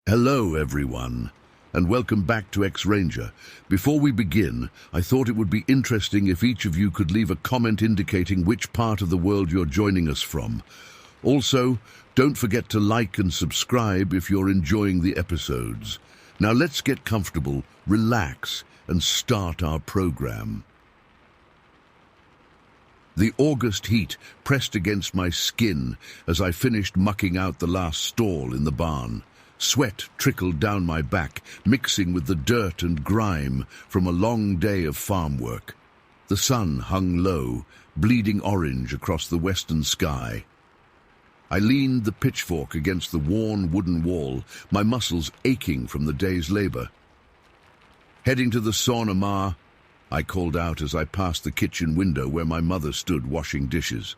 Hello everyone, and welcome back to X-Ranger. Before we begin, I thought it would be interesting if each of you could leave a comment indicating which part of the world you're joining us from. Also, don't forget to like and subscribe if you're enjoying the episodes. Now let's get comfortable, relax, and start our program. The August heat pressed against my skin as I finished mucking out the last stall in the barn. Sweat trickled down my back, mixing with the dirt and grime from a long day of farm work. The sun hung low, bleeding orange across the western sky. I leaned the pitchfork against the worn wooden wall, my muscles aching from the day's labor. "Heading to the sauna, Ma," I called out as I passed the kitchen window where my mother stood washing dishes.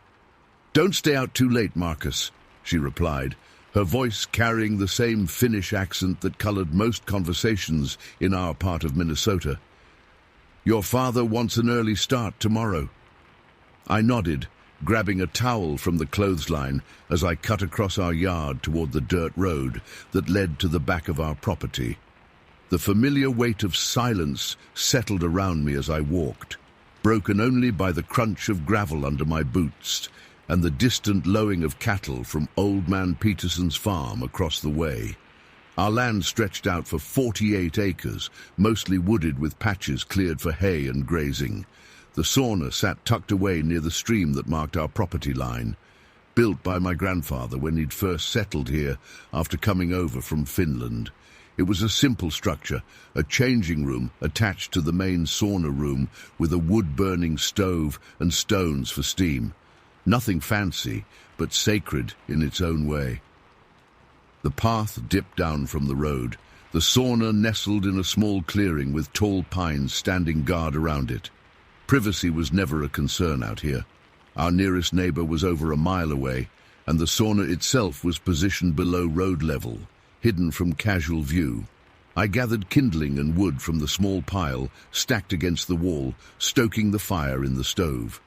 "Don't stay out too late, Marcus," she replied, her voice carrying the same Finnish accent that colored most conversations in our part of Minnesota. "Your father wants an early start tomorrow." I nodded, grabbing a towel from the clothesline as I cut across our yard toward the dirt road that led to the back of our property. The familiar weight of silence settled around me as I walked, broken only by the crunch of gravel under my boots and the distant lowing of cattle from Old Man Peterson's farm across the way. Our land stretched out for 48 acres, mostly wooded with patches cleared for hay and grazing. The sauna sat tucked away near the stream that marked our property line, built by my grandfather when he'd first settled here after coming over from Finland. It was a simple structure, a changing room attached to the main sauna room with a wood-burning stove and stones for steam. Nothing fancy, but sacred in its own way. The path dipped down from the road, the sauna nestled in a small clearing with tall pines standing guard around it. Privacy was never a concern out here. Our nearest neighbor was over a mile away, and the sauna itself was positioned below road level, hidden from casual view. I gathered kindling and wood from the small pile stacked against the wall, stoking the fire in the stove.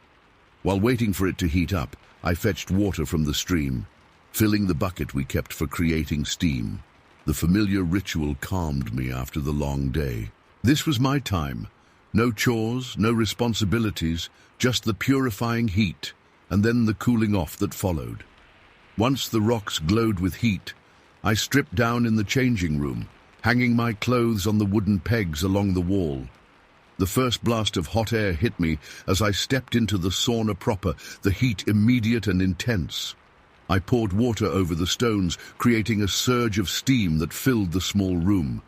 While waiting for it to heat up, I fetched water from the stream, filling the bucket we kept for creating steam. The familiar ritual calmed me after the long day. This was my time. No chores, no responsibilities, just the purifying heat, and then the cooling off that followed. Once the rocks glowed with heat, I stripped down in the changing room, hanging my clothes on the wooden pegs along the wall. The first blast of hot air hit me as I stepped into the sauna proper, the heat immediate and intense. I poured water over the stones, creating a surge of steam that filled the small room.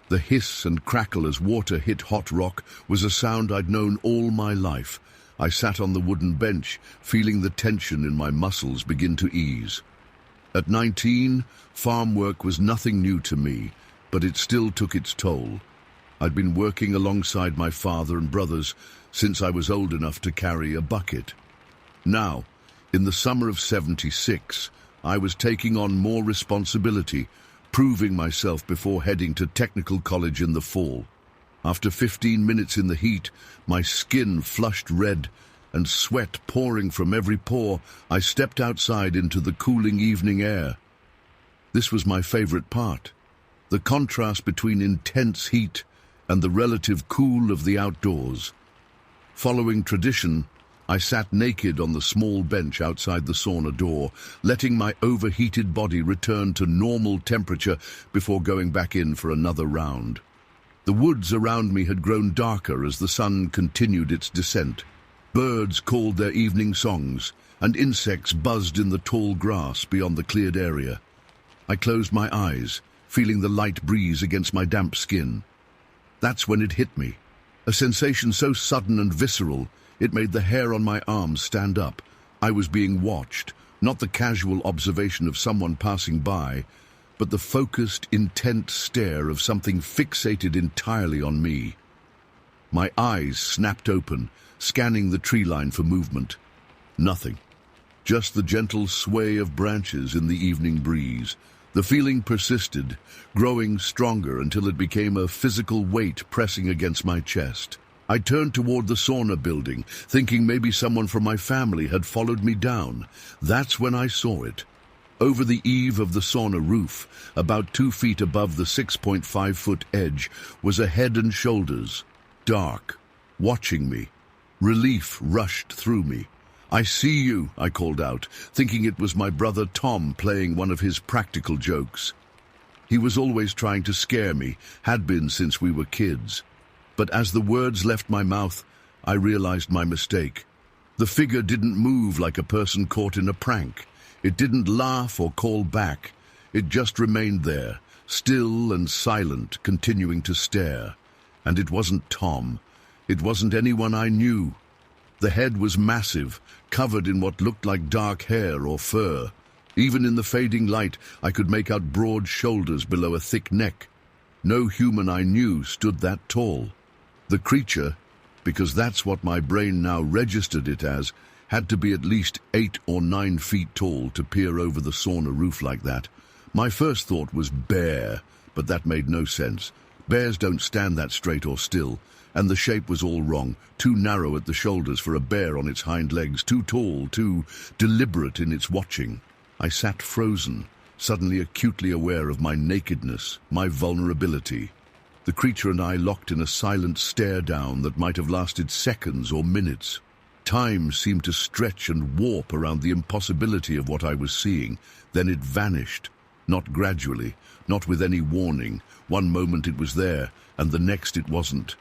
The hiss and crackle as water hit hot rock was a sound I'd known all my life. I sat on the wooden bench, feeling the tension in my muscles begin to ease. At 19, farm work was nothing new to me, but it still took its toll. I'd been working alongside my father and brothers since I was old enough to carry a bucket. Now, in the summer of '76, I was taking on more responsibility, proving myself before heading to technical college in the fall. After 15 minutes in the heat, my skin flushed red and sweat pouring from every pore, I stepped outside into the cooling evening air. This was my favorite part, the contrast between intense heat and the relative cool of the outdoors. Following tradition, I sat naked on the small bench outside the sauna door, letting my overheated body return to normal temperature before going back in for another round. The woods around me had grown darker as the sun continued its descent. Birds called their evening songs, and insects buzzed in the tall grass beyond the cleared area. I closed my eyes, feeling the light breeze against my damp skin. That's when it hit me, a sensation so sudden and visceral, it made the hair on my arms stand up. I was being watched, not the casual observation of someone passing by, but the focused, intent stare of something fixated entirely on me. My eyes snapped open, scanning the tree line for movement. Nothing. Just the gentle sway of branches in the evening breeze. The feeling persisted, growing stronger until it became a physical weight pressing against my chest. I turned toward the sauna building, thinking maybe someone from my family had followed me down. That's when I saw it. Over the eave of the sauna roof, about 2 feet above the 6.5-foot edge, was a head and shoulders, dark, watching me. Relief rushed through me. "I see you," I called out, thinking it was my brother Tom playing one of his practical jokes. He was always trying to scare me, had been since we were kids. But as the words left my mouth, I realized my mistake. The figure didn't move like a person caught in a prank. It didn't laugh or call back. It just remained there, still and silent, continuing to stare. And it wasn't Tom. It wasn't anyone I knew. The head was massive, covered in what looked like dark hair or fur. Even in the fading light, I could make out broad shoulders below a thick neck. No human I knew stood that tall. The creature, because that's what my brain now registered it as, had to be at least 8 or 9 feet tall to peer over the sauna roof like that. My first thought was bear, but that made no sense. Bears don't stand that straight or still, and the shape was all wrong, too narrow at the shoulders for a bear on its hind legs, too tall, too deliberate in its watching. I sat frozen, suddenly acutely aware of my nakedness, my vulnerability. The creature and I locked in a silent stare-down that might have lasted seconds or minutes. Time seemed to stretch and warp around the impossibility of what I was seeing. Then it vanished, not gradually, not with any warning. One moment it was there, and the next it wasn't.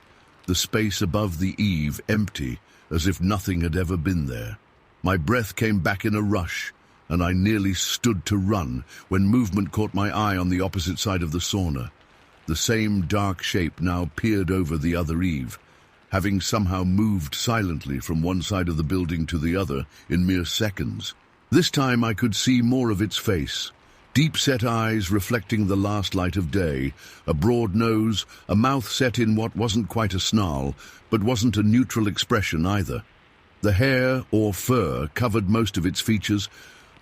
The space above the eave empty, as if nothing had ever been there. My breath came back in a rush, and I nearly stood to run when movement caught my eye on the opposite side of the sauna. The same dark shape now peered over the other eave, having somehow moved silently from one side of the building to the other in mere seconds. This time I could see more of its face. Deep-set eyes reflecting the last light of day, a broad nose, a mouth set in what wasn't quite a snarl, but wasn't a neutral expression either. The hair, or fur, covered most of its features,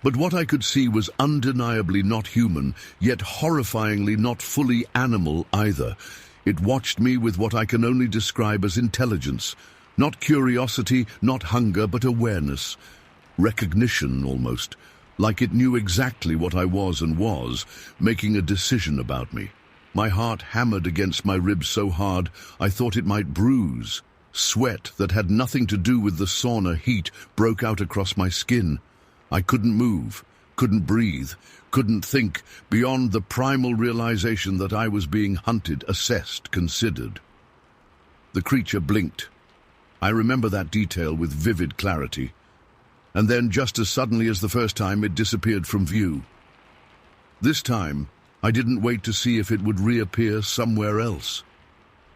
but what I could see was undeniably not human, yet horrifyingly not fully animal either. It watched me with what I can only describe as intelligence. Not curiosity, not hunger, but awareness. Recognition, almost. Like it knew exactly what I was and was, making a decision about me. My heart hammered against my ribs so hard I thought it might bruise. Sweat that had nothing to do with the sauna heat broke out across my skin. I couldn't move, couldn't breathe, couldn't think beyond the primal realization that I was being hunted, assessed, considered. The creature blinked. I remember that detail with vivid clarity. And then, just as suddenly as the first time, it disappeared from view. This time, I didn't wait to see if it would reappear somewhere else.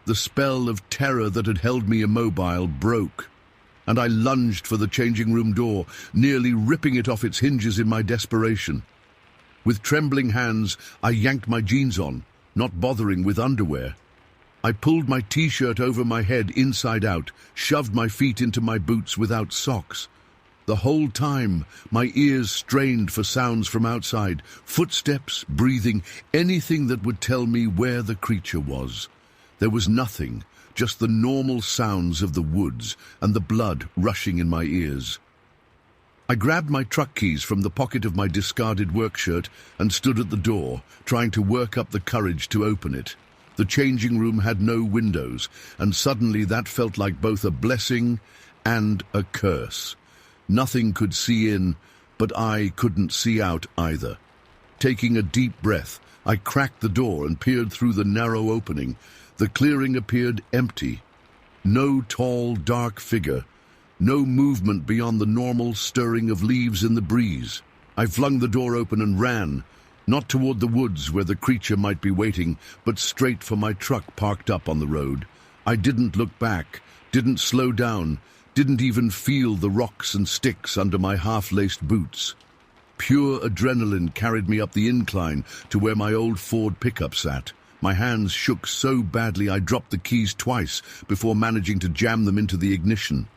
The spell of terror that had held me immobile broke, and I lunged for the changing room door, nearly ripping it off its hinges in my desperation. With trembling hands, I yanked my jeans on, not bothering with underwear. I pulled my t-shirt over my head inside out, shoved my feet into my boots without socks. The whole time, my ears strained for sounds from outside, footsteps, breathing, anything that would tell me where the creature was. There was nothing, just the normal sounds of the woods and the blood rushing in my ears. I grabbed my truck keys from the pocket of my discarded work shirt and stood at the door, trying to work up the courage to open it. The changing room had no windows, and suddenly that felt like both a blessing and a curse. Nothing could see in, but I couldn't see out either. Taking a deep breath, I cracked the door and peered through the narrow opening. The clearing appeared empty. No tall, dark figure. No movement beyond the normal stirring of leaves in the breeze. I flung the door open and ran, not toward the woods where the creature might be waiting, but straight for my truck parked up on the road. I didn't look back, didn't slow down, didn't even feel the rocks and sticks under my half-laced boots. Pure adrenaline carried me up the incline to where my old Ford pickup sat. My hands shook so badly I dropped the keys twice before managing to jam them into the ignition.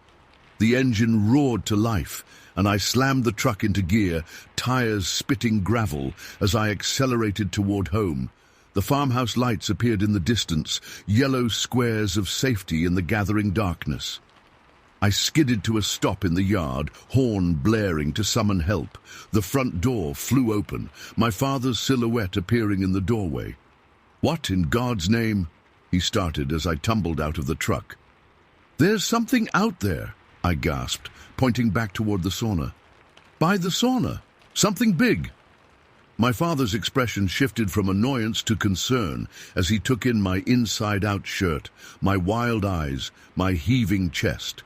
The engine roared to life, and I slammed the truck into gear, tires spitting gravel as I accelerated toward home. The farmhouse lights appeared in the distance, yellow squares of safety in the gathering darkness. I skidded to a stop in the yard, horn blaring to summon help. The front door flew open, my father's silhouette appearing in the doorway. "What in God's name?" he started as I tumbled out of the truck. "There's something out there," I gasped, pointing back toward the sauna. "By the sauna. Something big." My father's expression shifted from annoyance to concern as he took in my inside-out shirt, my wild eyes, my heaving chest.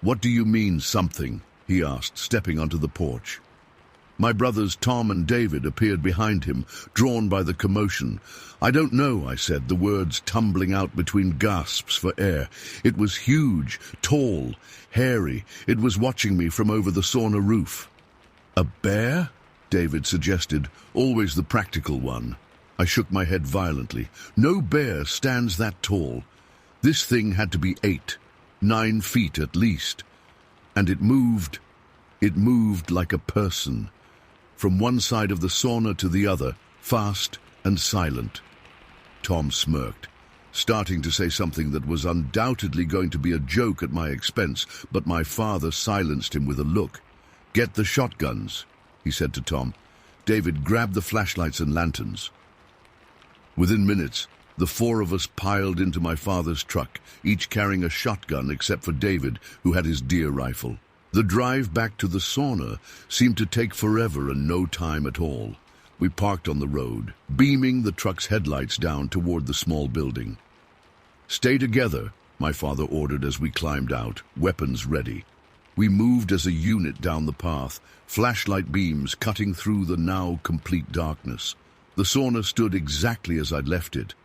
"What do you mean, something?" he asked, stepping onto the porch. My brothers Tom and David appeared behind him, drawn by the commotion. "I don't know," I said, the words tumbling out between gasps for air. It was huge, tall, hairy. It was watching me from over the sauna roof. "A bear?" David suggested, always the practical one. I shook my head violently. "No bear stands that tall. This thing had to be 8, 9 feet at least. And it moved like a person. From one side of the sauna to the other, fast and silent." Tom smirked, starting to say something that was undoubtedly going to be a joke at my expense, but my father silenced him with a look. "Get the shotguns," he said to Tom. David grabbed the flashlights and lanterns. Within minutes, the 4 of us piled into my father's truck, each carrying a shotgun except for David, who had his deer rifle. The drive back to the sauna seemed to take forever and no time at all. We parked on the road, beaming the truck's headlights down toward the small building. "Stay together," my father ordered as we climbed out, weapons ready. We moved as a unit down the path, flashlight beams cutting through the now complete darkness. The sauna stood exactly as I'd left it.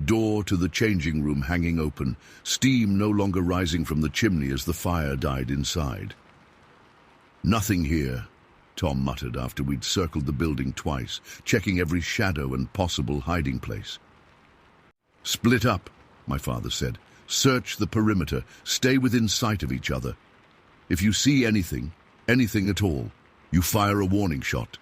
Door to the changing room hanging open, steam no longer rising from the chimney as the fire died inside. "Nothing here," Tom muttered after we'd circled the building twice, checking every shadow and possible hiding place. "Split up," my father said. "Search the perimeter. Stay within sight of each other. If you see anything at all, you fire a warning shot."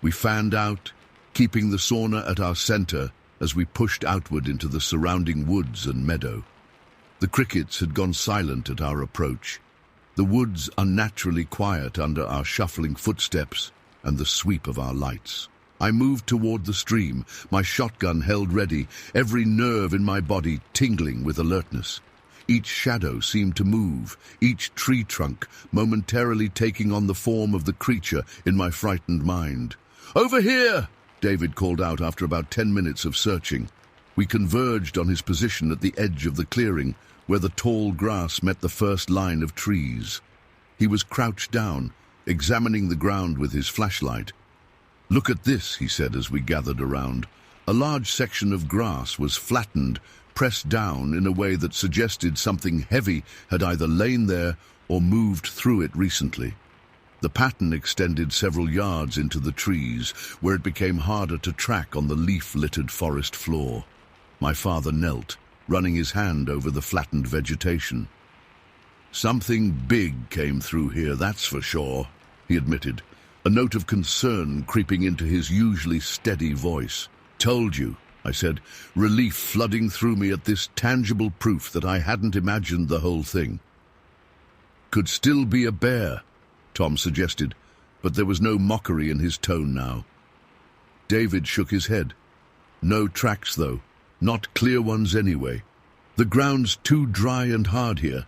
We fanned out, keeping the sauna at our center as we pushed outward into the surrounding woods and meadow. The crickets had gone silent at our approach, the woods unnaturally quiet under our shuffling footsteps and the sweep of our lights. I moved toward the stream, my shotgun held ready, every nerve in my body tingling with alertness. Each shadow seemed to move, each tree trunk momentarily taking on the form of the creature in my frightened mind. "Over here!" David called out after about 10 minutes of searching. We converged on his position at the edge of the clearing, where the tall grass met the first line of trees. He was crouched down, examining the ground with his flashlight. "Look at this," he said as we gathered around. A large section of grass was flattened, pressed down in a way that suggested something heavy had either lain there or moved through it recently. The pattern extended several yards into the trees, where it became harder to track on the leaf-littered forest floor. My father knelt, running his hand over the flattened vegetation. "Something big came through here, that's for sure," he admitted, a note of concern creeping into his usually steady voice. "Told you," I said, relief flooding through me at this tangible proof that I hadn't imagined the whole thing. "Could still be a bear," Tom suggested, but there was no mockery in his tone now. David shook his head. "No tracks, though. Not clear ones anyway. The ground's too dry and hard here."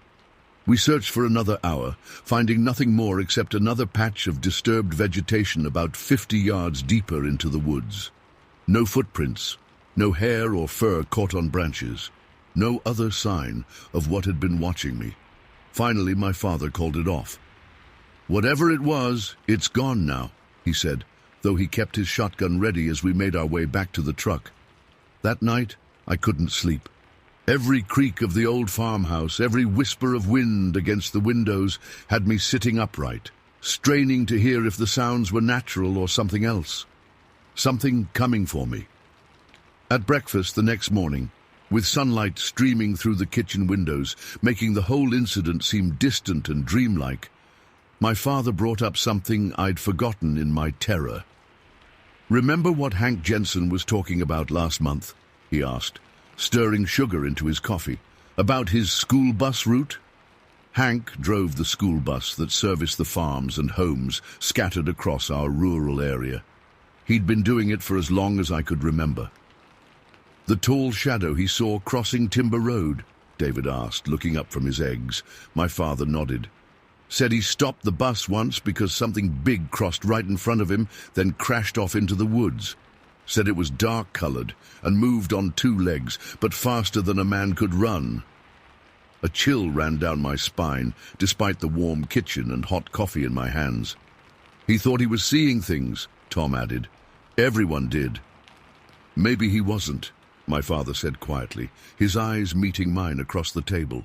We searched for another hour, finding nothing more except another patch of disturbed vegetation about 50 yards deeper into the woods. No footprints, no hair or fur caught on branches, no other sign of what had been watching me. Finally, my father called it off. "Whatever it was, it's gone now," he said, though he kept his shotgun ready as we made our way back to the truck. That night, I couldn't sleep. Every creak of the old farmhouse, every whisper of wind against the windows had me sitting upright, straining to hear if the sounds were natural or something else. Something coming for me. At breakfast the next morning, with sunlight streaming through the kitchen windows, making the whole incident seem distant and dreamlike, my father brought up something I'd forgotten in my terror. "Remember what Hank Jensen was talking about last month?" he asked, stirring sugar into his coffee. "About his school bus route?" Hank drove the school bus that serviced the farms and homes scattered across our rural area. He'd been doing it for as long as I could remember. "The tall shadow he saw crossing Timber Road?" David asked, looking up from his eggs. My father nodded. "Said he stopped the bus once because something big crossed right in front of him, then crashed off into the woods. Said it was dark-colored and moved on two legs, but faster than a man could run." A chill ran down my spine, despite the warm kitchen and hot coffee in my hands. "He thought he was seeing things," Tom added. "Everyone did." "Maybe he wasn't," my father said quietly, his eyes meeting mine across the table.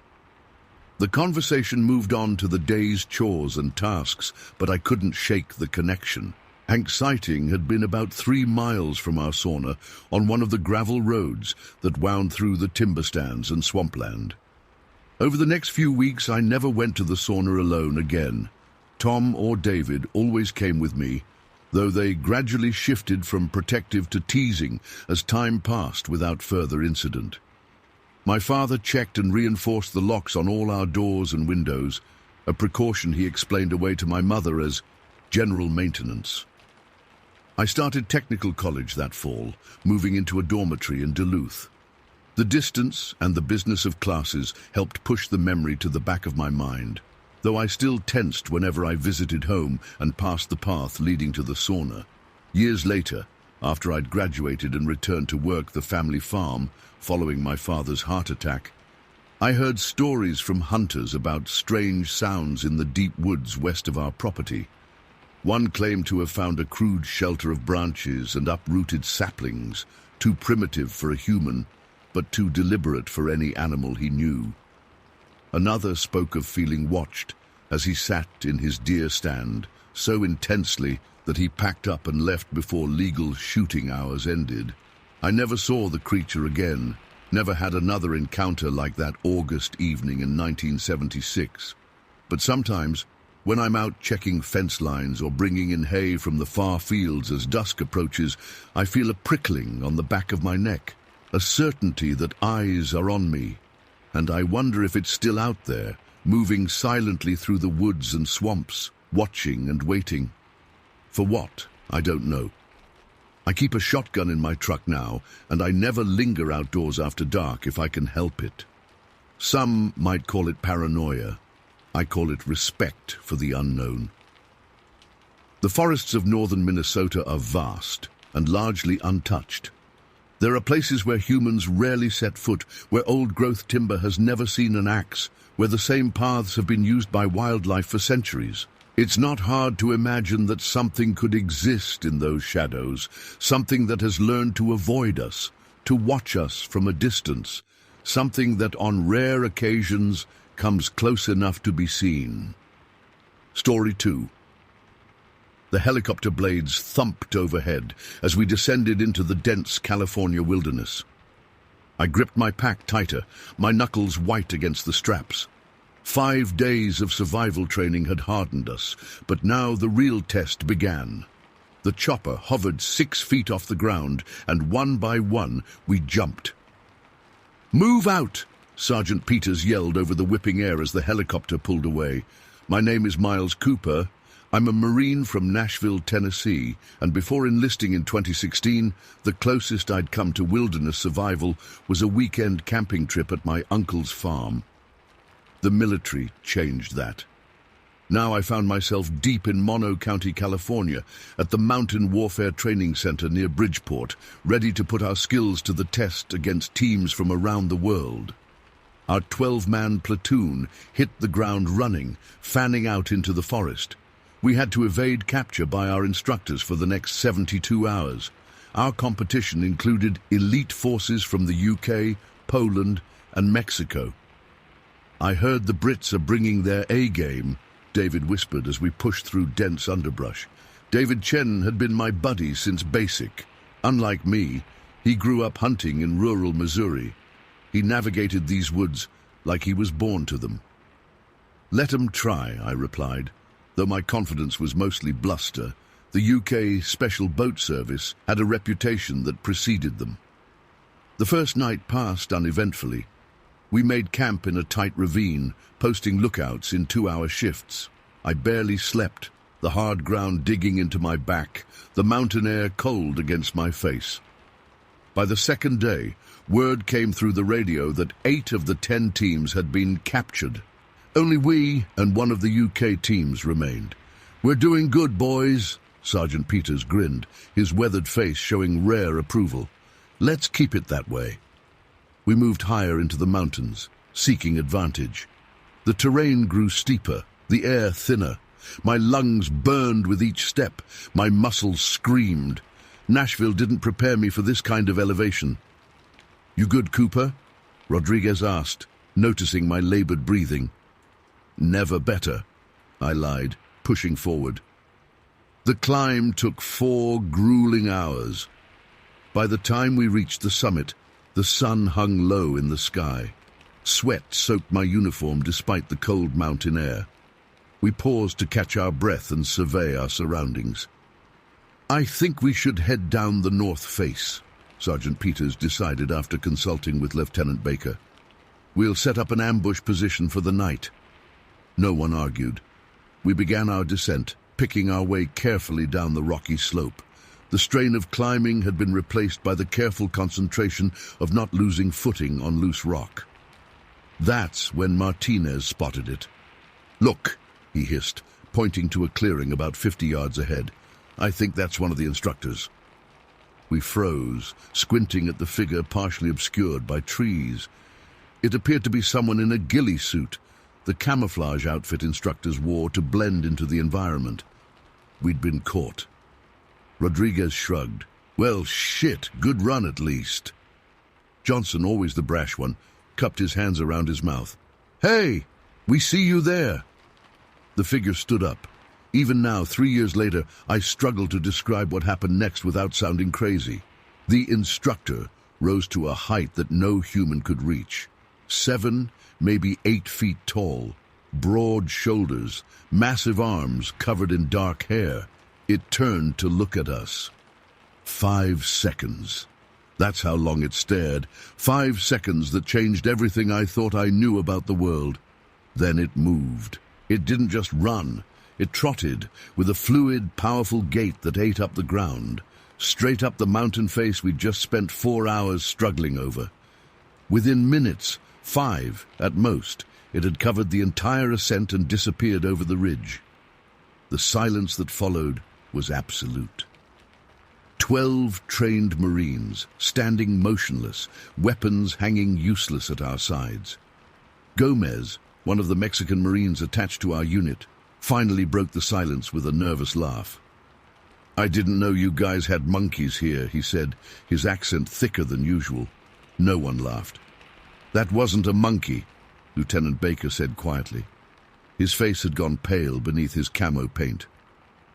The conversation moved on to the day's chores and tasks, but I couldn't shake the connection. Hank's sighting had been about 3 miles from our sauna on one of the gravel roads that wound through the timber stands and swampland. Over the next few weeks, I never went to the sauna alone again. Tom or David always came with me, though they gradually shifted from protective to teasing as time passed without further incident. My father checked and reinforced the locks on all our doors and windows, a precaution he explained away to my mother as general maintenance. I started technical college that fall, moving into a dormitory in Duluth. The distance and the business of classes helped push the memory to the back of my mind, though I still tensed whenever I visited home and passed the path leading to the sauna. Years later, after I'd graduated and returned to work the family farm following my father's heart attack, I heard stories from hunters about strange sounds in the deep woods west of our property. One claimed to have found a crude shelter of branches and uprooted saplings, too primitive for a human, but too deliberate for any animal he knew. Another spoke of feeling watched as he sat in his deer stand so intensely that he packed up and left before legal shooting hours ended. I never saw the creature again, never had another encounter like that August evening in 1976. But sometimes, when I'm out checking fence lines or bringing in hay from the far fields as dusk approaches, I feel a prickling on the back of my neck. A certainty that eyes are on me, and I wonder if it's still out there, moving silently through the woods and swamps, watching and waiting. For what? I don't know. I keep a shotgun in my truck now, and I never linger outdoors after dark if I can help it. Some might call it paranoia. I call it respect for the unknown. The forests of northern Minnesota are vast and largely untouched. There are places where humans rarely set foot, where old-growth timber has never seen an axe, where the same paths have been used by wildlife for centuries. It's not hard to imagine that something could exist in those shadows, something that has learned to avoid us, to watch us from a distance, something that on rare occasions comes close enough to be seen. Story 2. The helicopter blades thumped overhead as we descended into the dense California wilderness. I gripped my pack tighter, my knuckles white against the straps. 5 days of survival training had hardened us, but now the real test began. The chopper hovered 6 feet off the ground, and one by one we jumped. "Move out!" Sergeant Peters yelled over the whipping air as the helicopter pulled away. "My name is Miles Cooper. I'm a Marine from Nashville, Tennessee, and before enlisting in 2016, the closest I'd come to wilderness survival was a weekend camping trip at my uncle's farm. The military changed that. Now I found myself deep in Mono County, California, at the Mountain Warfare Training Center near Bridgeport, ready to put our skills to the test against teams from around the world. Our 12-man platoon hit the ground running, fanning out into the forest. We had to evade capture by our instructors for the next 72 hours. Our competition included elite forces from the UK, Poland, and Mexico. "I heard the Brits are bringing their A-game," David whispered as we pushed through dense underbrush. David Chen had been my buddy since basic. Unlike me, he grew up hunting in rural Missouri. He navigated these woods like he was born to them. "Let 'em try," I replied. Though my confidence was mostly bluster, the UK Special Boat Service had a reputation that preceded them. The first night passed uneventfully. We made camp in a tight ravine, posting lookouts in 2-hour shifts. I barely slept, the hard ground digging into my back, the mountain air cold against my face. By the second day, word came through the radio that 8 of the 10 teams had been captured. Only we and one of the UK teams remained. "We're doing good, boys," Sergeant Peters grinned, his weathered face showing rare approval. "Let's keep it that way." We moved higher into the mountains, seeking advantage. The terrain grew steeper, the air thinner. My lungs burned with each step, my muscles screamed. Nashville didn't prepare me for this kind of elevation. "You good, Cooper?" Rodriguez asked, noticing my labored breathing. "Never better," I lied, pushing forward. The climb took 4 grueling hours. By the time we reached the summit, the sun hung low in the sky. Sweat soaked my uniform despite the cold mountain air. We paused to catch our breath and survey our surroundings. "I think we should head down the north face," Sergeant Peters decided after consulting with Lieutenant Baker. "We'll set up an ambush position for the night." No one argued. We began our descent, picking our way carefully down the rocky slope. The strain of climbing had been replaced by the careful concentration of not losing footing on loose rock. That's when Martinez spotted it. "Look," he hissed, pointing to a clearing about 50 yards ahead. "I think that's one of the instructors." We froze, squinting at the figure partially obscured by trees. It appeared to be someone in a ghillie suit, the camouflage outfit instructors wore to blend into the environment. We'd been caught. Rodriguez shrugged. "Well, shit, good run at least." Johnson, always the brash one, cupped his hands around his mouth. "Hey, we see you there." The figure stood up. Even now, 3 years later, I struggle to describe what happened next without sounding crazy. The instructor rose to a height that no human could reach. 7, maybe 8 feet tall, broad shoulders, massive arms covered in dark hair. It turned to look at us. 5 seconds. That's how long it stared. 5 seconds that changed everything I thought I knew about the world. Then it moved. It didn't just run. It trotted, with a fluid, powerful gait that ate up the ground, straight up the mountain face we'd just spent 4 hours struggling over. Within minutes, 5 at most, it had covered the entire ascent and disappeared over the ridge. The silence that followed was absolute. 12 trained Marines, standing motionless, weapons hanging useless at our sides. Gomez, one of the Mexican Marines attached to our unit, finally broke the silence with a nervous laugh. "I didn't know you guys had monkeys here," he said, his accent thicker than usual. No one laughed. "That wasn't a monkey," Lieutenant Baker said quietly. His face had gone pale beneath his camo paint.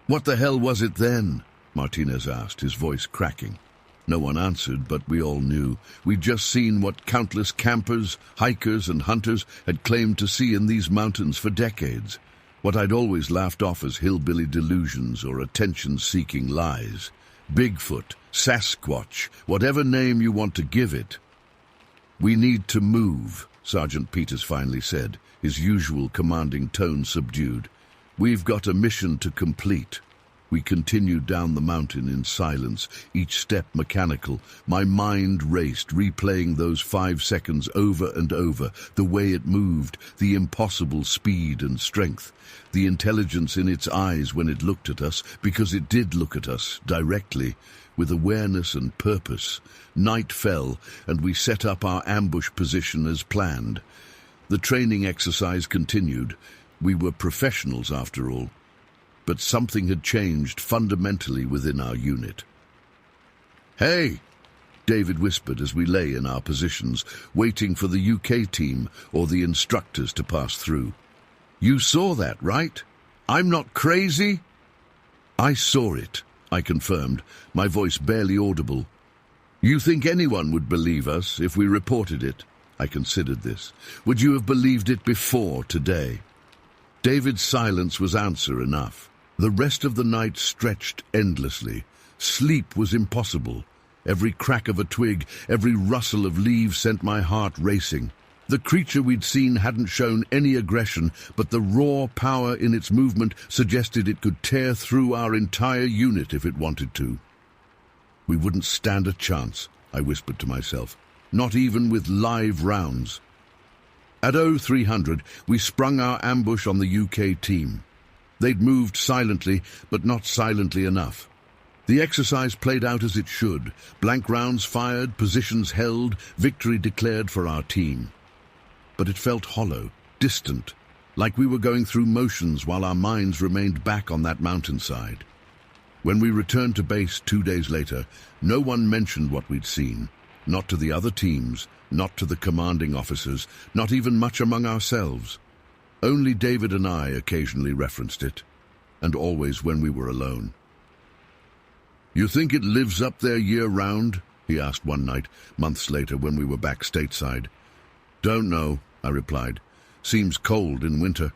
"What the hell was it then?" Martinez asked, his voice cracking. No one answered, but we all knew. We'd just seen what countless campers, hikers, and hunters had claimed to see in these mountains for decades. What I'd always laughed off as hillbilly delusions or attention-seeking lies. Bigfoot, Sasquatch, whatever name you want to give it. "We need to move," Sergeant Peters finally said, his usual commanding tone subdued. "We've got a mission to complete." We continued down the mountain in silence, each step mechanical. My mind raced, replaying those 5 seconds over and over, the way it moved, the impossible speed and strength, the intelligence in its eyes when it looked at us, because it did look at us, directly, with awareness and purpose. Night fell, and we set up our ambush position as planned. The training exercise continued. We were professionals, after all. But something had changed fundamentally within our unit. "Hey!" David whispered as we lay in our positions, waiting for the UK team or the instructors to pass through. "You saw that, right? I'm not crazy?" "I saw it," I confirmed, my voice barely audible. "You think anyone would believe us if we reported it?" I considered this. "Would you have believed it before today?" David's silence was answer enough. The rest of the night stretched endlessly. Sleep was impossible. Every crack of a twig, every rustle of leaves sent my heart racing. The creature we'd seen hadn't shown any aggression, but the raw power in its movement suggested it could tear through our entire unit if it wanted to. We wouldn't stand a chance, I whispered to myself, not even with live rounds. At 0300, we sprung our ambush on the UK team. They'd moved silently, but not silently enough. The exercise played out as it should. Blank rounds fired, positions held, victory declared for our team. But it felt hollow, distant, like we were going through motions while our minds remained back on that mountainside. When we returned to base 2 days later, no one mentioned what we'd seen. Not to the other teams, not to the commanding officers, not even much among ourselves. Only David and I occasionally referenced it, and always when we were alone. "You think it lives up there year-round?" he asked one night, months later when we were back stateside. "Don't know," I replied. "Seems cold in winter.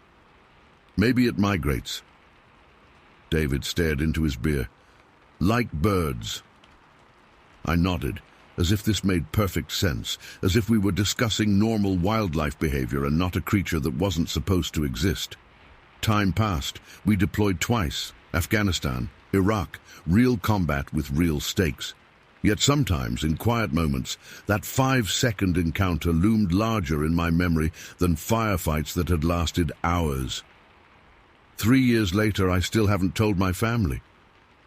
Maybe it migrates." David stared into his beer. "Like birds." I nodded, as if this made perfect sense, as if we were discussing normal wildlife behavior and not a creature that wasn't supposed to exist. Time passed. We deployed twice. Afghanistan, Iraq, real combat with real stakes. Yet sometimes, in quiet moments, that 5-second encounter loomed larger in my memory than firefights that had lasted hours. 3 years later, I still haven't told my family.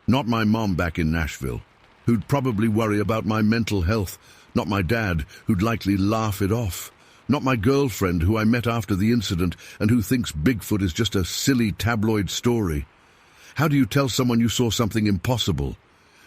Not my mom back in Nashville, who'd probably worry about my mental health. Not my dad, who'd likely laugh it off. Not my girlfriend, who I met after the incident and who thinks Bigfoot is just a silly tabloid story. How do you tell someone you saw something impossible?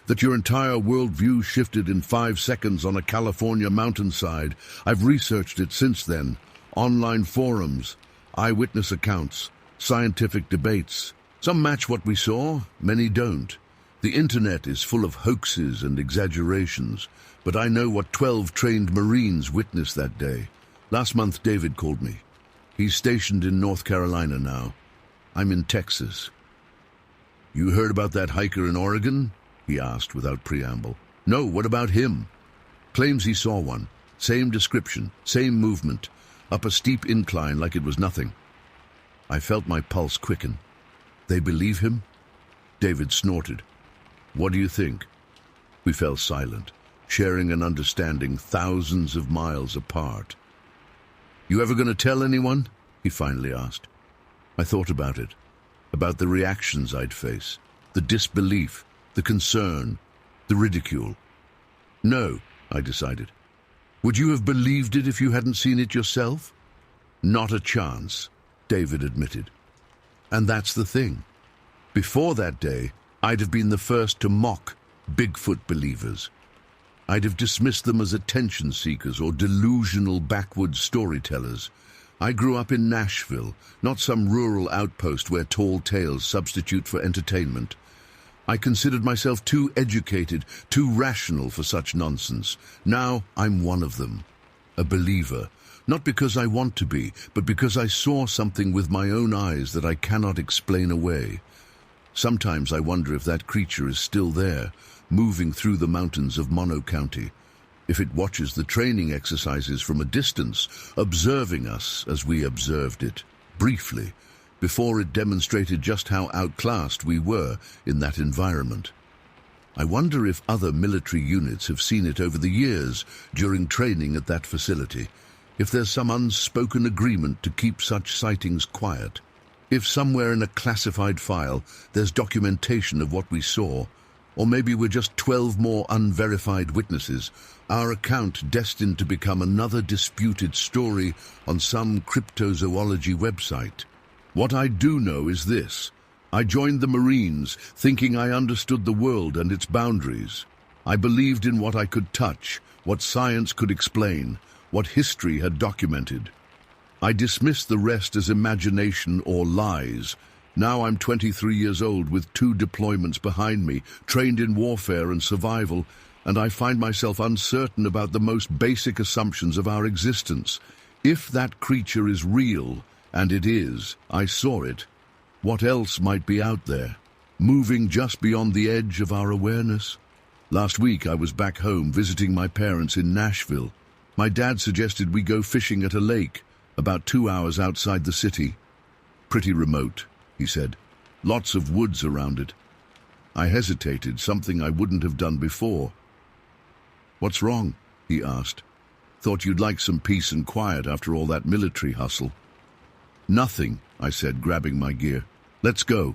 That your entire worldview shifted in 5 seconds on a California mountainside? I've researched it since then. Online forums, eyewitness accounts, scientific debates. Some match what we saw, many don't. The internet is full of hoaxes and exaggerations, but I know what 12 trained Marines witnessed that day. Last month, David called me. He's stationed in North Carolina now. I'm in Texas. "You heard about that hiker in Oregon?" he asked without preamble. "No, what about him?" "Claims he saw one. Same description, same movement. Up a steep incline like it was nothing." I felt my pulse quicken. "They believe him?" David snorted. "What do you think?" We fell silent, sharing an understanding thousands of miles apart. "You ever going to tell anyone?" he finally asked. I thought about it, about the reactions I'd face, the disbelief, the concern, the ridicule. "No," I decided. "Would you have believed it if you hadn't seen it yourself?" "Not a chance," David admitted. And that's the thing. Before that day, I'd have been the first to mock Bigfoot believers. I'd have dismissed them as attention seekers or delusional backwoods storytellers. I grew up in Nashville, not some rural outpost where tall tales substitute for entertainment. I considered myself too educated, too rational for such nonsense. Now I'm one of them, a believer, not because I want to be, but because I saw something with my own eyes that I cannot explain away. Sometimes I wonder if that creature is still there, moving through the mountains of Mono County, if it watches the training exercises from a distance, observing us as we observed it, briefly, before it demonstrated just how outclassed we were in that environment. I wonder if other military units have seen it over the years during training at that facility, if there's some unspoken agreement to keep such sightings quiet, if somewhere in a classified file there's documentation of what we saw, or maybe we're just 12 more unverified witnesses, our account destined to become another disputed story on some cryptozoology website. What I do know is this. I joined the Marines thinking I understood the world and its boundaries. I believed in what I could touch, what science could explain, what history had documented. I dismissed the rest as imagination or lies. Now I'm 23 years old with 2 deployments behind me, trained in warfare and survival, and I find myself uncertain about the most basic assumptions of our existence. If that creature is real, and it is, I saw it, what else might be out there, moving just beyond the edge of our awareness? Last week I was back home visiting my parents in Nashville. My dad suggested we go fishing at a lake, about 2 hours outside the city. Pretty remote, he said. Lots of woods around it. I hesitated, something I wouldn't have done before. What's wrong? He asked. Thought you'd like some peace and quiet after all that military hustle. Nothing, I said, grabbing my gear. Let's go.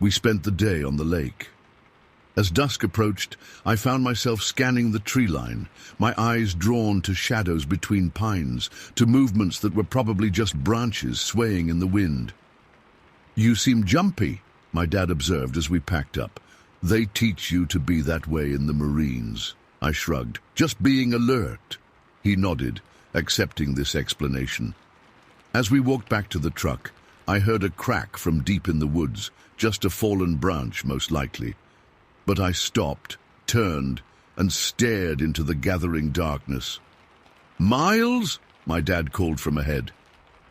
We spent the day on the lake. As dusk approached, I found myself scanning the tree line, my eyes drawn to shadows between pines, to movements that were probably just branches swaying in the wind. You seem jumpy, my dad observed as we packed up. They teach you to be that way in the Marines. I shrugged. Just being alert. He nodded, accepting this explanation. As we walked back to the truck, I heard a crack from deep in the woods, just a fallen branch most likely. But I stopped, turned, and stared into the gathering darkness. Miles? My dad called from ahead.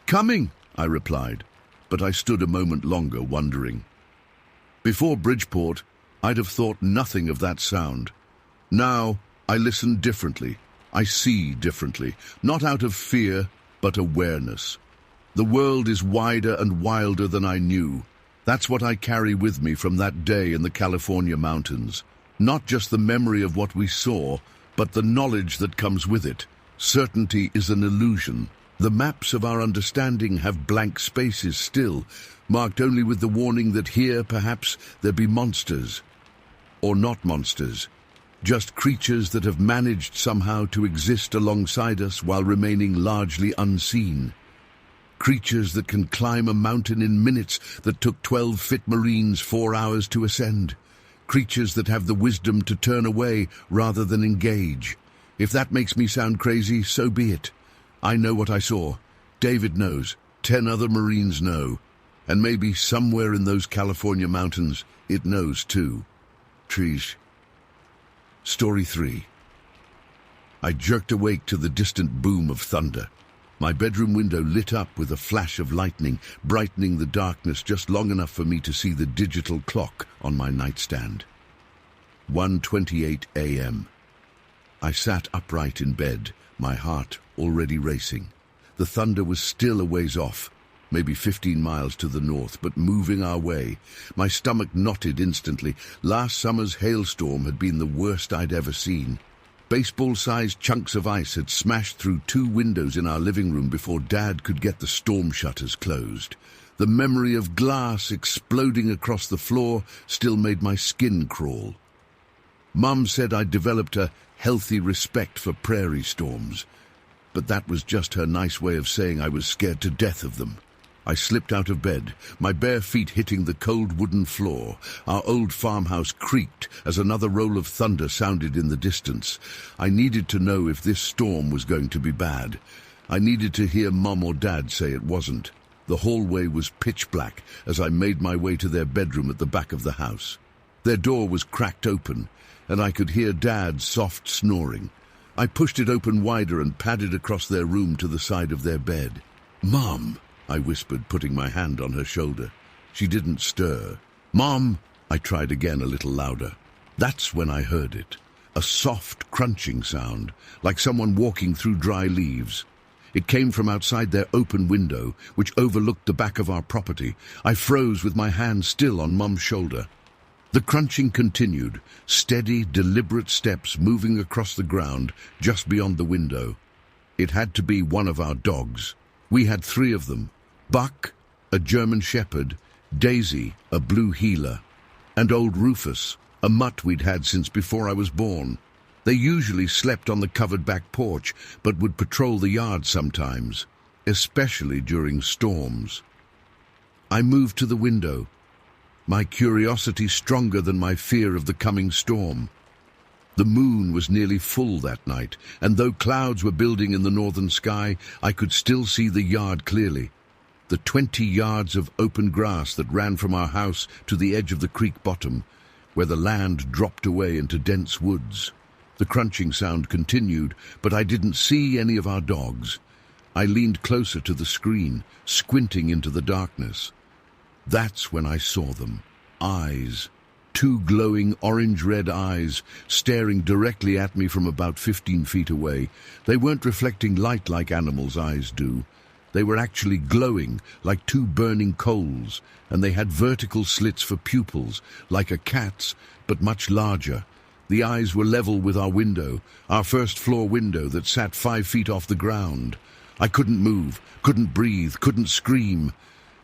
Coming, I replied, but I stood a moment longer wondering. Before Bridgeport, I'd have thought nothing of that sound. Now, I listen differently. I see differently, not out of fear, but awareness. The world is wider and wilder than I knew. That's what I carry with me from that day in the California mountains. Not just the memory of what we saw, but the knowledge that comes with it. Certainty is an illusion. The maps of our understanding have blank spaces still, marked only with the warning that here, perhaps, there be monsters. Or not monsters. Just creatures that have managed somehow to exist alongside us while remaining largely unseen. Creatures that can climb a mountain in minutes that took 12 fit Marines 4 hours to ascend. Creatures that have the wisdom to turn away rather than engage. If that makes me sound crazy, so be it. I know what I saw. David knows. 10 other Marines know. And maybe somewhere in those California mountains, it knows too. Trees. Story 3. I jerked awake to the distant boom of thunder. My bedroom window lit up with a flash of lightning, brightening the darkness just long enough for me to see the digital clock on my nightstand. 1:28 a.m. I sat upright in bed, my heart already racing. The thunder was still a ways off, maybe 15 miles to the north, but moving our way. My stomach knotted instantly. Last summer's hailstorm had been the worst I'd ever seen. Baseball-sized chunks of ice had smashed through 2 windows in our living room before Dad could get the storm shutters closed. The memory of glass exploding across the floor still made my skin crawl. Mum said I'd developed a healthy respect for prairie storms, but that was just her nice way of saying I was scared to death of them. I slipped out of bed, my bare feet hitting the cold wooden floor. Our old farmhouse creaked as another roll of thunder sounded in the distance. I needed to know if this storm was going to be bad. I needed to hear Mum or Dad say it wasn't. The hallway was pitch black as I made my way to their bedroom at the back of the house. Their door was cracked open, and I could hear Dad's soft snoring. I pushed it open wider and padded across their room to the side of their bed. "Mom," I whispered, putting my hand on her shoulder. She didn't stir. "Mom," I tried again a little louder. That's when I heard it. A soft, crunching sound, like someone walking through dry leaves. It came from outside their open window, which overlooked the back of our property. I froze with my hand still on Mum's shoulder. The crunching continued, steady, deliberate steps moving across the ground just beyond the window. It had to be one of our dogs. We had 3 of them. Buck, a German shepherd, Daisy, a blue heeler, and old Rufus, a mutt we'd had since before I was born. They usually slept on the covered back porch, but would patrol the yard sometimes, especially during storms. I moved to the window, my curiosity stronger than my fear of the coming storm. The moon was nearly full that night, and though clouds were building in the northern sky, I could still see the yard clearly. The 20 yards of open grass that ran from our house to the edge of the creek bottom, where the land dropped away into dense woods. The crunching sound continued, but I didn't see any of our dogs. I leaned closer to the screen, squinting into the darkness. That's when I saw them. Eyes. 2 glowing orange-red eyes staring directly at me from about 15 feet away. They weren't reflecting light like animals' eyes do. They were actually glowing like 2 burning coals, and they had vertical slits for pupils, like a cat's, but much larger. The eyes were level with our window, our first-floor window that sat 5 feet off the ground. I couldn't move, couldn't breathe, couldn't scream.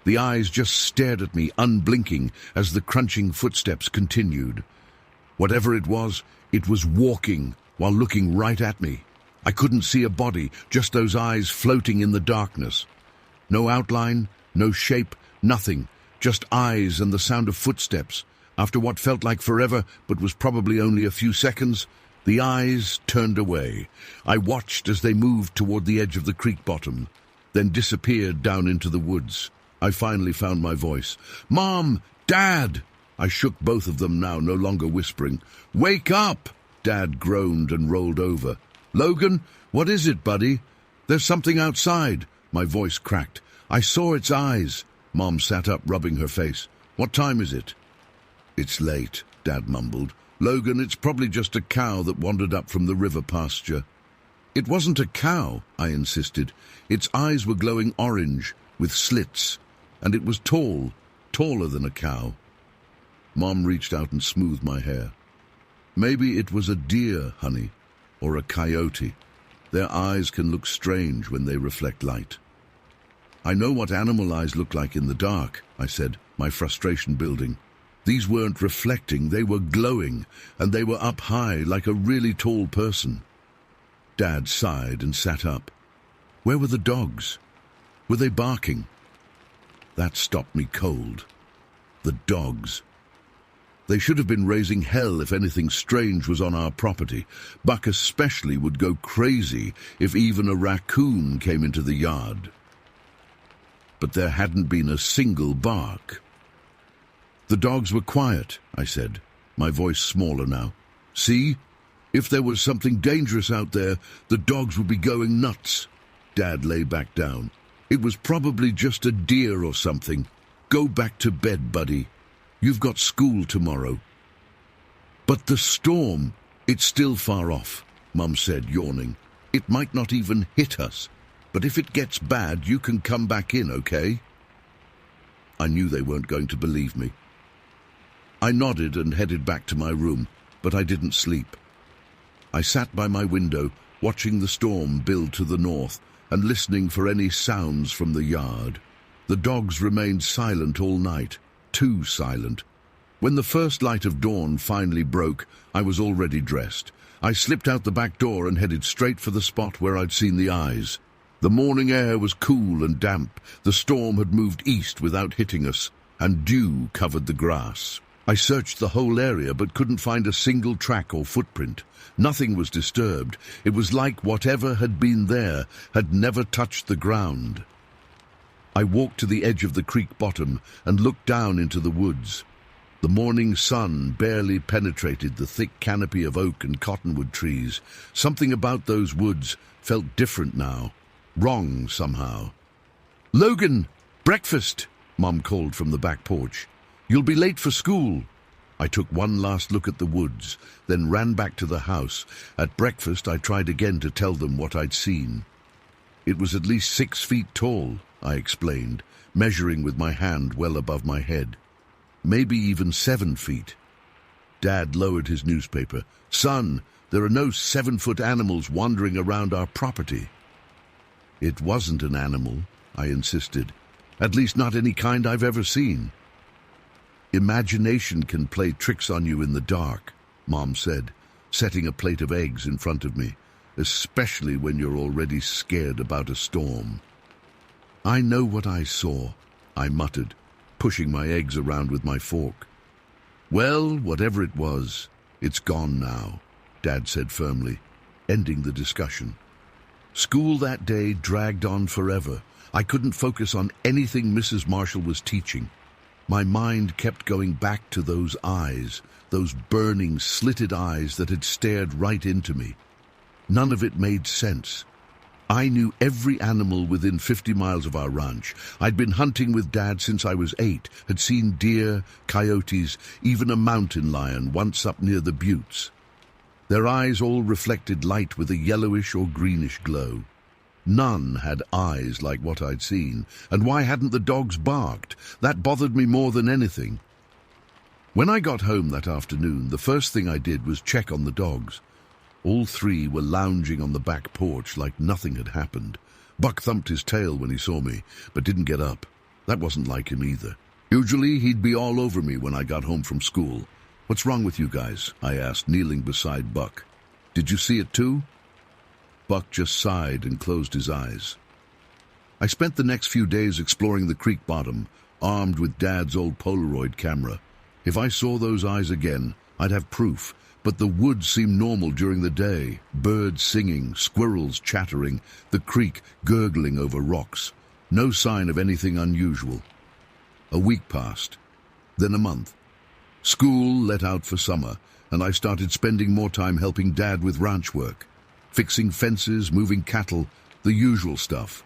The eyes just stared at me, unblinking, as the crunching footsteps continued. Whatever it was walking while looking right at me. I couldn't see a body, just those eyes floating in the darkness. No outline, no shape, nothing, just eyes and the sound of footsteps. After what felt like forever, but was probably only a few seconds, the eyes turned away. I watched as they moved toward the edge of the creek bottom, then disappeared down into the woods. I finally found my voice. "Mom! Dad!" I shook both of them now, no longer whispering. "Wake up!" Dad groaned and rolled over. "Logan, what is it, buddy?" "There's something outside." My voice cracked. "I saw its eyes." Mom sat up, rubbing her face. "What time is it?" "It's late," Dad mumbled. "Logan, it's probably just a cow that wandered up from the river pasture." "It wasn't a cow," I insisted. "Its eyes were glowing orange, with slits, and it was tall, taller than a cow." Mom reached out and smoothed my hair. "Maybe it was a deer, honey, or a coyote. Their eyes can look strange when they reflect light." "I know what animal eyes look like in the dark," I said, my frustration building. "These weren't reflecting, they were glowing, and they were up high like a really tall person." Dad sighed and sat up. "Where were the dogs? Were they barking?" That stopped me cold. The dogs. They should have been raising hell if anything strange was on our property. Buck especially would go crazy if even a raccoon came into the yard. But there hadn't been a single bark. "The dogs were quiet," I said, my voice smaller now. "See? If there was something dangerous out there, the dogs would be going nuts." Dad lay back down. "It was probably just a deer or something. Go back to bed, buddy. You've got school tomorrow." "But the storm, it's still far off," Mum said, yawning. "It might not even hit us, but if it gets bad, you can come back in, okay?" I knew they weren't going to believe me. I nodded and headed back to my room, but I didn't sleep. I sat by my window, watching the storm build to the north and listening for any sounds from the yard. The dogs remained silent all night. Too silent. When the first light of dawn finally broke, I was already dressed. I slipped out the back door and headed straight for the spot where I'd seen the eyes. The morning air was cool and damp. The storm had moved east without hitting us, and dew covered the grass. I searched the whole area but couldn't find a single track or footprint. Nothing was disturbed. It was like whatever had been there had never touched the ground. I walked to the edge of the creek bottom and looked down into the woods. The morning sun barely penetrated the thick canopy of oak and cottonwood trees. Something about those woods felt different now. Wrong somehow. "Logan, breakfast!" Mom called from the back porch. "You'll be late for school." I took one last look at the woods, then ran back to the house. At breakfast, I tried again to tell them what I'd seen. "It was at least 6 feet tall," I explained, measuring with my hand well above my head. "Maybe even 7 feet. Dad lowered his newspaper. "Son, there are no 7-foot animals wandering around our property." "It wasn't an animal," I insisted. "At least not any kind I've ever seen." "Imagination can play tricks on you in the dark," Mom said, setting a plate of eggs in front of me, "especially when you're already scared about a storm." "I know what I saw," I muttered, pushing my eggs around with my fork. "Well, whatever it was, it's gone now," Dad said firmly, ending the discussion. School that day dragged on forever. I couldn't focus on anything Mrs. Marshall was teaching. My mind kept going back to those eyes, those burning, slitted eyes that had stared right into me. None of it made sense. I knew every animal within 50 miles of our ranch. I'd been hunting with Dad since I was 8, had seen deer, coyotes, even a mountain lion once up near the buttes. Their eyes all reflected light with a yellowish or greenish glow. None had eyes like what I'd seen, and why hadn't the dogs barked? That bothered me more than anything. When I got home that afternoon, the first thing I did was check on the dogs. All 3 were lounging on the back porch like nothing had happened. Buck thumped his tail when he saw me, but didn't get up. That wasn't like him either. Usually he'd be all over me when I got home from school. "What's wrong with you guys?" I asked, kneeling beside Buck. "Did you see it too?" Buck just sighed and closed his eyes. I spent the next few days exploring the creek bottom, armed with Dad's old Polaroid camera. If I saw those eyes again, I'd have proof. But the woods seemed normal during the day, birds singing, squirrels chattering, the creek gurgling over rocks. No sign of anything unusual. A week passed, then a month. School let out for summer, and I started spending more time helping Dad with ranch work, fixing fences, moving cattle, the usual stuff.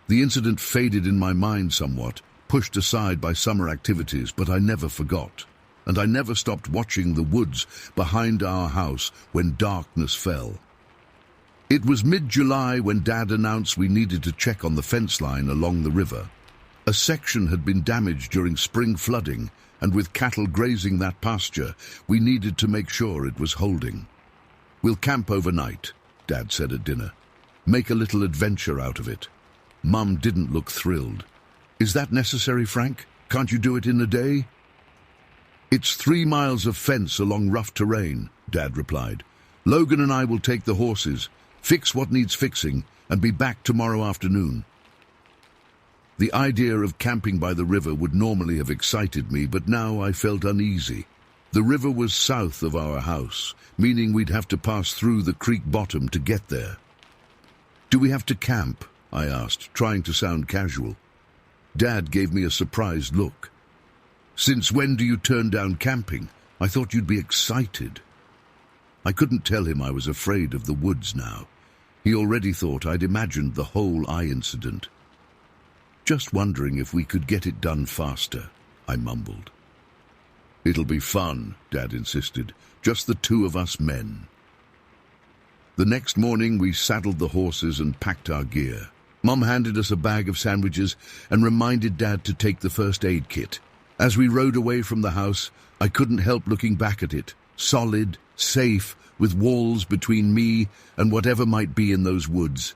The incident faded in my mind somewhat, pushed aside by summer activities, but I never forgot. And I never stopped watching the woods behind our house when darkness fell. It was mid-July when Dad announced we needed to check on the fence line along the river. A section had been damaged during spring flooding, and with cattle grazing that pasture, we needed to make sure it was holding. "We'll camp overnight," Dad said at dinner. "Make a little adventure out of it." Mum didn't look thrilled. "Is that necessary, Frank? Can't you do it in a day?" "It's 3 miles of fence along rough terrain," Dad replied. "Logan and I will take the horses, fix what needs fixing, and be back tomorrow afternoon." The idea of camping by the river would normally have excited me, but now I felt uneasy. The river was south of our house, meaning we'd have to pass through the creek bottom to get there. "Do we have to camp?" I asked, trying to sound casual. Dad gave me a surprised look. "Since when do you turn down camping? I thought you'd be excited." I couldn't tell him I was afraid of the woods now. He already thought I'd imagined the whole eye incident. "Just wondering if we could get it done faster," I mumbled. "It'll be fun," Dad insisted. "Just the 2 of us men." The next morning we saddled the horses and packed our gear. Mum handed us a bag of sandwiches and reminded Dad to take the first aid kit. As we rode away from the house, I couldn't help looking back at it, solid, safe, with walls between me and whatever might be in those woods.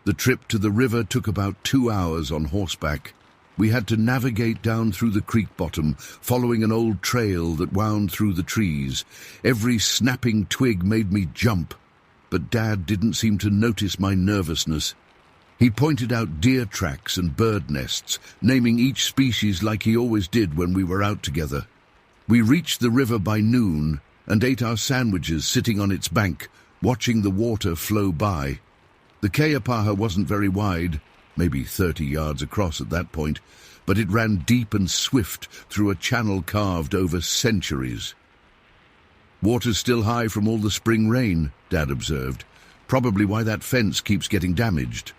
The trip to the river took about 2 hours on horseback. We had to navigate down through the creek bottom, following an old trail that wound through the trees. Every snapping twig made me jump, but Dad didn't seem to notice my nervousness. He pointed out deer tracks and bird nests, naming each species like he always did when we were out together. We reached the river by noon and ate our sandwiches sitting on its bank, watching the water flow by. The Keapaha wasn't very wide, maybe 30 yards across at that point, but it ran deep and swift through a channel carved over centuries. "Water's still high from all the spring rain," Dad observed. "Probably why that fence keeps getting damaged."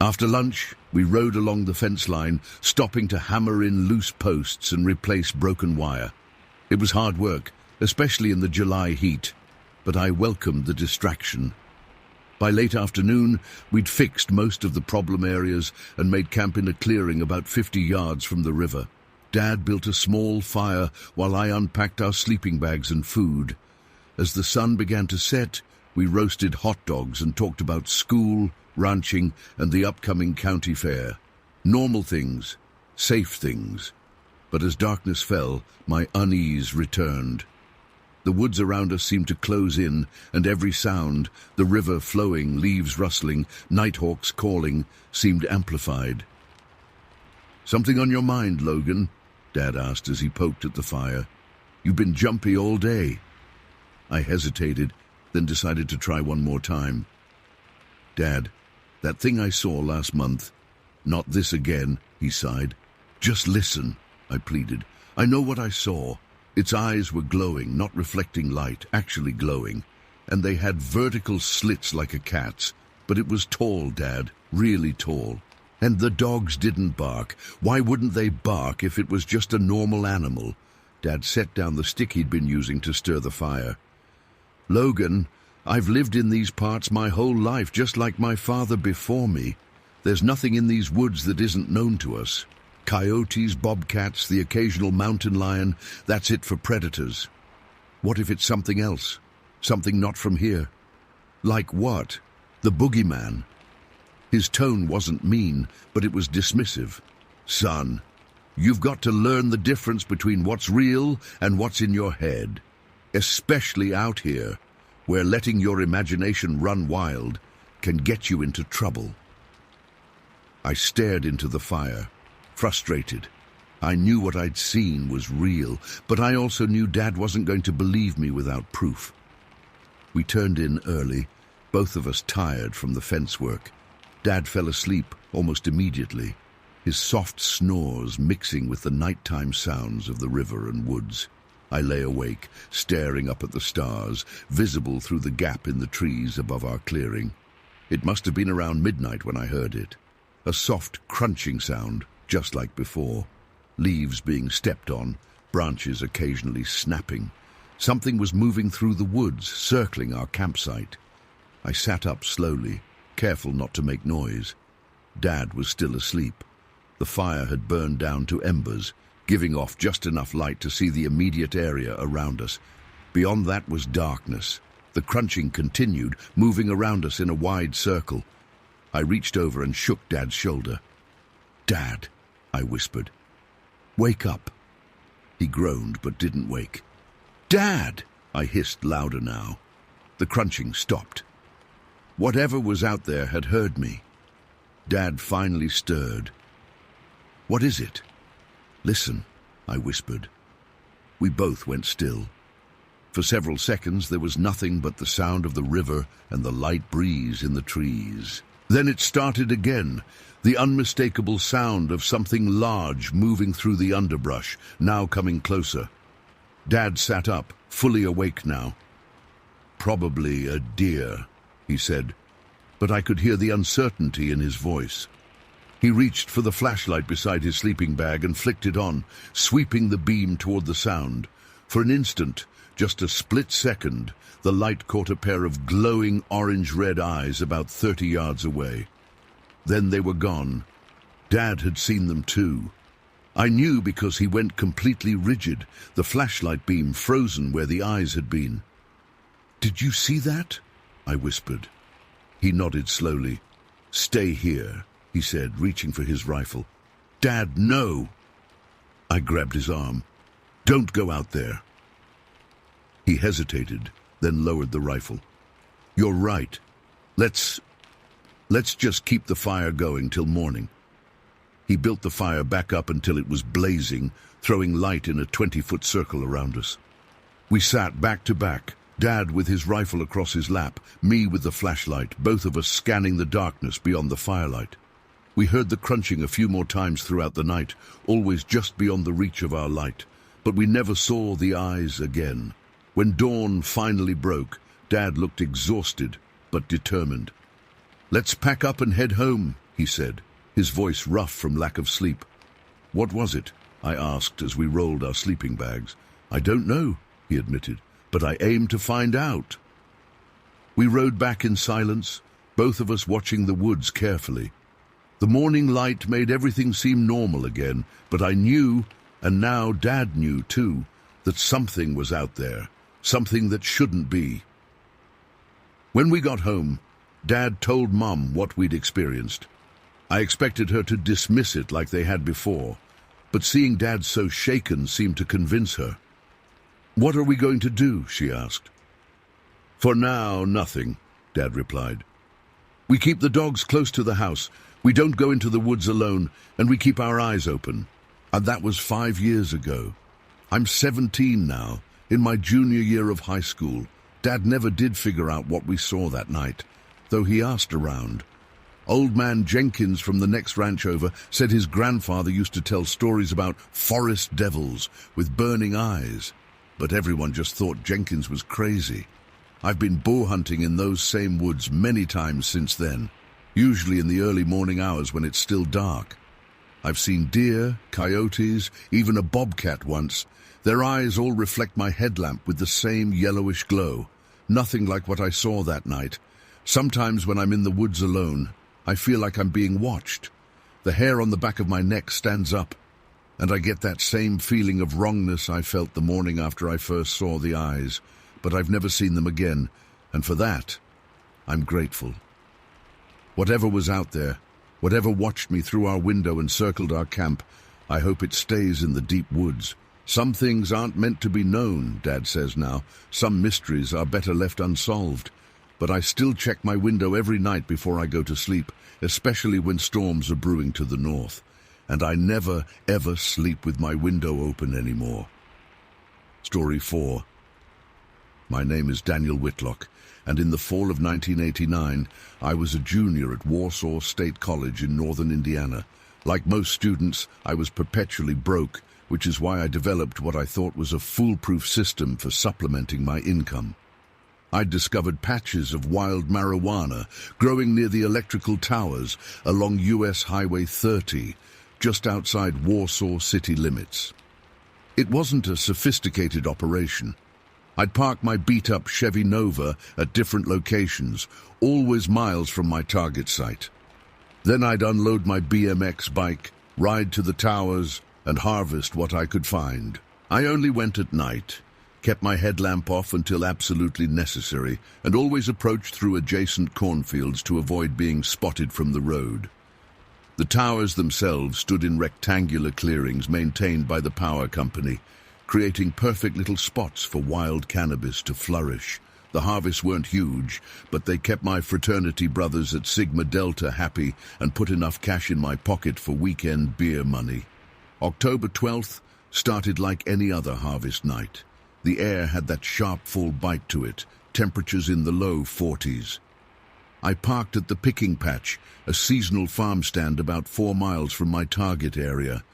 After lunch, we rode along the fence line, stopping to hammer in loose posts and replace broken wire. It was hard work, especially in the July heat, but I welcomed the distraction. By late afternoon, we'd fixed most of the problem areas and made camp in a clearing about 50 yards from the river. Dad built a small fire while I unpacked our sleeping bags and food. As the sun began to set, we roasted hot dogs and talked about school, ranching, and the upcoming county fair. Normal things, safe things. But as darkness fell, my unease returned. The woods around us seemed to close in, and every sound, the river flowing, leaves rustling, nighthawks calling, seemed amplified. "Something on your mind, Logan?" Dad asked as he poked at the fire. "You've been jumpy all day." I hesitated, then decided to try one more time. "Dad, that thing I saw last month, not this again," he sighed. "Just listen," I pleaded. "I know what I saw. Its eyes were glowing, not reflecting light, actually glowing, and they had vertical slits like a cat's, but it was tall, Dad, really tall. And the dogs didn't bark. Why wouldn't they bark if it was just a normal animal? Dad set down the stick he'd been using to stir the fire. Logan, I've lived in these parts my whole life, just like my father before me. There's nothing in these woods that isn't known to us. Coyotes, bobcats, the occasional mountain lion, that's it for predators. What if it's something else? Something not from here? Like what? The boogeyman. His tone wasn't mean, but it was dismissive. Son, you've got to learn the difference between what's real and what's in your head. Especially out here, where letting your imagination run wild can get you into trouble. I stared into the fire, frustrated. I knew what I'd seen was real, but I also knew Dad wasn't going to believe me without proof. We turned in early, both of us tired from the fence work. Dad fell asleep almost immediately, his soft snores mixing with the nighttime sounds of the river and woods. I lay awake, staring up at the stars, visible through the gap in the trees above our clearing. It must have been around midnight when I heard it. A soft crunching sound, just like before. Leaves being stepped on, branches occasionally snapping. Something was moving through the woods, circling our campsite. I sat up slowly, careful not to make noise. Dad was still asleep. The fire had burned down to embers, giving off just enough light to see the immediate area around us. Beyond that was darkness. The crunching continued, moving around us in a wide circle. I reached over and shook Dad's shoulder. Dad, I whispered. Wake up. He groaned but didn't wake. Dad, I hissed louder now. The crunching stopped. Whatever was out there had heard me. Dad finally stirred. What is it? Listen, I whispered. We both went still. For several seconds there was nothing but the sound of the river and the light breeze in the trees. Then it started again, the unmistakable sound of something large moving through the underbrush, now coming closer. Dad sat up, fully awake now. Probably a deer, he said, but I could hear the uncertainty in his voice. He reached for the flashlight beside his sleeping bag and flicked it on, sweeping the beam toward the sound. For an instant, just a split second, the light caught a pair of glowing orange-red eyes about 30 yards away. Then they were gone. Dad had seen them too. I knew because he went completely rigid, the flashlight beam frozen where the eyes had been. Did you see that? I whispered. He nodded slowly. Stay here, he said, reaching for his rifle. Dad, no! I grabbed his arm. Don't go out there. He hesitated, then lowered the rifle. You're right. Let's just keep the fire going till morning. He built the fire back up until it was blazing, throwing light in a 20-foot circle around us. We sat back to back, Dad with his rifle across his lap, me with the flashlight, both of us scanning the darkness beyond the firelight. We heard the crunching a few more times throughout the night, always just beyond the reach of our light, but we never saw the eyes again. When dawn finally broke, Dad looked exhausted, but determined. Let's pack up and head home, he said, his voice rough from lack of sleep. What was it? I asked as we rolled our sleeping bags. I don't know, he admitted, but I aim to find out. We rode back in silence, both of us watching the woods carefully. The morning light made everything seem normal again, but I knew, and now Dad knew too, that something was out there, something that shouldn't be. When we got home, Dad told Mum what we'd experienced. I expected her to dismiss it like they had before, but seeing Dad so shaken seemed to convince her. What are we going to do? She asked. For now, nothing, Dad replied. We keep the dogs close to the house, we don't go into the woods alone, and we keep our eyes open. And that was 5 years ago. I'm 17 now, in my junior year of high school. Dad never did figure out what we saw that night, though he asked around. Old man Jenkins from the next ranch over said his grandfather used to tell stories about forest devils with burning eyes, but everyone just thought Jenkins was crazy. I've been bow hunting in those same woods many times since then, usually in the early morning hours when it's still dark. I've seen deer, coyotes, even a bobcat once. Their eyes all reflect my headlamp with the same yellowish glow. Nothing like what I saw that night. Sometimes when I'm in the woods alone, I feel like I'm being watched. The hair on the back of my neck stands up, and I get that same feeling of wrongness I felt the morning after I first saw the eyes. But I've never seen them again, and for that, I'm grateful. Whatever was out there, whatever watched me through our window and circled our camp, I hope it stays in the deep woods. Some things aren't meant to be known, Dad says now. Some mysteries are better left unsolved. But I still check my window every night before I go to sleep, especially when storms are brewing to the north. And I never, ever sleep with my window open anymore. Story 4. My name is Daniel Whitlock, and in the fall of 1989, I was a junior at Warsaw State College in northern Indiana. Like most students, I was perpetually broke, which is why I developed what I thought was a foolproof system for supplementing my income. I'd discovered patches of wild marijuana growing near the electrical towers along US Highway 30, just outside Warsaw city limits. It wasn't a sophisticated operation. I'd park my beat-up Chevy Nova at different locations, always miles from my target site. Then I'd unload my BMX bike, ride to the towers, and harvest what I could find. I only went at night, kept my headlamp off until absolutely necessary, and always approached through adjacent cornfields to avoid being spotted from the road. The towers themselves stood in rectangular clearings maintained by the power company, creating perfect little spots for wild cannabis to flourish. The harvests weren't huge, but they kept my fraternity brothers at Sigma Delta happy and put enough cash in my pocket for weekend beer money. October 12th started like any other harvest night. The air had that sharp fall bite to it, temperatures in the low 40s. I parked at the picking patch, a seasonal farm stand about 4 miles from my target area.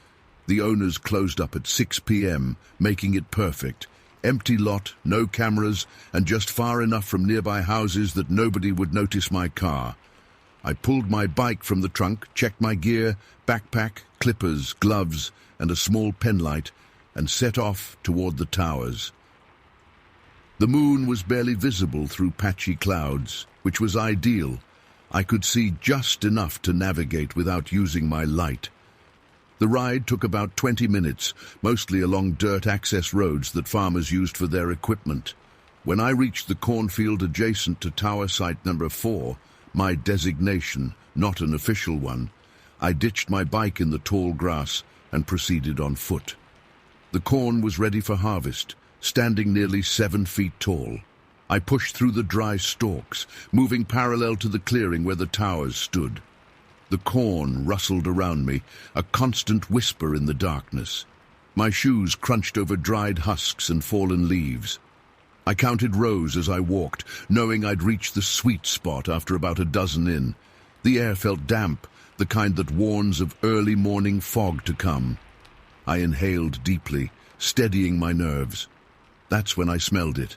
The owners closed up at 6 p.m., making it perfect. Empty lot, no cameras, and just far enough from nearby houses that nobody would notice my car. I pulled my bike from the trunk, checked my gear, backpack, clippers, gloves, and a small penlight, and set off toward the towers. The moon was barely visible through patchy clouds, which was ideal. I could see just enough to navigate without using my light. The ride took about 20 minutes, mostly along dirt access roads that farmers used for their equipment. When I reached the cornfield adjacent to tower site number 4, my designation, not an official one, I ditched my bike in the tall grass and proceeded on foot. The corn was ready for harvest, standing nearly 7 feet tall. I pushed through the dry stalks, moving parallel to the clearing where the towers stood. The corn rustled around me, a constant whisper in the darkness. My shoes crunched over dried husks and fallen leaves. I counted rows as I walked, knowing I'd reached the sweet spot after about a dozen in. The air felt damp, the kind that warns of early morning fog to come. I inhaled deeply, steadying my nerves. That's when I smelled it.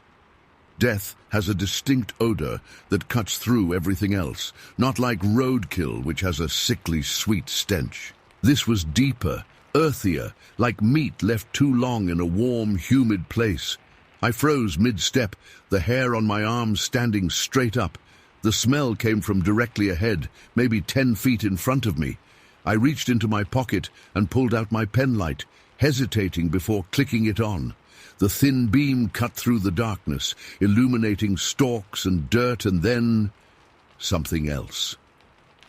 Death has a distinct odor that cuts through everything else, not like roadkill, which has a sickly sweet stench. This was deeper, earthier, like meat left too long in a warm, humid place. I froze mid-step, the hair on my arms standing straight up. The smell came from directly ahead, maybe 10 feet in front of me. I reached into my pocket and pulled out my penlight, hesitating before clicking it on. The thin beam cut through the darkness, illuminating stalks and dirt, and then something else.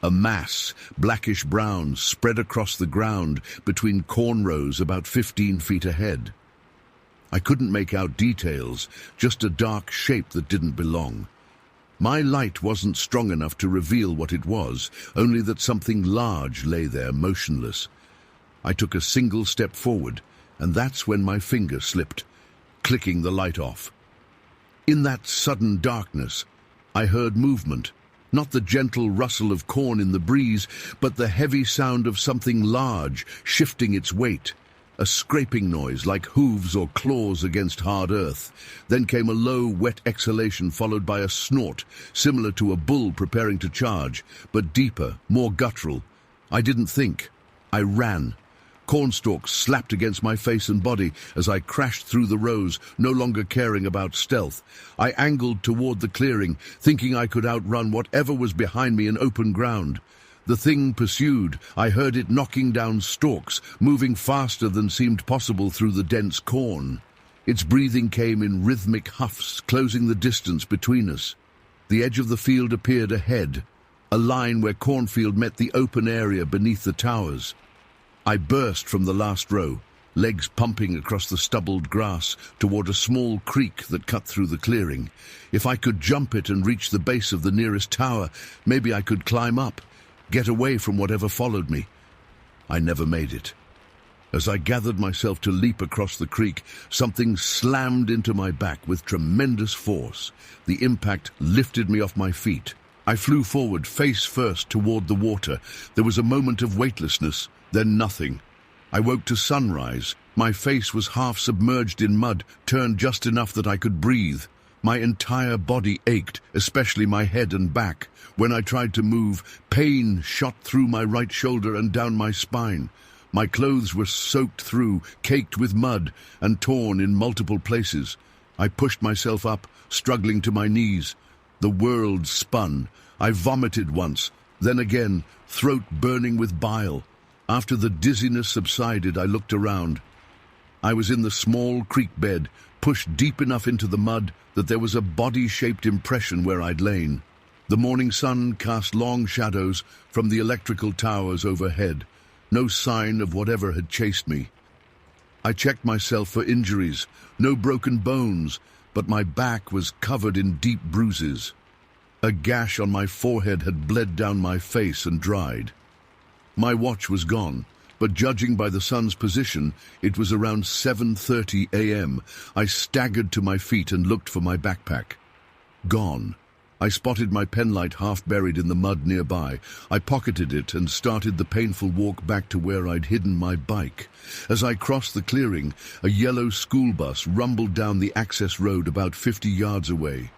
A mass, blackish-brown, spread across the ground between corn rows about 15 feet ahead. I couldn't make out details, just a dark shape that didn't belong. My light wasn't strong enough to reveal what it was, only that something large lay there, motionless. I took a single step forward, and that's when my finger slipped, clicking the light off. In that sudden darkness, I heard movement, not the gentle rustle of corn in the breeze, but the heavy sound of something large shifting its weight. a scraping noise like hooves or claws against hard earth. Then came a low, wet exhalation followed by a snort, similar to a bull preparing to charge, but deeper, more guttural. I didn't think. I ran. Cornstalks slapped against my face and body as I crashed through the rows, no longer caring about stealth. I angled toward the clearing, thinking I could outrun whatever was behind me in open ground. The thing pursued. I heard it knocking down stalks, moving faster than seemed possible through the dense corn. Its breathing came in rhythmic huffs, closing the distance between us. The edge of the field appeared ahead, a line where cornfield met the open area beneath the towers. I burst from the last row, legs pumping across the stubbled grass toward a small creek that cut through the clearing. If I could jump it and reach the base of the nearest tower, maybe I could climb up, get away from whatever followed me. I never made it. As I gathered myself to leap across the creek, something slammed into my back with tremendous force. The impact lifted me off my feet. I flew forward, face first, toward the water. There was a moment of weightlessness, then nothing. I woke to sunrise. My face was half submerged in mud, turned just enough that I could breathe. My entire body ached, especially my head and back. When I tried to move, pain shot through my right shoulder and down my spine. My clothes were soaked through, caked with mud, and torn in multiple places. I pushed myself up, struggling to my knees. The world spun. I vomited once, then again, throat burning with bile. After the dizziness subsided, I looked around. I was in the small creek bed, pushed deep enough into the mud that there was a body-shaped impression where I'd lain. The morning sun cast long shadows from the electrical towers overhead. No sign of whatever had chased me. I checked myself for injuries, no broken bones, but my back was covered in deep bruises. A gash on my forehead had bled down my face and dried. My watch was gone, but judging by the sun's position, it was around 7:30 a.m. I staggered to my feet and looked for my backpack. Gone. I spotted my penlight half buried in the mud nearby. I pocketed it and started the painful walk back to where I'd hidden my bike. As I crossed the clearing, a yellow school bus rumbled down the access road about 50 yards away.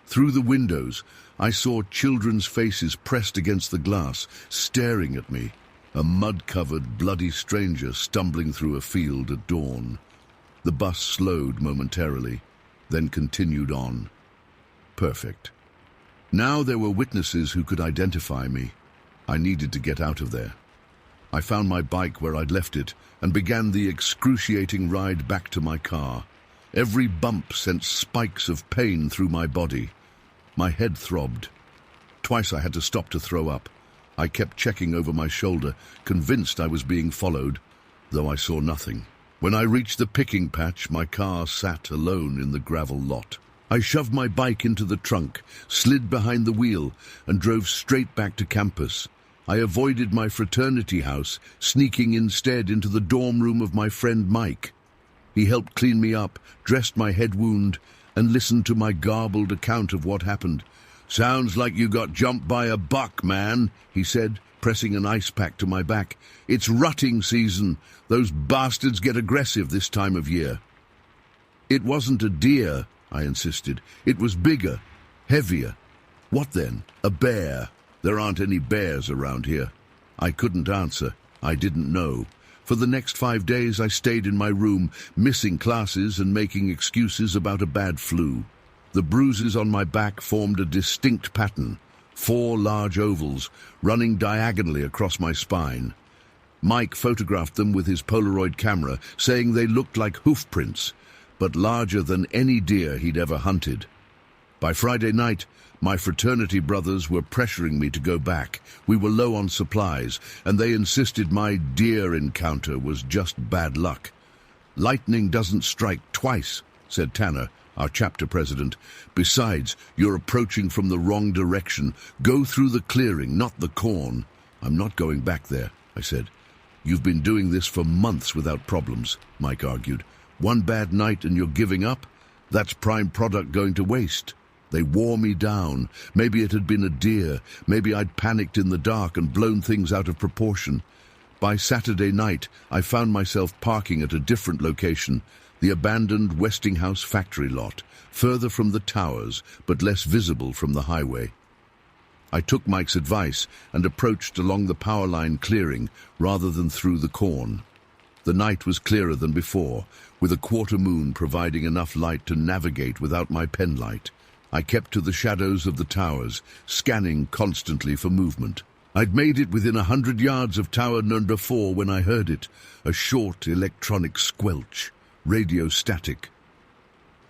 Through the windows, I saw children's faces pressed against the glass, staring at me. A mud-covered, bloody stranger stumbling through a field at dawn. The bus slowed momentarily, then continued on. Perfect. Now there were witnesses who could identify me. I needed to get out of there. I found my bike where I'd left it and began the excruciating ride back to my car. Every bump sent spikes of pain through my body. My head throbbed. Twice I had to stop to throw up. I kept checking over my shoulder, convinced I was being followed, though I saw nothing. When I reached the picking patch, my car sat alone in the gravel lot. I shoved my bike into the trunk, slid behind the wheel, and drove straight back to campus. I avoided my fraternity house, sneaking instead into the dorm room of my friend Mike. He helped clean me up, dressed my head wound, and listened to my garbled account of what happened. "Sounds like you got jumped by a buck, man," he said, pressing an ice pack to my back. "It's rutting season. Those bastards get aggressive this time of year." "It wasn't a deer," I insisted. "It was bigger, heavier." "What then? A bear?" "There aren't any bears around here." I couldn't answer. I didn't know. For the next 5 days I stayed in my room, missing classes and making excuses about a bad flu. The bruises on my back formed a distinct pattern, 4 large ovals, running diagonally across my spine. Mike photographed them with his Polaroid camera, saying they looked like hoof prints, but larger than any deer he'd ever hunted. By Friday night, my fraternity brothers were pressuring me to go back. We were low on supplies, and they insisted my deer encounter was just bad luck. "Lightning doesn't strike twice," said Tanner, our chapter president. "Besides, you're approaching from the wrong direction. Go through the clearing, not the corn." "I'm not going back there," I said. "You've been doing this for months without problems," Mike argued. "One bad night and you're giving up? That's prime product going to waste." They wore me down. Maybe it had been a deer. Maybe I'd panicked in the dark and blown things out of proportion. By Saturday night, I found myself parking at a different location, the abandoned Westinghouse factory lot, further from the towers, but less visible from the highway. I took Mike's advice and approached along the power line clearing rather than through the corn. The night was clearer than before, with a quarter moon providing enough light to navigate without my penlight. I kept to the shadows of the towers, scanning constantly for movement. I'd made it within 100 yards of Tower Number 4 when I heard it, a short electronic squelch, radio static.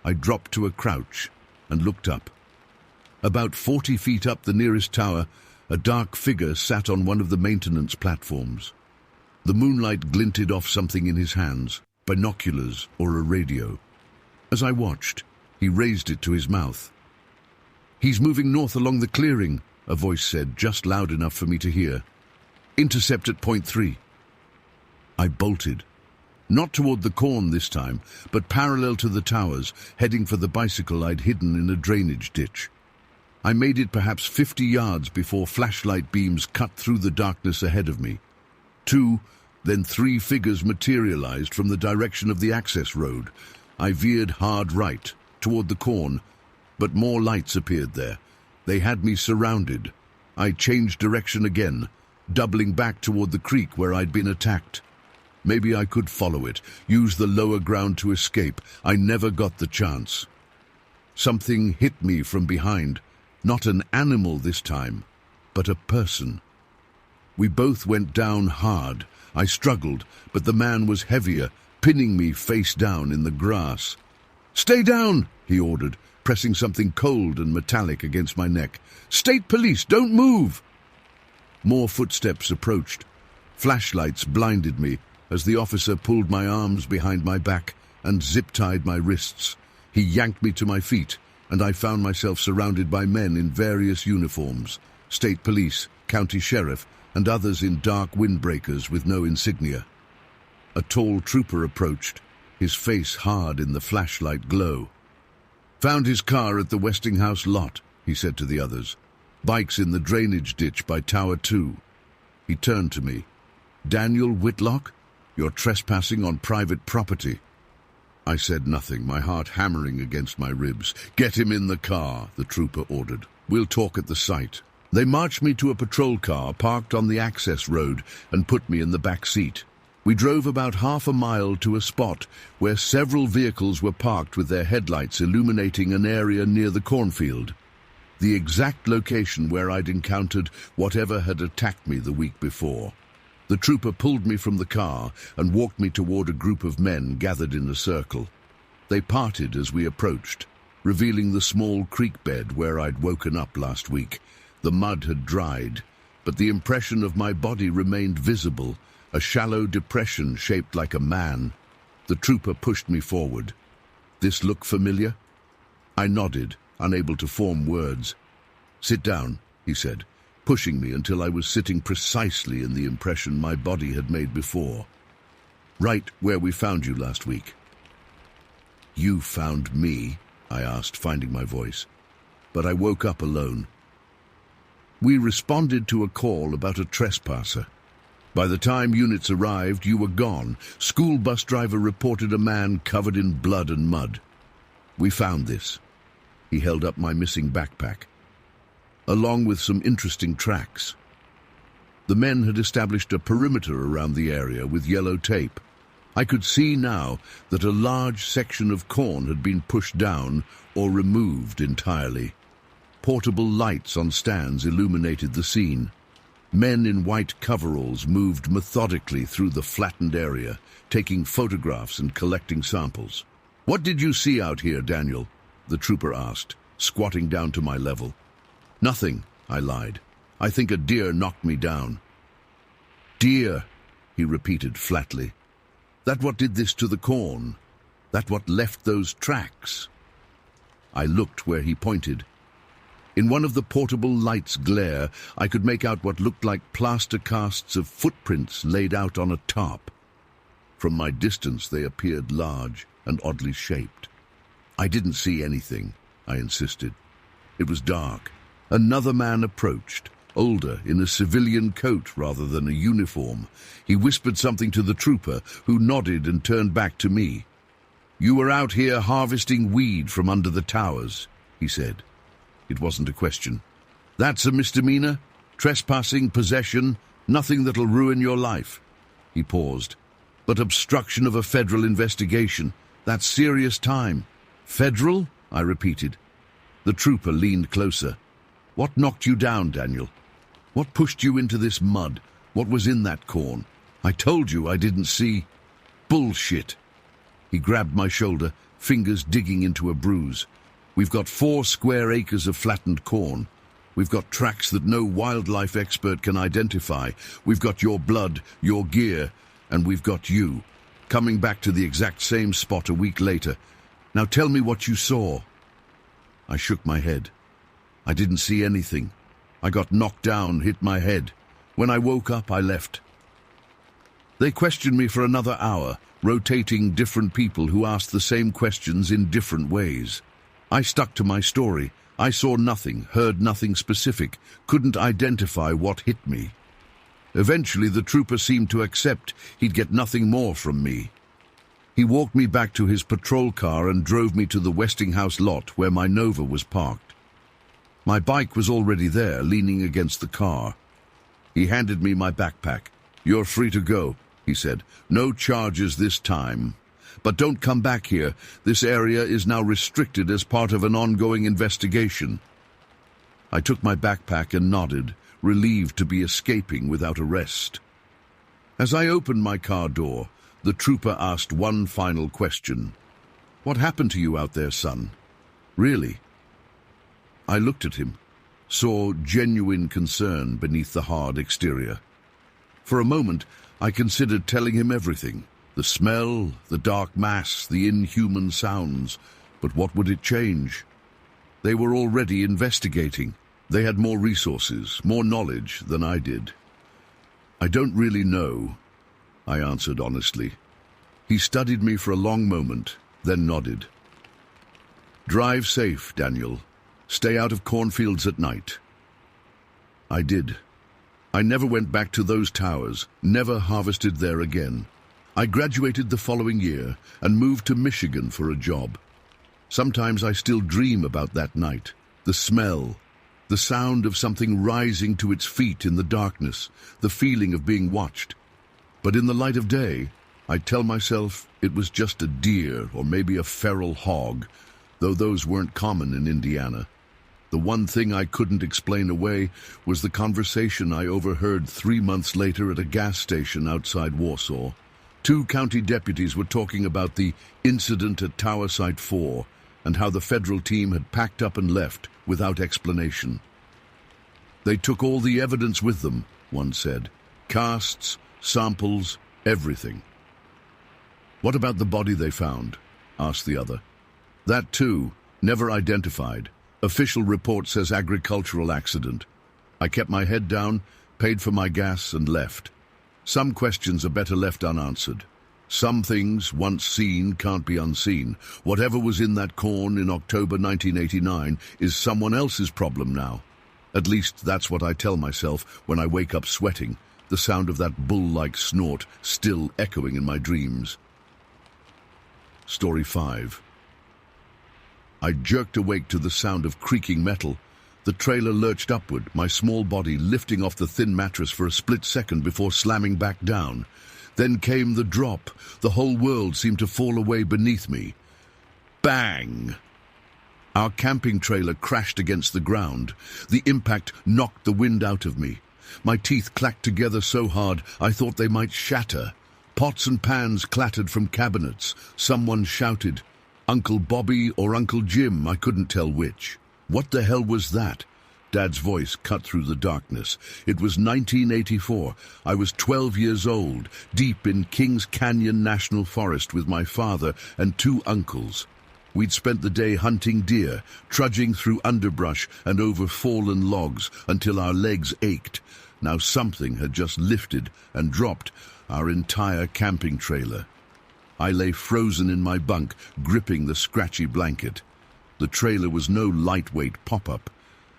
I dropped to a crouch and looked up. About 40 feet up the nearest tower, a dark figure sat on one of the maintenance platforms. The moonlight glinted off something in his hands, binoculars or a radio. As I watched, he raised it to his mouth. "He's moving north along the clearing," a voice said, just loud enough for me to hear. "Intercept at point 3. I bolted. Not toward the corn this time, but parallel to the towers, heading for the bicycle I'd hidden in a drainage ditch. I made it perhaps 50 yards before flashlight beams cut through the darkness ahead of me. 2, then 3 figures materialized from the direction of the access road. I veered hard right, toward the corn, but more lights appeared there. They had me surrounded. I changed direction again, doubling back toward the creek where I'd been attacked. Maybe I could follow it, use the lower ground to escape. I never got the chance. Something hit me from behind. Not an animal this time, but a person. We both went down hard. I struggled, but the man was heavier, pinning me face down in the grass. "Stay down," he ordered, pressing something cold and metallic against my neck. "State police, don't move!" More footsteps approached. Flashlights blinded me as the officer pulled my arms behind my back and zip-tied my wrists. He yanked me to my feet, and I found myself surrounded by men in various uniforms, state police, county sheriff, and others in dark windbreakers with no insignia. A tall trooper approached, his face hard in the flashlight glow. "Found his car at the Westinghouse lot," he said to the others. "Bike's in the drainage ditch by Tower 2. He turned to me. "Daniel Whitlock, you're trespassing on private property." I said nothing, my heart hammering against my ribs. "Get him in the car," the trooper ordered. "We'll talk at the site." They marched me to a patrol car parked on the access road and put me in the back seat. We drove about half a mile to a spot where several vehicles were parked with their headlights illuminating an area near the cornfield, the exact location where I'd encountered whatever had attacked me the week before. The trooper pulled me from the car and walked me toward a group of men gathered in a circle. They parted as we approached, revealing the small creek bed where I'd woken up last week. The mud had dried, but the impression of my body remained visible, a shallow depression shaped like a man. The trooper pushed me forward. "This look familiar?" I nodded, unable to form words. "Sit down," he said, pushing me until I was sitting precisely in the impression my body had made before. "Right where we found you last week." "You found me?" I asked, finding my voice. But I woke up alone. "We responded to a call about a trespasser. By the time units arrived, you were gone. School bus driver reported a man covered in blood and mud. We found this." He held up my missing backpack, along with some interesting tracks. The men had established a perimeter around the area with yellow tape. I could see now that a large section of corn had been pushed down or removed entirely. Portable lights on stands illuminated the scene. Men in white coveralls moved methodically through the flattened area, taking photographs and collecting samples. "What did you see out here, Daniel?" the trooper asked, squatting down to my level. "Nothing," I lied. "I think a deer knocked me down." "Deer," he repeated flatly. "That what did this to the corn? That what left those tracks?" I looked where he pointed. In one of the portable lights' glare, I could make out what looked like plaster casts of footprints laid out on a tarp. From my distance, they appeared large and oddly shaped. "I didn't see anything," I insisted. It was dark. Another man approached, older, in a civilian coat rather than a uniform. He whispered something to the trooper, who nodded and turned back to me. "You were out here harvesting weed from under the towers," he said. It wasn't a question. "That's a misdemeanor? Trespassing, possession, nothing that'll ruin your life." He paused. "But obstruction of a federal investigation, that's serious time." "Federal?" I repeated. The trooper leaned closer. "What knocked you down, Daniel? What pushed you into this mud? What was in that corn? I told you I didn't see." "Bullshit." He grabbed my shoulder, fingers digging into a bruise. "We've got 4 square acres of flattened corn. We've got tracks that no wildlife expert can identify. We've got your blood, your gear, and we've got you, coming back to the exact same spot a week later. Now tell me what you saw." I shook my head. "I didn't see anything. I got knocked down, hit my head. When I woke up, I left." They questioned me for another hour, rotating different people who asked the same questions in different ways. I stuck to my story. I saw nothing, heard nothing specific, couldn't identify what hit me. Eventually, the trooper seemed to accept he'd get nothing more from me. He walked me back to his patrol car and drove me to the Westinghouse lot where my Nova was parked. My bike was already there, leaning against the car. He handed me my backpack. "You're free to go," he said. "No charges this time. But don't come back here. This area is now restricted as part of an ongoing investigation." I took my backpack and nodded, relieved to be escaping without arrest. As I opened my car door, the trooper asked one final question. "What happened to you out there, son? Really?" I looked at him, saw genuine concern beneath the hard exterior. For a moment, I considered telling him everything. The smell, the dark mass, the inhuman sounds. But what would it change? They were already investigating. They had more resources, more knowledge than I did. "I don't really know," I answered honestly. He studied me for a long moment, then nodded. "Drive safe, Daniel. Stay out of cornfields at night." I did. I never went back to those towers, never harvested there again. I graduated the following year and moved to Michigan for a job. Sometimes I still dream about that night. The smell, the sound of something rising to its feet in the darkness, the feeling of being watched. But in the light of day, I tell myself it was just a deer or maybe a feral hog, though those weren't common in Indiana. The one thing I couldn't explain away was the conversation I overheard 3 months later at a gas station outside Warsaw. 2 county deputies were talking about the incident at Tower Site 4 and how the federal team had packed up and left without explanation. "They took all the evidence with them," one said. "Casts, samples, everything." "What about the body they found?" asked the other. "That too, never identified. Official report says agricultural accident." I kept my head down, paid for my gas and left. Some questions are better left unanswered. Some things, once seen, can't be unseen. Whatever was in that corn in October 1989 is someone else's problem now. At least that's what I tell myself when I wake up sweating, the sound of that bull-like snort still echoing in my dreams. Story 5. I jerked awake to the sound of creaking metal. The trailer lurched upward, my small body lifting off the thin mattress for a split second before slamming back down. Then came the drop. The whole world seemed to fall away beneath me. Bang! Our camping trailer crashed against the ground. The impact knocked the wind out of me. My teeth clacked together so hard I thought they might shatter. Pots and pans clattered from cabinets. Someone shouted. Uncle Bobby or Uncle Jim, I couldn't tell which. What the hell was that? Dad's voice cut through the darkness. It was 1984. I was 12 years old, deep in Kings Canyon National Forest with my father and 2 uncles. We'd spent the day hunting deer, trudging through underbrush and over fallen logs until our legs ached. Now something had just lifted and dropped our entire camping trailer. I lay frozen in my bunk, gripping the scratchy blanket. The trailer was no lightweight pop-up.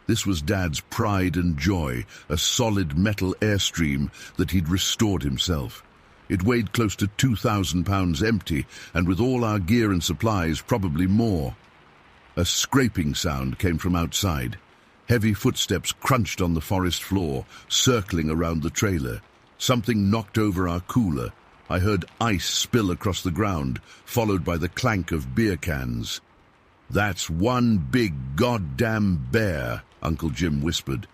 This was Dad's pride and joy, a solid metal airstream that he'd restored himself. It weighed close to 2,000 pounds empty, and with all our gear and supplies, probably more. A scraping sound came from outside. Heavy footsteps crunched on the forest floor, circling around the trailer. Something knocked over our cooler. I heard ice spill across the ground, followed by the clank of beer cans. "That's one big goddamn bear," Uncle Jim whispered.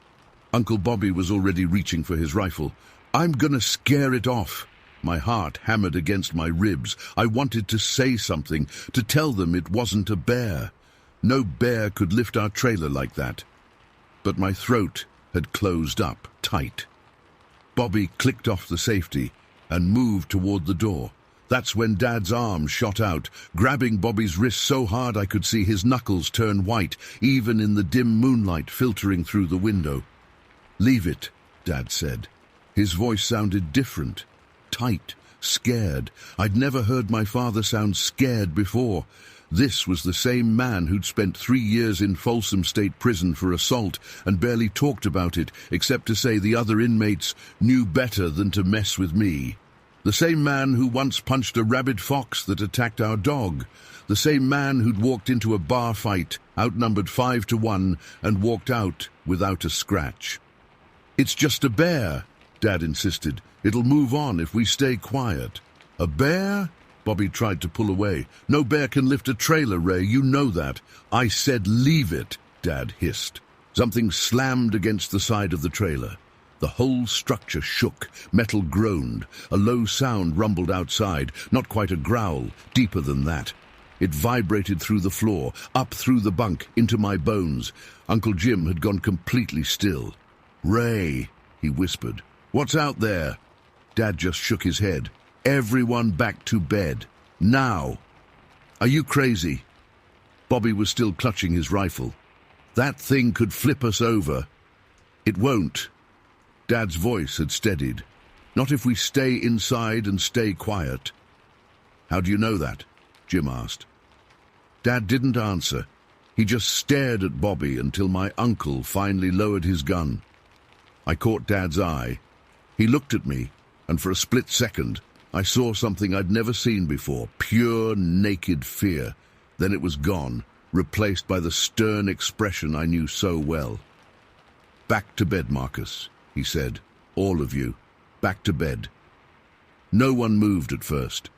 Uncle Bobby was already reaching for his rifle. "I'm gonna scare it off." My heart hammered against my ribs. I wanted to say something, to tell them it wasn't a bear. No bear could lift our trailer like that. But my throat had closed up tight. Bobby clicked off the safety and moved toward the door. That's when Dad's arm shot out, grabbing Bobby's wrist so hard I could see his knuckles turn white, even in the dim moonlight filtering through the window. "Leave it," Dad said. His voice sounded different, tight, scared. I'd never heard my father sound scared before. This was the same man who'd spent 3 years in Folsom State Prison for assault and barely talked about it, except to say the other inmates knew better than to mess with me. The same man who once punched a rabid fox that attacked our dog. The same man who'd walked into a bar fight, outnumbered 5-1, and walked out without a scratch. "It's just a bear," Dad insisted. "It'll move on if we stay quiet." "A bear?" Bobby tried to pull away. "No bear can lift a trailer, Ray, you know that." "I said leave it," Dad hissed. Something slammed against the side of the trailer. The whole structure shook, metal groaned. A low sound rumbled outside, not quite a growl, deeper than that. It vibrated through the floor, up through the bunk, into my bones. Uncle Jim had gone completely still. "Ray," he whispered, "what's out there?" Dad just shook his head. "Everyone back to bed. Now." "Are you crazy?" Bobby was still clutching his rifle. "That thing could flip us over." "It won't." Dad's voice had steadied. "Not if we stay inside and stay quiet." "How do you know that?" Jim asked. Dad didn't answer. He just stared at Bobby until my uncle finally lowered his gun. I caught Dad's eye. He looked at me, and for a split second, I saw something I'd never seen before, pure, naked fear. Then it was gone, replaced by the stern expression I knew so well. "Back to bed, Marcus," he said. "All of you. Back to bed." No one moved at first.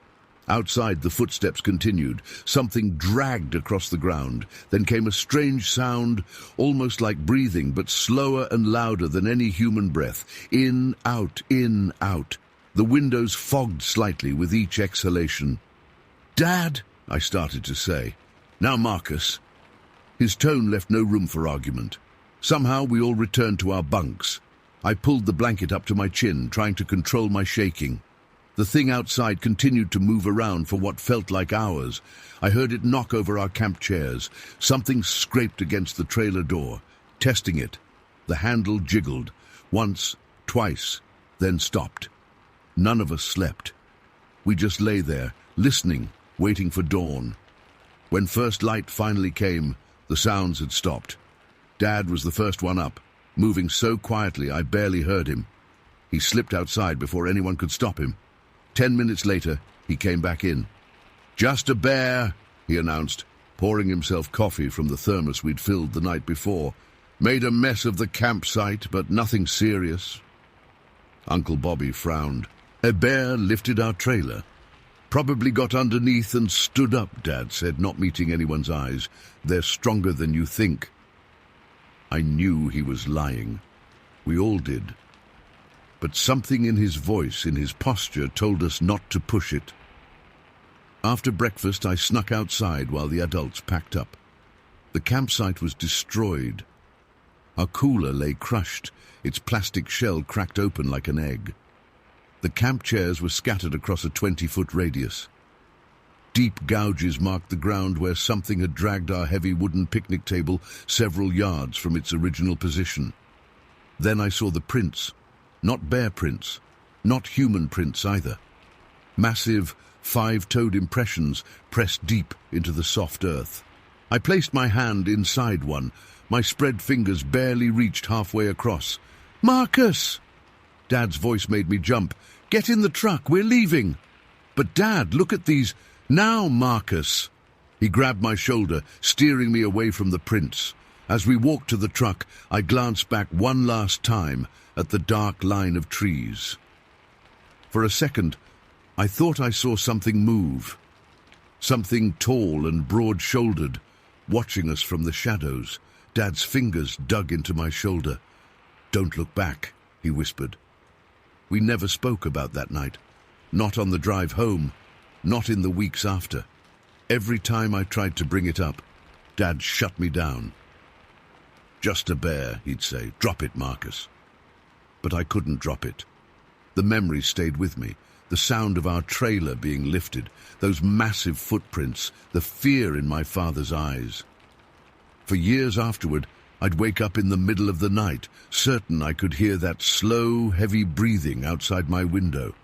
Outside, the footsteps continued. Something dragged across the ground. Then came a strange sound, almost like breathing, but slower and louder than any human breath. In, out, in, out. The windows fogged slightly with each exhalation. "Dad," I started to say. "Now, Marcus." His tone left no room for argument. Somehow we all returned to our bunks. I pulled the blanket up to my chin, trying to control my shaking. The thing outside continued to move around for what felt like hours. I heard it knock over our camp chairs. Something scraped against the trailer door. Testing it. The handle jiggled. Once, twice, then stopped. None of us slept. We just lay there, listening, waiting for dawn. When first light finally came, the sounds had stopped. Dad was the first one up, moving so quietly I barely heard him. He slipped outside before anyone could stop him. 10 minutes later, he came back in. "Just a bear," he announced, pouring himself coffee from the thermos we'd filled the night before. "Made a mess of the campsite, but nothing serious." Uncle Bobby frowned. "A bear lifted our trailer. Probably got underneath and stood up," Dad said, not meeting anyone's eyes. "They're stronger than you think." I knew he was lying. We all did. But something in his voice, in his posture, told us not to push it. After breakfast, I snuck outside while the adults packed up. The campsite was destroyed. Our cooler lay crushed, its plastic shell cracked open like an egg. The camp chairs were scattered across a 20-foot radius. Deep gouges marked the ground where something had dragged our heavy wooden picnic table several yards from its original position. Then I saw the prints. Not bear prints, not human prints either. Massive, 5-toed impressions pressed deep into the soft earth. I placed my hand inside one. My spread fingers barely reached halfway across. "Marcus!" Dad's voice made me jump. "Get in the truck, we're leaving." "But Dad, look at these." "Now, Marcus!" He grabbed my shoulder, steering me away from the prints. As we walked to the truck, I glanced back one last time at the dark line of trees. For a second, I thought I saw something move. Something tall and broad-shouldered, watching us from the shadows. Dad's fingers dug into my shoulder. "Don't look back," he whispered. We never spoke about that night. Not on the drive home, not in the weeks after. Every time I tried to bring it up, Dad shut me down. "Just a bear," he'd say. "Drop it, Marcus." But I couldn't drop it. The memory stayed with me. The sound of our trailer being lifted, those massive footprints, the fear in my father's eyes. For years afterward, I'd wake up in the middle of the night, certain I could hear that slow, heavy breathing outside my window.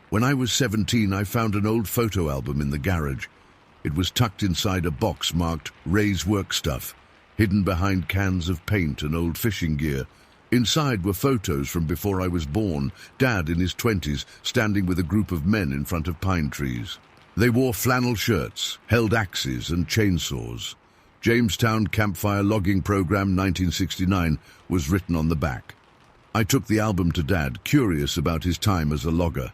When I was 17, I found an old photo album in the garage. It was tucked inside a box marked Ray's Work Stuff, hidden behind cans of paint and old fishing gear. Inside were photos from before I was born, Dad in his 20s, standing with a group of men in front of pine trees. They wore flannel shirts, held axes and chainsaws. Jamestown Campfire Logging Program 1969 was written on the back. I took the album to Dad, curious about his time as a logger.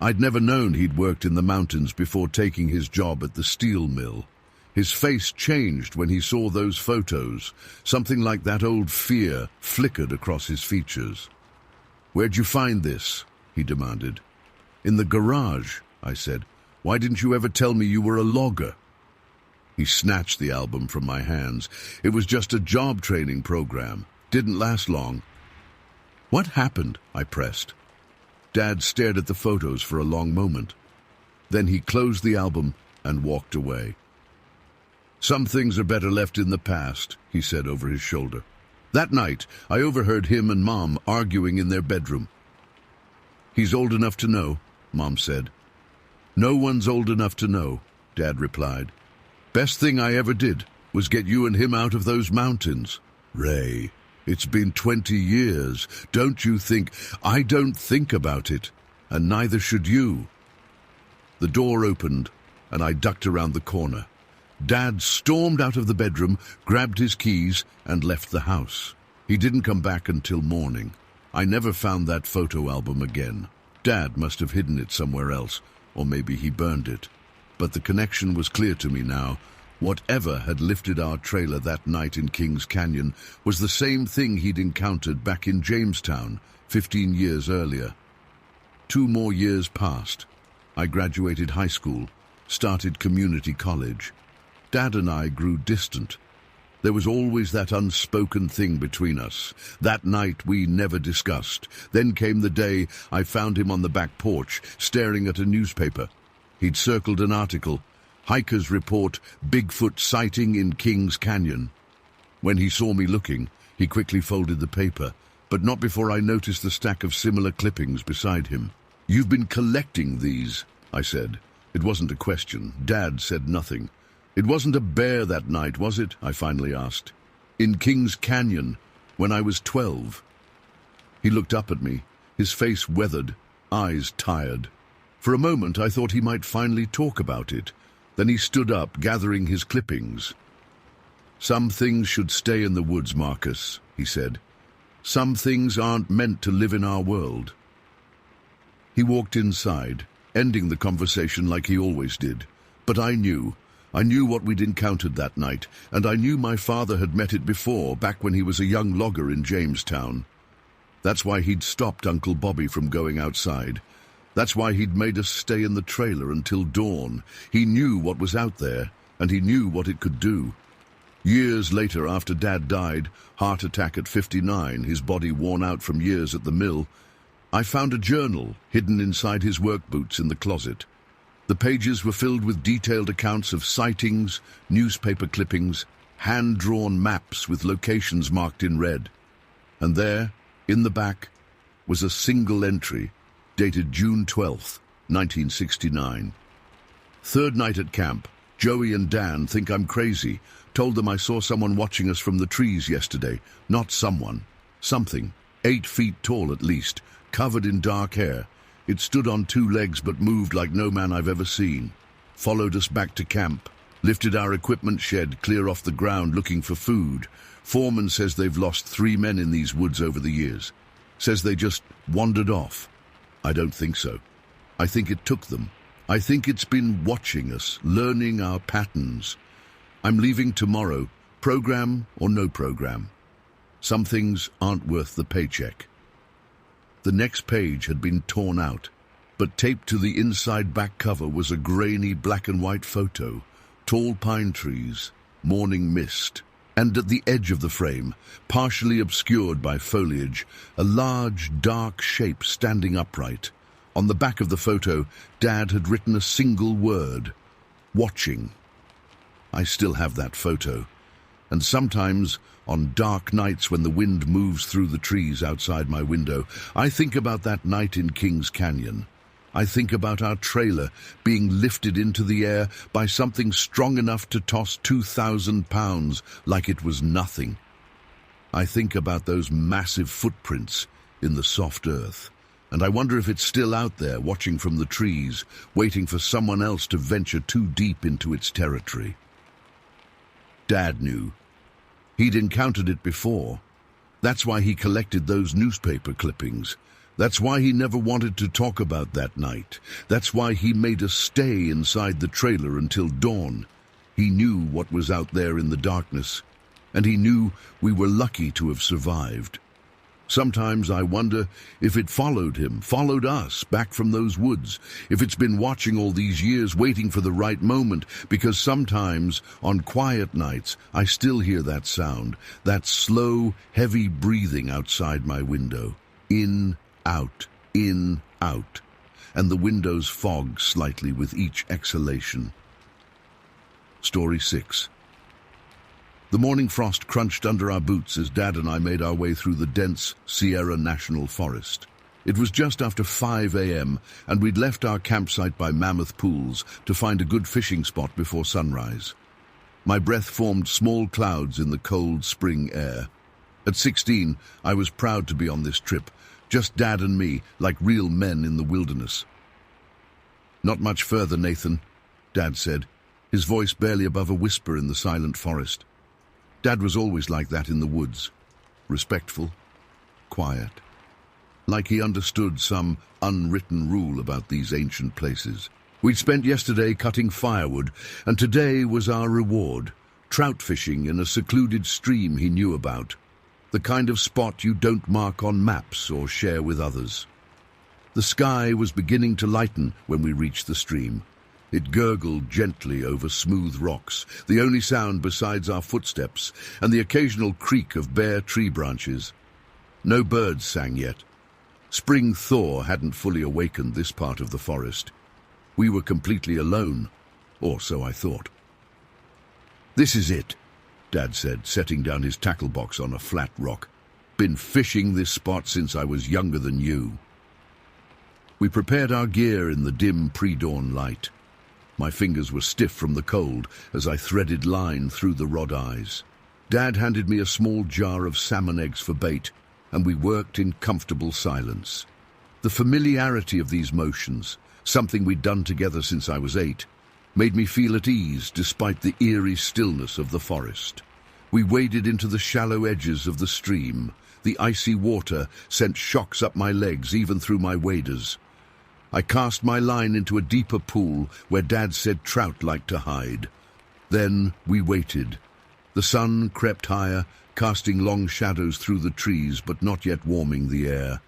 I'd never known he'd worked in the mountains before taking his job at the steel mill. His face changed when he saw those photos. Something like that old fear flickered across his features. "Where'd you find this?" he demanded. "In the garage," I said. "Why didn't you ever tell me you were a logger?" He snatched the album from my hands. "It was just a job training program. Didn't last long." "What happened?" I pressed. Dad stared at the photos for a long moment. Then he closed the album and walked away. "Some things are better left in the past," he said over his shoulder. That night, I overheard him and Mom arguing in their bedroom. "He's old enough to know," Mom said. "No one's old enough to know," Dad replied. "Best thing I ever did was get you and him out of those mountains." "Ray, it's been 20 years. Don't you think—" "I don't think about it, and neither should you." The door opened, and I ducked around the corner. Dad stormed out of the bedroom, grabbed his keys, and left the house. He didn't come back until morning. I never found that photo album again. Dad must have hidden it somewhere else, or maybe he burned it. But the connection was clear to me now. Whatever had lifted our trailer that night in Kings Canyon was the same thing he'd encountered back in Jamestown 15 years earlier. 2 more years passed. I graduated high school, started community college. Dad and I grew distant. There was always that unspoken thing between us. That night we never discussed. Then came the day I found him on the back porch, staring at a newspaper. He'd circled an article, "Hikers report Bigfoot sighting in Kings Canyon." When he saw me looking, he quickly folded the paper, but not before I noticed the stack of similar clippings beside him. "You've been collecting these," I said. It wasn't a question. Dad said nothing. "It wasn't a bear that night, was it?" I finally asked. "In Kings Canyon, when I was 12. He looked up at me, his face weathered, eyes tired. For a moment I thought he might finally talk about it. Then he stood up, gathering his clippings. "Some things should stay in the woods, Marcus," he said. "Some things aren't meant to live in our world." He walked inside, ending the conversation like he always did. But I knew what we'd encountered that night, and I knew my father had met it before, back when he was a young logger in Jamestown. That's why he'd stopped Uncle Bobby from going outside. That's why he'd made us stay in the trailer until dawn. He knew what was out there, and he knew what it could do. Years later, after Dad died, heart attack at 59, his body worn out from years at the mill, I found a journal hidden inside his work boots in the closet. The pages were filled with detailed accounts of sightings, newspaper clippings, hand-drawn maps with locations marked in red. And there, in the back, was a single entry, dated June 12th, 1969. "Third night at camp. Joey and Dan think I'm crazy. Told them I saw someone watching us from the trees yesterday. Not someone. Something. 8 feet tall at least, covered in dark hair. It stood on 2 legs but moved like no man I've ever seen. Followed us back to camp. Lifted our equipment shed clear off the ground looking for food. Foreman says they've lost 3 men in these woods over the years. Says they just wandered off. I don't think so. I think it took them. I think it's been watching us, learning our patterns. I'm leaving tomorrow, program or no program. Some things aren't worth the paycheck. The next page had been torn out, but taped to the inside back cover was a grainy black and white photo, tall pine trees, morning mist, and at the edge of the frame, partially obscured by foliage, a large, dark shape standing upright. On the back of the photo, Dad had written a single word, watching. I still have that photo, and sometimes, on dark nights when the wind moves through the trees outside my window, I think about that night in Kings Canyon. I think about our trailer being lifted into the air by something strong enough to toss 2,000 pounds like it was nothing. I think about those massive footprints in the soft earth, and I wonder if it's still out there watching from the trees, waiting for someone else to venture too deep into its territory. Dad knew. He'd encountered it before. That's why he collected those newspaper clippings. That's why he never wanted to talk about that night. That's why he made us stay inside the trailer until dawn. He knew what was out there in the darkness, and he knew we were lucky to have survived. Sometimes I wonder if it followed him, followed us back from those woods, if it's been watching all these years waiting for the right moment, because sometimes, on quiet nights, I still hear that sound, that slow, heavy breathing outside my window. In, out, and the windows fog slightly with each exhalation. Story 6. The morning frost crunched under our boots as Dad and I made our way through the dense Sierra National Forest. It was just after 5 a.m. and we'd left our campsite by Mammoth Pools to find a good fishing spot before sunrise. My breath formed small clouds in the cold spring air. At 16, I was proud to be on this trip, just Dad and me, like real men in the wilderness. "Not much further, Nathan," Dad said, his voice barely above a whisper in the silent forest. Dad was always like that in the woods, respectful, quiet, like he understood some unwritten rule about these ancient places. We'd spent yesterday cutting firewood, and today was our reward, trout fishing in a secluded stream he knew about, the kind of spot you don't mark on maps or share with others. The sky was beginning to lighten when we reached the stream. It gurgled gently over smooth rocks, the only sound besides our footsteps and the occasional creak of bare tree branches. No birds sang yet. Spring thaw hadn't fully awakened this part of the forest. We were completely alone, or so I thought. "This is it," Dad said, setting down his tackle box on a flat rock. "Been fishing this spot since I was younger than you." We prepared our gear in the dim pre-dawn light. My fingers were stiff from the cold as I threaded line through the rod eyes. Dad handed me a small jar of salmon eggs for bait, and we worked in comfortable silence. The familiarity of these motions, something we'd done together since I was 8, made me feel at ease despite the eerie stillness of the forest. We waded into the shallow edges of the stream. The icy water sent shocks up my legs even through my waders. I cast my line into a deeper pool where Dad said trout liked to hide. Then we waited. The sun crept higher, casting long shadows through the trees but not yet warming the air.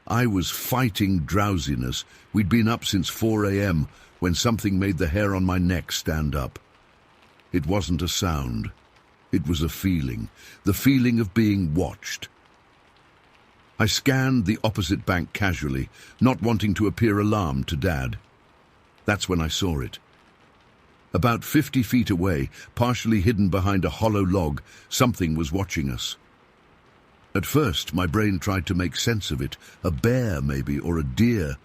I was fighting drowsiness. We'd been up since 4 a.m. when something made the hair on my neck stand up. It wasn't a sound. It was a feeling, the feeling of being watched. I scanned the opposite bank casually, not wanting to appear alarmed to Dad. That's when I saw it. About 50 feet away, partially hidden behind a hollow log, something was watching us. At first, my brain tried to make sense of it, a bear maybe, or a deer,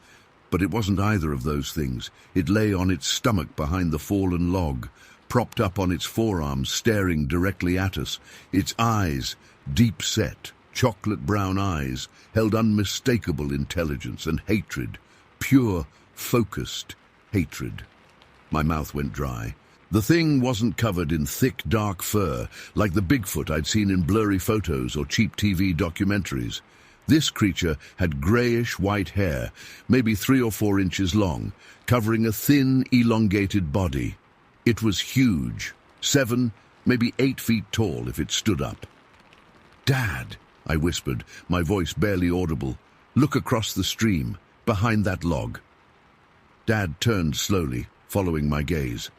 but it wasn't either of those things. It lay on its stomach behind the fallen log, propped up on its forearms, staring directly at us. Its eyes, deep-set, chocolate-brown eyes, held unmistakable intelligence and hatred, pure, focused hatred. My mouth went dry. The thing wasn't covered in thick, dark fur, like the Bigfoot I'd seen in blurry photos or cheap TV documentaries. This creature had greyish-white hair, maybe 3 or 4 inches long, covering a thin, elongated body. It was huge, 7, maybe 8 feet tall if it stood up. "Dad," I whispered, my voice barely audible. "Look across the stream, behind that log." Dad turned slowly, following my gaze.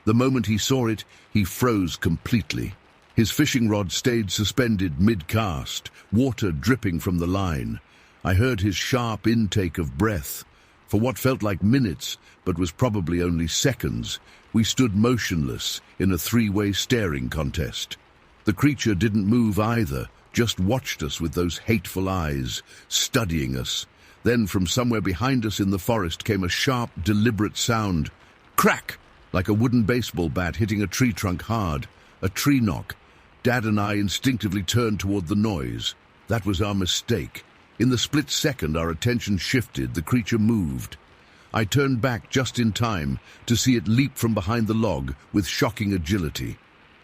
The moment he saw it, he froze completely. His fishing rod stayed suspended mid-cast, water dripping from the line. I heard his sharp intake of breath. For what felt like minutes, but was probably only seconds, we stood motionless in a 3-way staring contest. The creature didn't move either, just watched us with those hateful eyes, studying us. Then from somewhere behind us in the forest came a sharp, deliberate sound. Crack! Like a wooden baseball bat hitting a tree trunk hard. A tree knock. Dad and I instinctively turned toward the noise. That was our mistake. In the split second our attention shifted, the creature moved. I turned back just in time to see it leap from behind the log with shocking agility.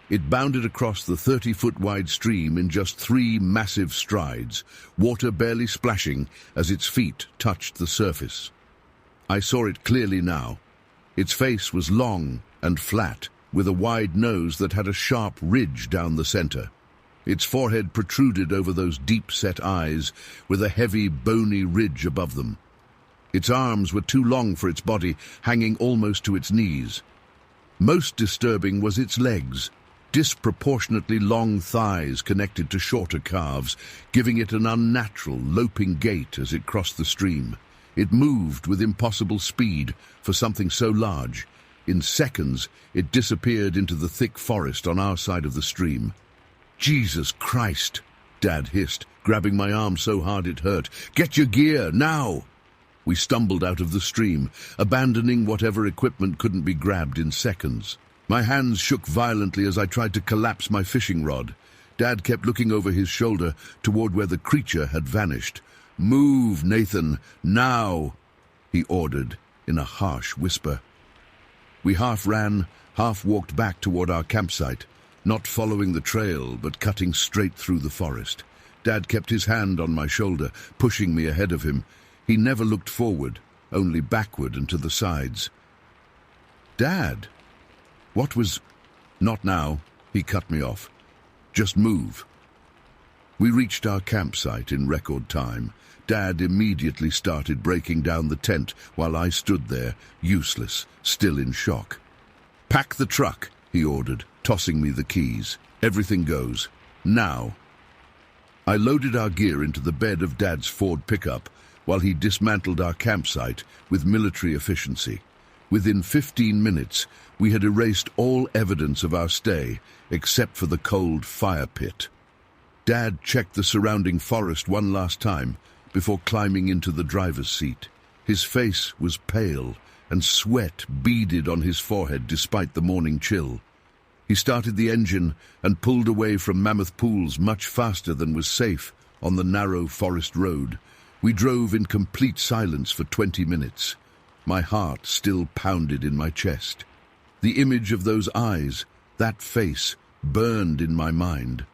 It bounded across the 30-foot-wide stream in just 3 massive strides, water barely splashing as its feet touched the surface. I saw it clearly now. Its face was long and flat, with a wide nose that had a sharp ridge down the center. Its forehead protruded over those deep-set eyes, with a heavy, bony ridge above them. Its arms were too long for its body, hanging almost to its knees. Most disturbing was its legs, disproportionately long thighs connected to shorter calves, giving it an unnatural, loping gait as it crossed the stream. It moved with impossible speed for something so large. In seconds, it disappeared into the thick forest on our side of the stream. "Jesus Christ!" Dad hissed, grabbing my arm so hard it hurt. "Get your gear, now!" We stumbled out of the stream, abandoning whatever equipment couldn't be grabbed in seconds. My hands shook violently as I tried to collapse my fishing rod. Dad kept looking over his shoulder toward where the creature had vanished. "Move, Nathan, now!" he ordered in a harsh whisper. We half ran, half walked back toward our campsite, not following the trail, but cutting straight through the forest. Dad kept his hand on my shoulder, pushing me ahead of him. He never looked forward, only backward and to the sides. "Dad, what was—" "Not now," he cut me off. "Just move." We reached our campsite in record time. Dad immediately started breaking down the tent while I stood there, useless, still in shock. "Pack the truck," he ordered, tossing me the keys. "Everything goes. Now." I loaded our gear into the bed of Dad's Ford pickup while he dismantled our campsite with military efficiency. Within 15 minutes, we had erased all evidence of our stay except for the cold fire pit. Dad checked the surrounding forest one last time before climbing into the driver's seat. His face was pale, and sweat beaded on his forehead despite the morning chill. He started the engine and pulled away from Mammoth Pools much faster than was safe on the narrow forest road. We drove in complete silence for 20 minutes. My heart still pounded in my chest. The image of those eyes, that face, burned in my mind.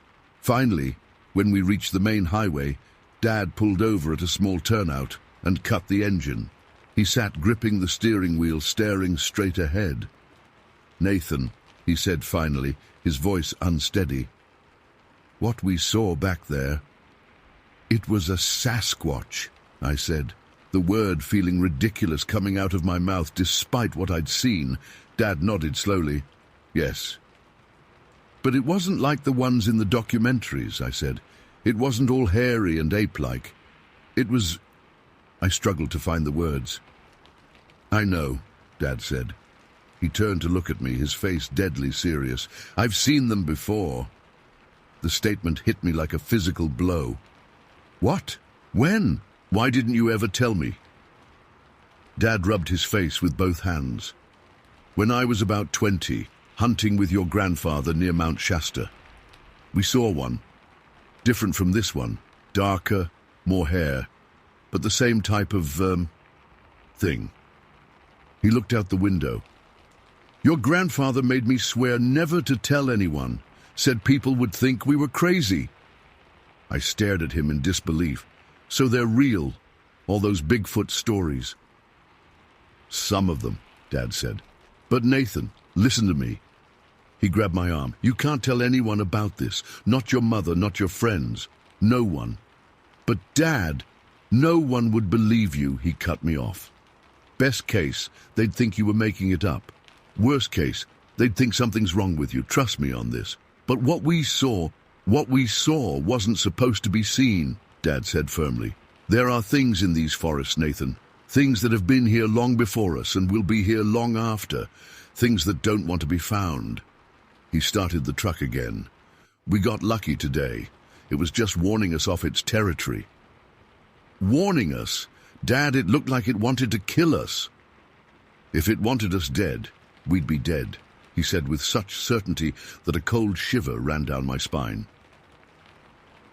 Finally, when we reached the main highway, Dad pulled over at a small turnout and cut the engine. He sat gripping the steering wheel, staring straight ahead. "Nathan," he said finally, his voice unsteady. "What we saw back there—" "It was a Sasquatch," I said, the word feeling ridiculous coming out of my mouth despite what I'd seen. Dad nodded slowly. "Yes." "But it wasn't like the ones in the documentaries," I said. "It wasn't all hairy and ape-like. It was—" I struggled to find the words. "I know," Dad said. He turned to look at me, his face deadly serious. "I've seen them before." The statement hit me like a physical blow. "What? When? Why didn't you ever tell me?" Dad rubbed his face with both hands. "When I was about 20, hunting with your grandfather near Mount Shasta. We saw one, different from this one, darker, more hair, but the same type of, thing. He looked out the window. Your grandfather made me swear never to tell anyone, said people would think we were crazy. I stared at him in disbelief. So they're real, all those Bigfoot stories. Some of them, Dad said. But Nathan, listen to me. He grabbed my arm. You can't tell anyone about this. Not your mother, not your friends. No one. But Dad, no one would believe you, he cut me off. Best case, they'd think you were making it up. Worst case, they'd think something's wrong with you. Trust me on this. But what we saw wasn't supposed to be seen, Dad said firmly. There are things in these forests, Nathan. Things that have been here long before us and will be here long after. Things that don't want to be found. He started the truck again. We got lucky today. It was just warning us off its territory. Warning us? Dad, it looked like it wanted to kill us. If it wanted us dead, we'd be dead, he said with such certainty that a cold shiver ran down my spine.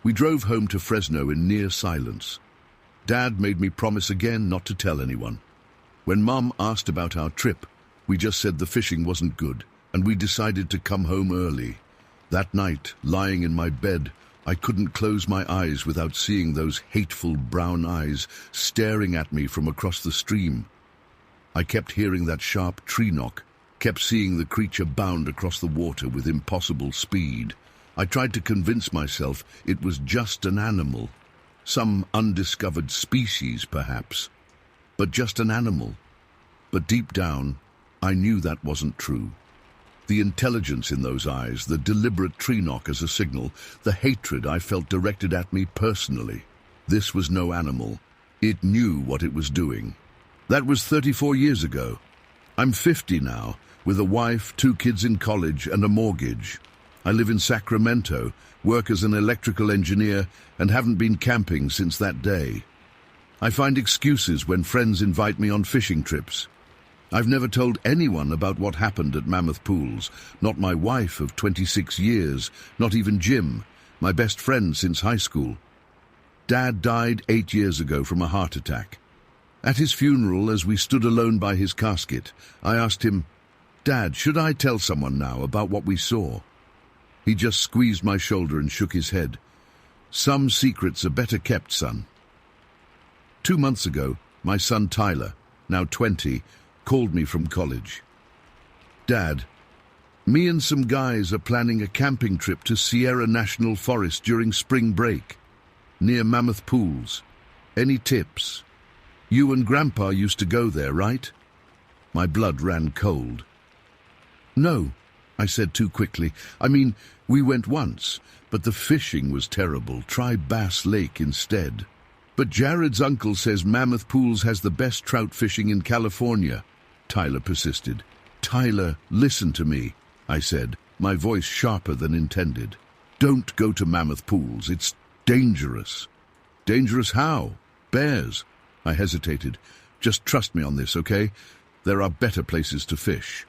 We drove home to Fresno in near silence. Dad made me promise again not to tell anyone. When Mom asked about our trip, we just said the fishing wasn't good, and we decided to come home early. That night, lying in my bed, I couldn't close my eyes without seeing those hateful brown eyes staring at me from across the stream. I kept hearing that sharp tree knock, kept seeing the creature bound across the water with impossible speed. I tried to convince myself it was just an animal, some undiscovered species perhaps, but just an animal. But deep down, I knew that wasn't true. The intelligence in those eyes, the deliberate tree knock as a signal, the hatred I felt directed at me personally. This was no animal. It knew what it was doing. That was 34 years ago. I'm 50 now, with a wife, 2 kids in college, and a mortgage. I live in Sacramento, work as an electrical engineer, and haven't been camping since that day. I find excuses when friends invite me on fishing trips. I've never told anyone about what happened at Mammoth Pools, not my wife of 26 years, not even Jim, my best friend since high school. Dad died 8 years ago from a heart attack. At his funeral, as we stood alone by his casket, I asked him, Dad, should I tell someone now about what we saw? He just squeezed my shoulder and shook his head. Some secrets are better kept, son. 2 months ago, my son Tyler, now 20, called me from college. Dad, me and some guys are planning a camping trip to Sierra National Forest during spring break, near Mammoth Pools. Any tips? You and Grandpa used to go there, right? My blood ran cold. No, I said too quickly. I mean, we went once, but the fishing was terrible. Try Bass Lake instead. But Jared's uncle says Mammoth Pools has the best trout fishing in California, Tyler persisted. Tyler, listen to me, I said, my voice sharper than intended. Don't go to Mammoth Pools. It's dangerous. Dangerous how? Bears. I hesitated. Just trust me on this, okay? There are better places to fish.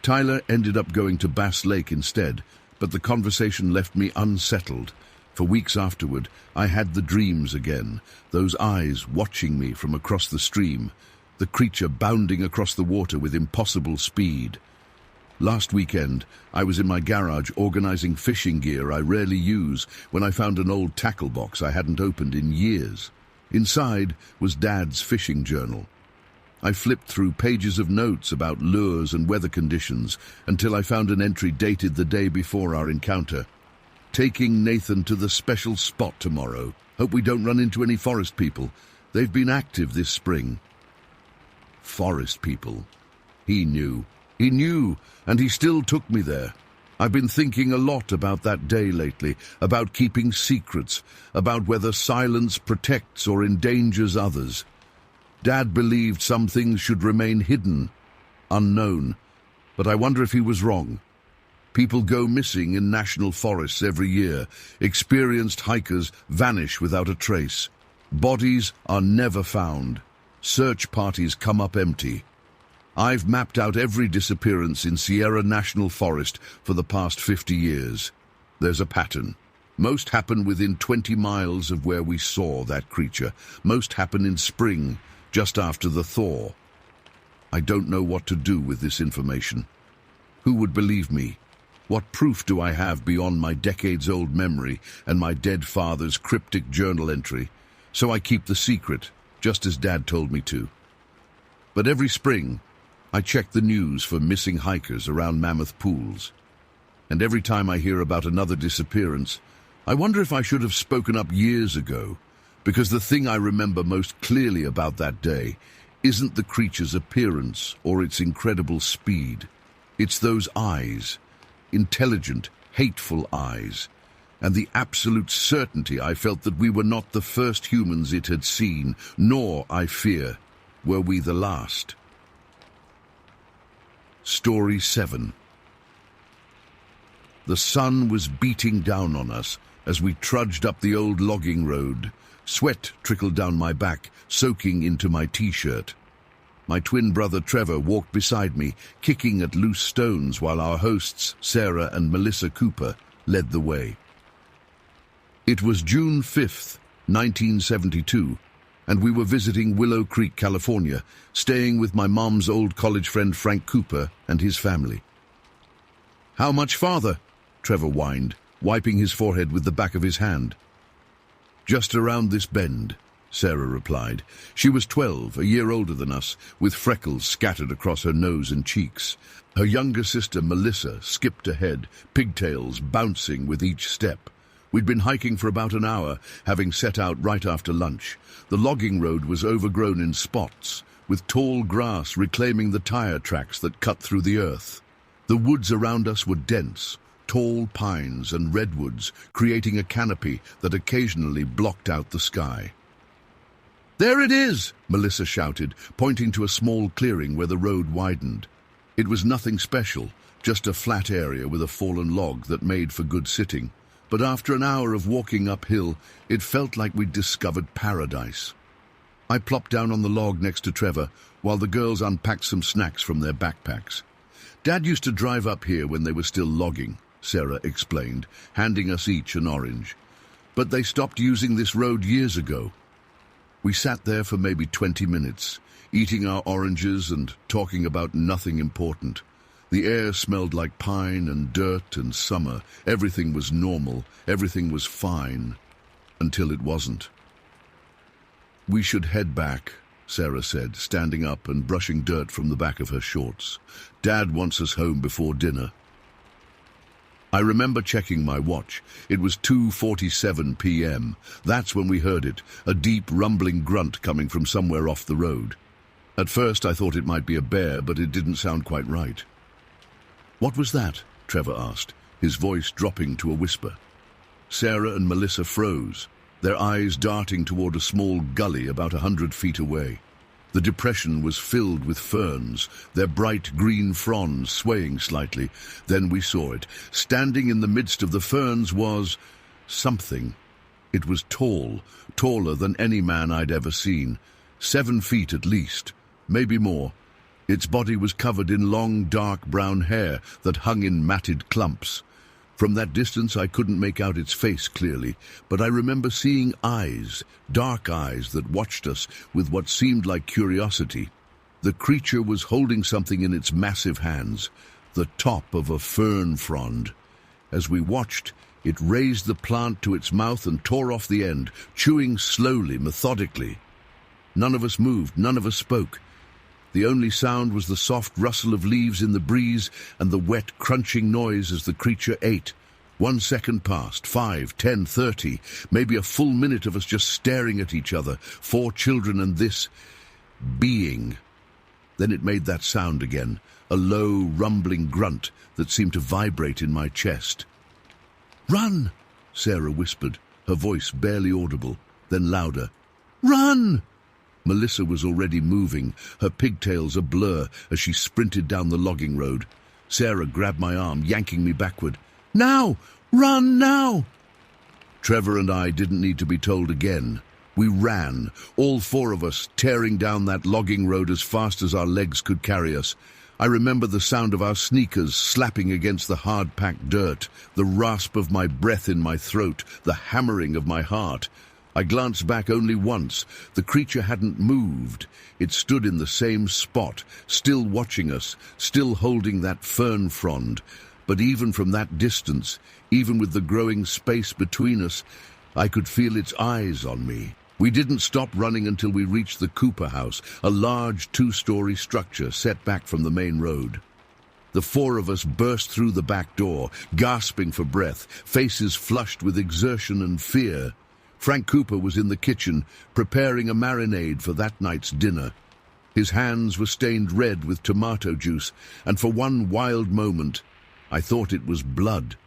Tyler ended up going to Bass Lake instead, but the conversation left me unsettled. For weeks afterward, I had the dreams again, those eyes watching me from across the stream, the creature bounding across the water with impossible speed. Last weekend, I was in my garage organizing fishing gear I rarely use when I found an old tackle box I hadn't opened in years. Inside was Dad's fishing journal. I flipped through pages of notes about lures and weather conditions until I found an entry dated the day before our encounter. Taking Nathan to the special spot tomorrow. Hope we don't run into any forest people. They've been active this spring. Forest people. He knew. He knew, and he still took me there. I've been thinking a lot about that day lately, about keeping secrets, about whether silence protects or endangers others. Dad believed some things should remain hidden, unknown, but I wonder if he was wrong. People go missing in national forests every year. Experienced hikers vanish without a trace. Bodies are never found. Search parties come up empty. I've mapped out every disappearance in Sierra National Forest for the past 50 years. There's a pattern. Most happen within 20 miles of where we saw that creature. Most happen in spring, just after the thaw. I don't know what to do with this information. Who would believe me? What proof do I have beyond my decades-old memory and my dead father's cryptic journal entry? So I keep the secret, just as Dad told me to. But every spring, I check the news for missing hikers around Mammoth Pools. And every time I hear about another disappearance, I wonder if I should have spoken up years ago, because the thing I remember most clearly about that day isn't the creature's appearance or its incredible speed. It's those eyes, intelligent, hateful eyes, and the absolute certainty I felt that we were not the first humans it had seen, nor, I fear, were we the last. Story 7. The sun was beating down on us as we trudged up the old logging road. Sweat trickled down my back, soaking into my t-shirt. My twin brother Trevor walked beside me, kicking at loose stones while our hosts, Sarah and Melissa Cooper, led the way. It was June 5th, 1972, and we were visiting Willow Creek, California, staying with my mom's old college friend Frank Cooper and his family. "How much farther?" Trevor whined, wiping his forehead with the back of his hand. "Just around this bend," Sarah replied. She was 12, a year older than us, with freckles scattered across her nose and cheeks. Her younger sister, Melissa, skipped ahead, pigtails bouncing with each step. We'd been hiking for about an hour, having set out right after lunch. The logging road was overgrown in spots, with tall grass reclaiming the tire tracks that cut through the earth. The woods around us were dense, tall pines and redwoods, creating a canopy that occasionally blocked out the sky. "There it is!" Melissa shouted, pointing to a small clearing where the road widened. It was nothing special, just a flat area with a fallen log that made for good sitting. But after an hour of walking uphill, it felt like we'd discovered paradise. I plopped down on the log next to Trevor, while the girls unpacked some snacks from their backpacks. "Dad used to drive up here when they were still logging," Sarah explained, handing us each an orange. "But they stopped using this road years ago." We sat there for maybe 20 minutes, eating our oranges and talking about nothing important. The air smelled like pine and dirt and summer. Everything was normal, everything was fine, until it wasn't. "We should head back," Sarah said, standing up and brushing dirt from the back of her shorts. "Dad wants us home before dinner." I remember checking my watch. It was 2:47 p.m. That's when we heard it, a deep rumbling grunt coming from somewhere off the road. At first I thought it might be a bear, but it didn't sound quite right. "What was that?" Trevor asked, his voice dropping to a whisper. Sarah and Melissa froze, their eyes darting toward a small gully about 100 feet away. The depression was filled with ferns, their bright green fronds swaying slightly. Then we saw it. Standing in the midst of the ferns was something. It was tall, taller than any man I'd ever seen. 7 feet at least, maybe more. Its body was covered in long, dark brown hair that hung in matted clumps. From that distance I couldn't make out its face clearly, but I remember seeing eyes, dark eyes that watched us with what seemed like curiosity. The creature was holding something in its massive hands, the top of a fern frond. As we watched, it raised the plant to its mouth and tore off the end, chewing slowly, methodically. None of us moved, none of us spoke. The only sound was the soft rustle of leaves in the breeze and the wet, crunching noise as the creature ate. 1 second passed, 5, 10, 30, maybe a full minute of us just staring at each other, 4 children and this being. Then it made that sound again, a low, rumbling grunt that seemed to vibrate in my chest. "Run!" Sarah whispered, her voice barely audible, then louder. "Run!" Melissa was already moving, her pigtails a blur as she sprinted down the logging road. Sarah grabbed my arm, yanking me backward. "Now! Run now!" Trevor and I didn't need to be told again. We ran, all four of us, tearing down that logging road as fast as our legs could carry us. I remember the sound of our sneakers slapping against the hard-packed dirt, the rasp of my breath in my throat, the hammering of my heart. I glanced back only once. The creature hadn't moved. It stood in the same spot, still watching us, still holding that fern frond. But even from that distance, even with the growing space between us, I could feel its eyes on me. We didn't stop running until we reached the Cooper house, a large two-story structure set back from the main road. The four of us burst through the back door, gasping for breath, faces flushed with exertion and fear. Frank Cooper was in the kitchen, preparing a marinade for that night's dinner. His hands were stained red with tomato juice, and for one wild moment, I thought it was blood.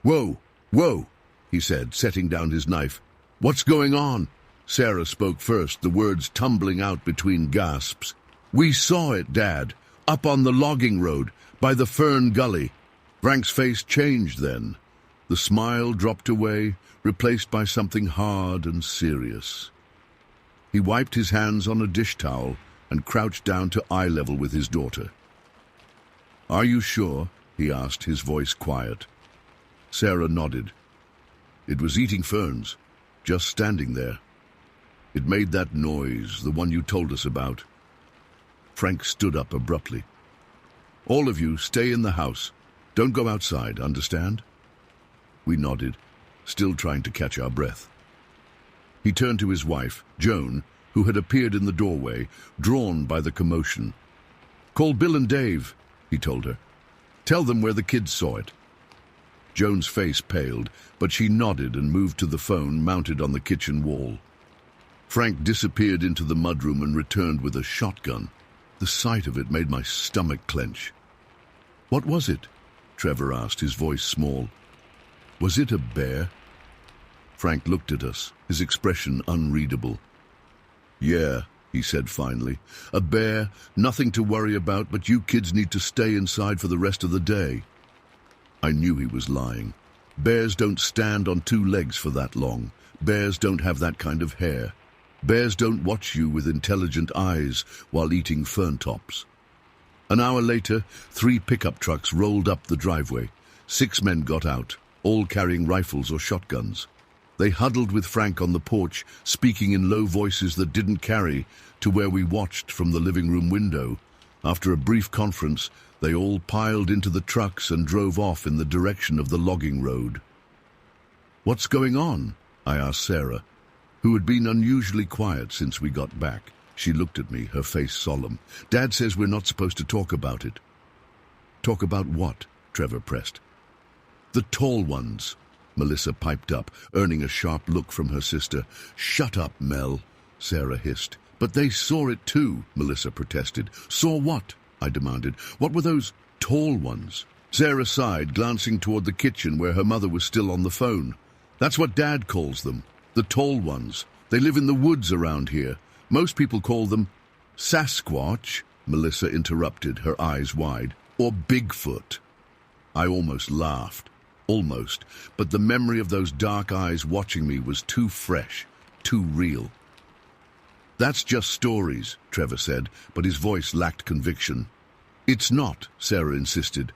"Whoa, whoa," he said, setting down his knife. "What's going on?" Sarah spoke first, the words tumbling out between gasps. "We saw it, Dad, up on the logging road, by the Fern Gully." Frank's face changed then. The smile dropped away, replaced by something hard and serious. He wiped his hands on a dish towel and crouched down to eye level with his daughter. "Are you sure?" he asked, his voice quiet. Sarah nodded. "It was eating ferns, just standing there. It made that noise, the one you told us about." Frank stood up abruptly. "All of you, stay in the house. Don't go outside, understand?" We nodded, still trying to catch our breath. He turned to his wife, Joan, who had appeared in the doorway, drawn by the commotion. "Call Bill and Dave," he told her. "Tell them where the kids saw it." Joan's face paled, but she nodded and moved to the phone mounted on the kitchen wall. Frank disappeared into the mudroom and returned with a shotgun. The sight of it made my stomach clench. "What was it?" Trevor asked, his voice small. "Was it a bear?" Frank looked at us, his expression unreadable. "Yeah," he said finally. "A bear, nothing to worry about, but you kids need to stay inside for the rest of the day." I knew he was lying. Bears don't stand on two legs for that long. Bears don't have that kind of hair. Bears don't watch you with intelligent eyes while eating fern tops. An hour later, 3 pickup trucks rolled up the driveway. 6 men got out, all carrying rifles or shotguns. They huddled with Frank on the porch, speaking in low voices that didn't carry, to where we watched from the living room window. After a brief conference, they all piled into the trucks and drove off in the direction of the logging road. "What's going on?" I asked Sarah, who had been unusually quiet since we got back. She looked at me, her face solemn. "Dad says we're not supposed to talk about it." "Talk about what?" Trevor pressed. "The tall ones," Melissa piped up, earning a sharp look from her sister. "Shut up, Mel," Sarah hissed. "But they saw it too," Melissa protested. "Saw what?" I demanded. "What were those tall ones?" Sarah sighed, glancing toward the kitchen where her mother was still on the phone. "That's what Dad calls them, the tall ones. They live in the woods around here. Most people call them Sasquatch," Melissa interrupted, her eyes wide, "or Bigfoot." I almost laughed. Almost. But the memory of those dark eyes watching me was too fresh, too real. "That's just stories," Trevor said, but his voice lacked conviction. "It's not," Sarah insisted.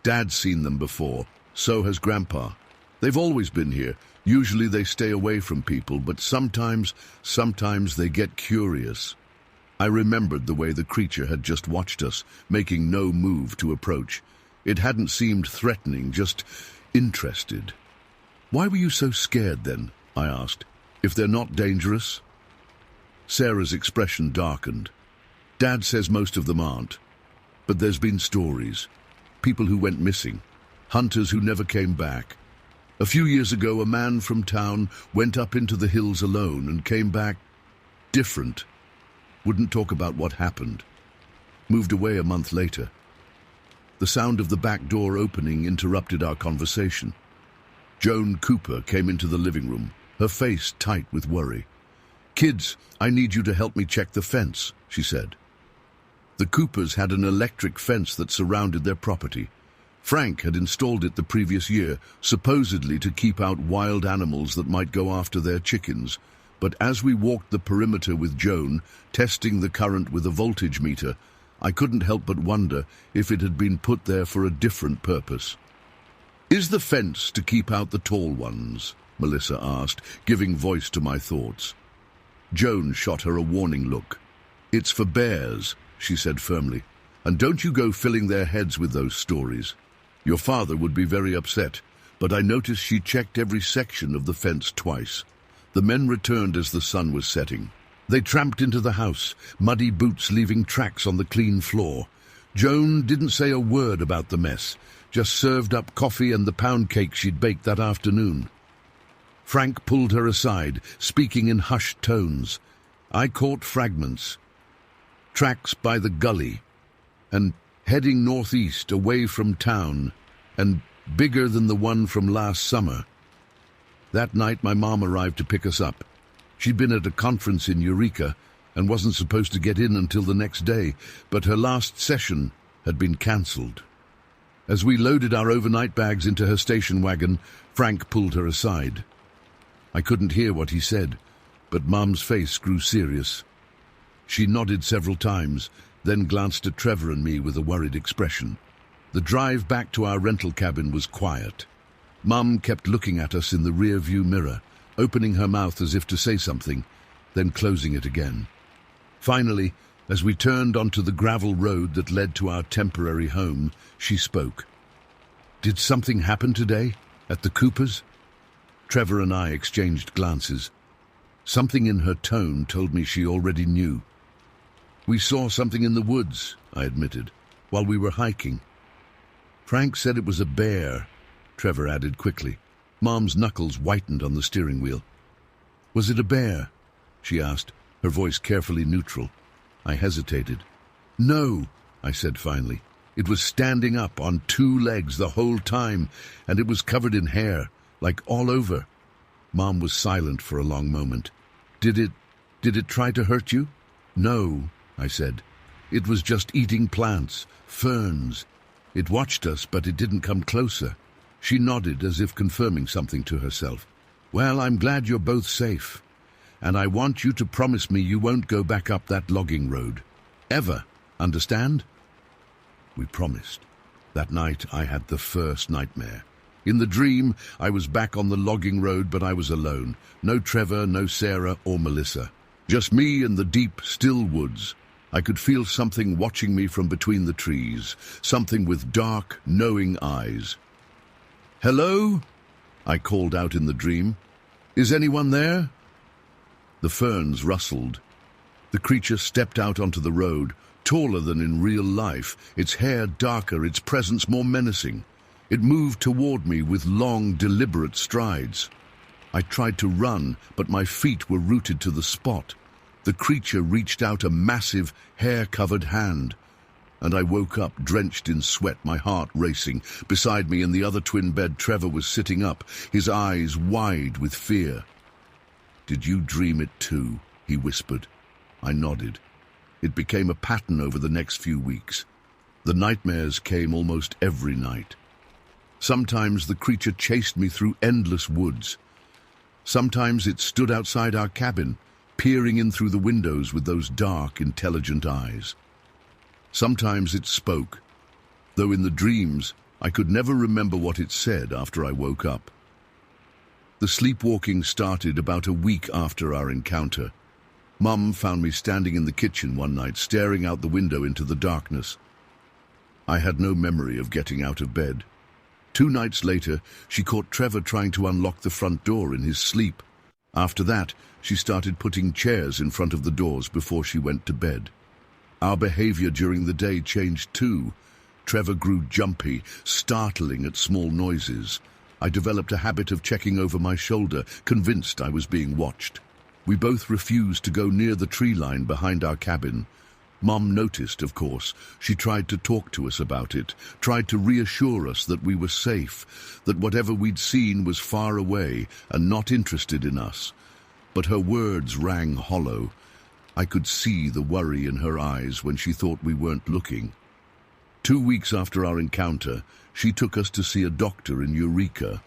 "Dad's seen them before. So has Grandpa. They've always been here. Usually they stay away from people, but sometimes they get curious." I remembered the way the creature had just watched us, making no move to approach. It hadn't seemed threatening, just interested. "Why were you so scared then?" I asked. "If they're not dangerous?" Sarah's expression darkened. "Dad says most of them aren't. But there's been stories. People who went missing. Hunters who never came back. A few years ago, a man from town went up into the hills alone and came back different. Wouldn't talk about what happened. Moved away a month later." The sound of the back door opening interrupted our conversation. Joan Cooper came into the living room, her face tight with worry. "Kids, I need you to help me check the fence," she said. The Coopers had an electric fence that surrounded their property. Frank had installed it the previous year, supposedly to keep out wild animals that might go after their chickens. but as we walked the perimeter with Joan, testing the current with a voltage meter, I couldn't help but wonder if it had been put there for a different purpose. "Is the fence to keep out the tall ones?" Melissa asked, giving voice to my thoughts. Joan shot her a warning look. "It's for bears," she said firmly, "and don't you go filling their heads with those stories. Your father would be very upset," but I noticed she checked every section of the fence twice. The men returned as the sun was setting. They tramped into the house, muddy boots leaving tracks on the clean floor. Joan didn't say a word about the mess, just served up coffee and the pound cake she'd baked that afternoon. Frank pulled her aside, speaking in hushed tones. I caught fragments. Tracks by the gully, and heading northeast away from town, and bigger than the one from last summer. That night my mom arrived to pick us up. She'd been at a conference in Eureka and wasn't supposed to get in until the next day, but her last session had been cancelled. As we loaded our overnight bags into her station wagon, Frank pulled her aside. I couldn't hear what he said, but Mom's face grew serious. She nodded several times, then glanced at Trevor and me with a worried expression. The drive back to our rental cabin was quiet. Mum kept looking at us in the rear-view mirror, opening her mouth as if to say something, then closing it again. Finally, as we turned onto the gravel road that led to our temporary home, she spoke. "Did something happen today? At the Coopers?" Trevor and I exchanged glances. Something in her tone told me she already knew. "We saw something in the woods," I admitted, "while we were hiking." "Frank said it was a bear," Trevor added quickly. Mom's knuckles whitened on the steering wheel. "Was it a bear?" she asked, her voice carefully neutral. I hesitated. "No," I said finally. "It was standing up on two legs the whole time, and it was covered in hair, like all over." Mom was silent for a long moment. Did it try to hurt you?" "No," I said. "It was just eating plants, ferns. It watched us, but it didn't come closer." She nodded as if confirming something to herself. "Well, I'm glad you're both safe. And I want you to promise me you won't go back up that logging road. Ever. Understand?" We promised. That night I had the first nightmare. In the dream, I was back on the logging road, but I was alone. No Trevor, no Sarah or Melissa. Just me and the deep, still woods. I could feel something watching me from between the trees, something with dark, knowing eyes. "Hello?" I called out in the dream. "Is anyone there?" The ferns rustled. The creature stepped out onto the road, taller than in real life, its hair darker, its presence more menacing. It moved toward me with long, deliberate strides. I tried to run, but my feet were rooted to the spot. The creature reached out a massive, hair-covered hand, and I woke up drenched in sweat, my heart racing. Beside me in the other twin bed, Trevor was sitting up, his eyes wide with fear. "Did you dream it too?" he whispered. I nodded. It became a pattern over the next few weeks. The nightmares came almost every night. Sometimes the creature chased me through endless woods. Sometimes it stood outside our cabin, peering in through the windows with those dark, intelligent eyes. Sometimes it spoke, though in the dreams I could never remember what it said after I woke up. The sleepwalking started about a week after our encounter. Mum found me standing in the kitchen one night, staring out the window into the darkness. I had no memory of getting out of bed. 2 nights later, she caught Trevor trying to unlock the front door in his sleep. After that, she started putting chairs in front of the doors before she went to bed. Our behavior during the day changed too. Trevor grew jumpy, startling at small noises. I developed a habit of checking over my shoulder, convinced I was being watched. We both refused to go near the tree line behind our cabin. Mom noticed, of course. She tried to talk to us about it, tried to reassure us that we were safe, that whatever we'd seen was far away and not interested in us. But her words rang hollow. I could see the worry in her eyes when she thought we weren't looking. 2 weeks after our encounter, she took us to see a doctor in Eureka.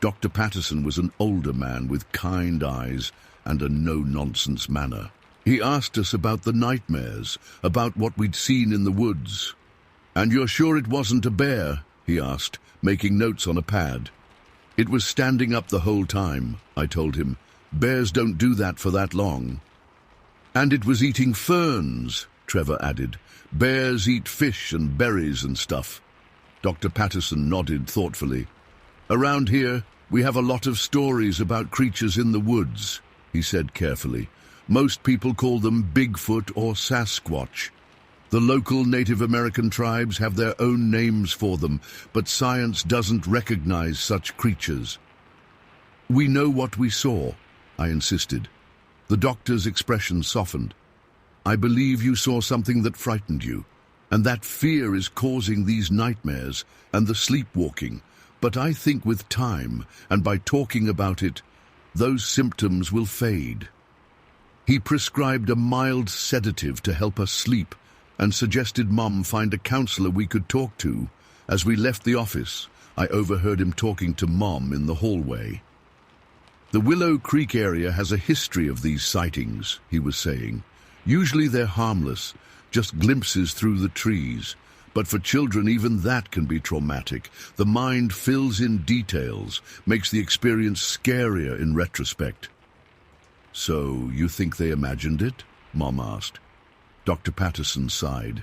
Dr. Patterson was an older man with kind eyes and a no-nonsense manner. He asked us about the nightmares, about what we'd seen in the woods. "And you're sure it wasn't a bear?" he asked, making notes on a pad. "It was standing up the whole time," I told him. "Bears don't do that for that long." "And it was eating ferns," Trevor added. "Bears eat fish and berries and stuff." Dr. Patterson nodded thoughtfully. "Around here, we have a lot of stories about creatures in the woods," he said carefully. "Most people call them Bigfoot or Sasquatch. The local Native American tribes have their own names for them, but science doesn't recognize such creatures." "We know what we saw," I insisted. The doctor's expression softened. "I believe you saw something that frightened you, and that fear is causing these nightmares and the sleepwalking. But I think with time, and by talking about it, those symptoms will fade." He prescribed a mild sedative to help us sleep and suggested Mum find a counselor we could talk to. As we left the office, I overheard him talking to Mom in the hallway. "The Willow Creek area has a history of these sightings," he was saying. "Usually they're harmless, just glimpses through the trees. But for children, even that can be traumatic. The mind fills in details, makes the experience scarier in retrospect." "So, you think they imagined it?" Mom asked. Dr. Patterson sighed.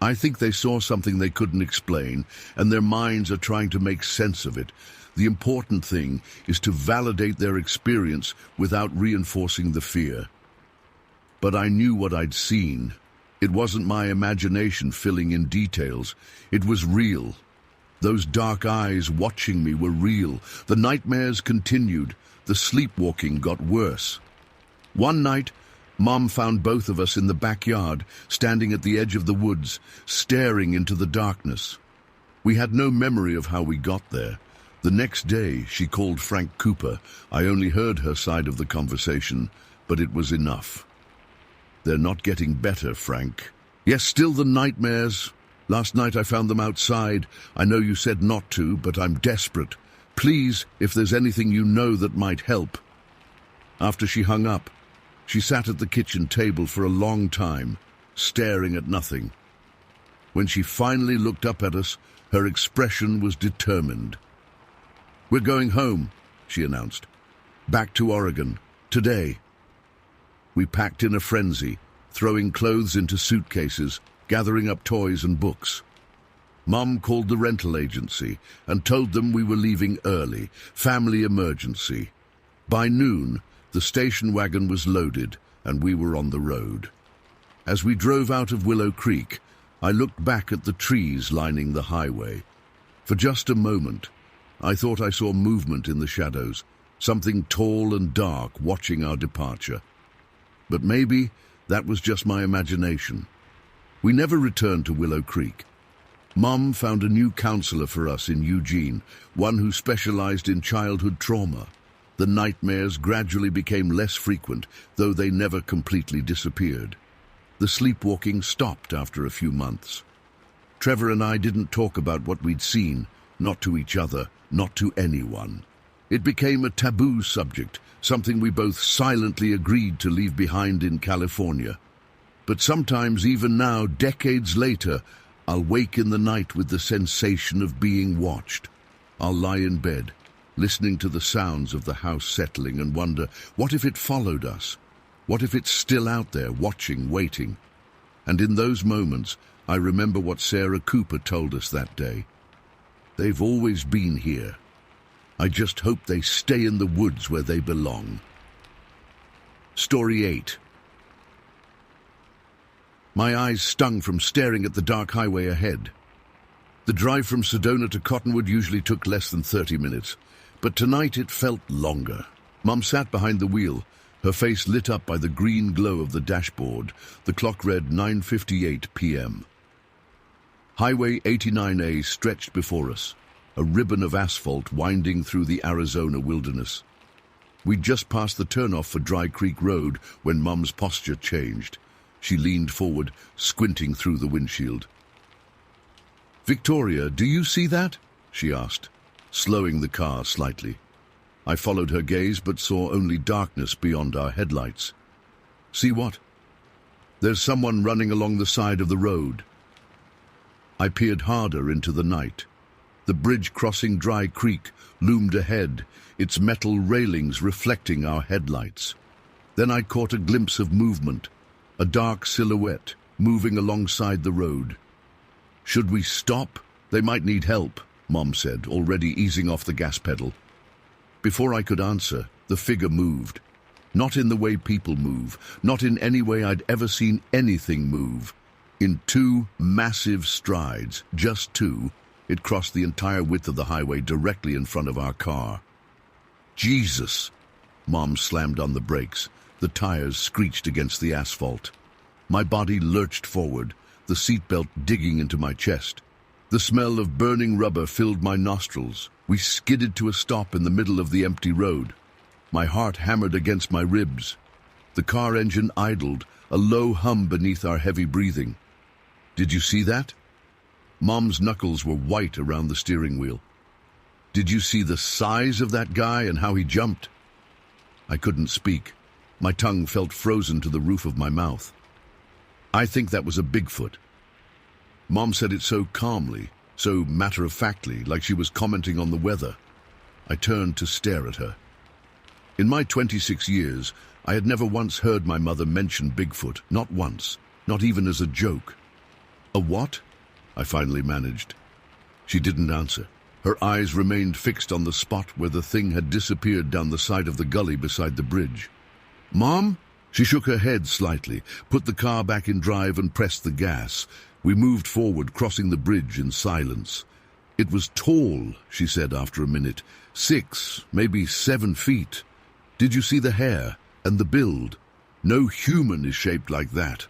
"I think they saw something they couldn't explain, and their minds are trying to make sense of it. The important thing is to validate their experience without reinforcing the fear." But I knew what I'd seen. It wasn't my imagination filling in details. It was real. Those dark eyes watching me were real. The nightmares continued. The sleepwalking got worse. One night, Mom found both of us in the backyard, standing at the edge of the woods, staring into the darkness. We had no memory of how we got there. The next day, she called Frank Cooper. I only heard her side of the conversation, but it was enough. "They're not getting better, Frank." "Yes, still the nightmares. Last night I found them outside. I know you said not to, but I'm desperate. Please, if there's anything you know that might help." After she hung up, she sat at the kitchen table for a long time, staring at nothing. When she finally looked up at us, her expression was determined. "We're going home," she announced. "Back to Oregon. Today." We packed in a frenzy, throwing clothes into suitcases, gathering up toys and books. Mom called the rental agency and told them we were leaving early, family emergency. By noon, the station wagon was loaded and we were on the road. As we drove out of Willow Creek, I looked back at the trees lining the highway. For just a moment, I thought I saw movement in the shadows, something tall and dark watching our departure. But maybe that was just my imagination. We never returned to Willow Creek. Mom found a new counselor for us in Eugene, one who specialized in childhood trauma. The nightmares gradually became less frequent, though they never completely disappeared. The sleepwalking stopped after a few months. Trevor and I didn't talk about what we'd seen, not to each other, not to anyone. It became a taboo subject, something we both silently agreed to leave behind in California. But sometimes, even now, decades later, I'll wake in the night with the sensation of being watched. I'll lie in bed, listening to the sounds of the house settling and wonder, what if it followed us? What if it's still out there, watching, waiting? And in those moments, I remember what Sarah Cooper told us that day. They've always been here. I just hope they stay in the woods where they belong. Story 8. My eyes stung from staring at the dark highway ahead. The drive from Sedona to Cottonwood usually took less than 30 minutes, but tonight it felt longer. Mum sat behind the wheel, her face lit up by the green glow of the dashboard. The clock read 9:58 p.m. Highway 89A stretched before us, a ribbon of asphalt winding through the Arizona wilderness. We'd just passed the turnoff for Dry Creek Road when Mum's posture changed. She leaned forward, squinting through the windshield. "Victoria, do you see that?" she asked, slowing the car slightly. I followed her gaze but saw only darkness beyond our headlights. See what? There's someone running along the side of the road. I peered harder into the night. The bridge crossing Dry Creek loomed ahead, its metal railings reflecting our headlights. Then I caught a glimpse of movement, a dark silhouette moving alongside the road. Should we stop? They might need help, Mom said, already easing off the gas pedal. Before I could answer, the figure moved. Not in the way people move, not in any way I'd ever seen anything move. In two massive strides, just two, it crossed the entire width of the highway directly in front of our car. Jesus! Mom slammed on the brakes. The tires screeched against the asphalt. My body lurched forward, the seatbelt digging into my chest. The smell of burning rubber filled my nostrils. We skidded to a stop in the middle of the empty road. My heart hammered against my ribs. The car engine idled, a low hum beneath our heavy breathing. Did you see that? Mom's knuckles were white around the steering wheel. Did you see the size of that guy and how he jumped? I couldn't speak. My tongue felt frozen to the roof of my mouth. I think that was a Bigfoot. Mom said it so calmly, so matter-of-factly, like she was commenting on the weather. I turned to stare at her. In my 26 years, I had never once heard my mother mention Bigfoot, not once, not even as a joke. A what? I finally managed. She didn't answer. Her eyes remained fixed on the spot where the thing had disappeared down the side of the gully beside the bridge. Mom? She shook her head slightly, put the car back in drive and pressed the gas. We moved forward, crossing the bridge in silence. It was tall, she said after a minute. 6, maybe 7 feet. Did you see the hair and the build? No human is shaped like that.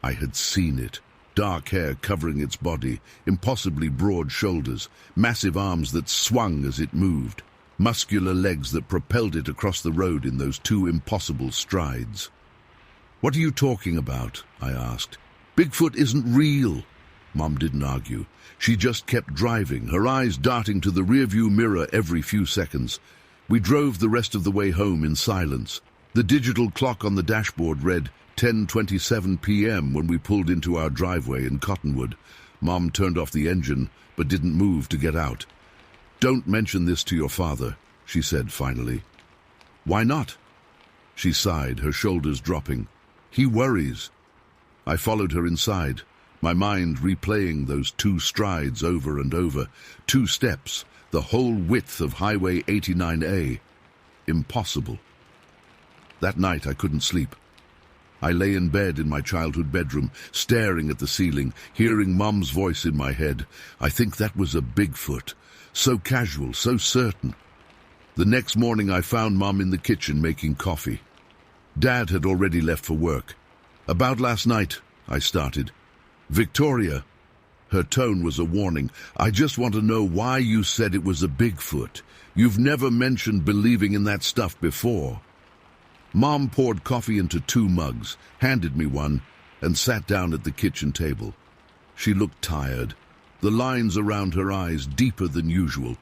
I had seen it. Dark hair covering its body, impossibly broad shoulders, massive arms that swung as it moved, muscular legs that propelled it across the road in those 2 impossible strides. What are you talking about? I asked. Bigfoot isn't real. Mom didn't argue. She just kept driving, her eyes darting to the rearview mirror every few seconds. We drove the rest of the way home in silence. The digital clock on the dashboard read 10:27 p.m. when we pulled into our driveway in Cottonwood. Mom turned off the engine, but didn't move to get out. Don't mention this to your father, she said finally. Why not? She sighed, her shoulders dropping. He worries. I followed her inside, my mind replaying those 2 strides over and over, 2 steps, the whole width of Highway 89A. Impossible. That night I couldn't sleep. I lay in bed in my childhood bedroom, staring at the ceiling, hearing Mom's voice in my head. I think that was a Bigfoot. So casual, so certain. The next morning I found Mom in the kitchen making coffee. Dad had already left for work. About last night, I started. Victoria. Her tone was a warning. I just want to know why you said it was a Bigfoot. You've never mentioned believing in that stuff before. Mom poured coffee into 2 mugs, handed me one, and sat down at the kitchen table. She looked tired, the lines around her eyes deeper than usual.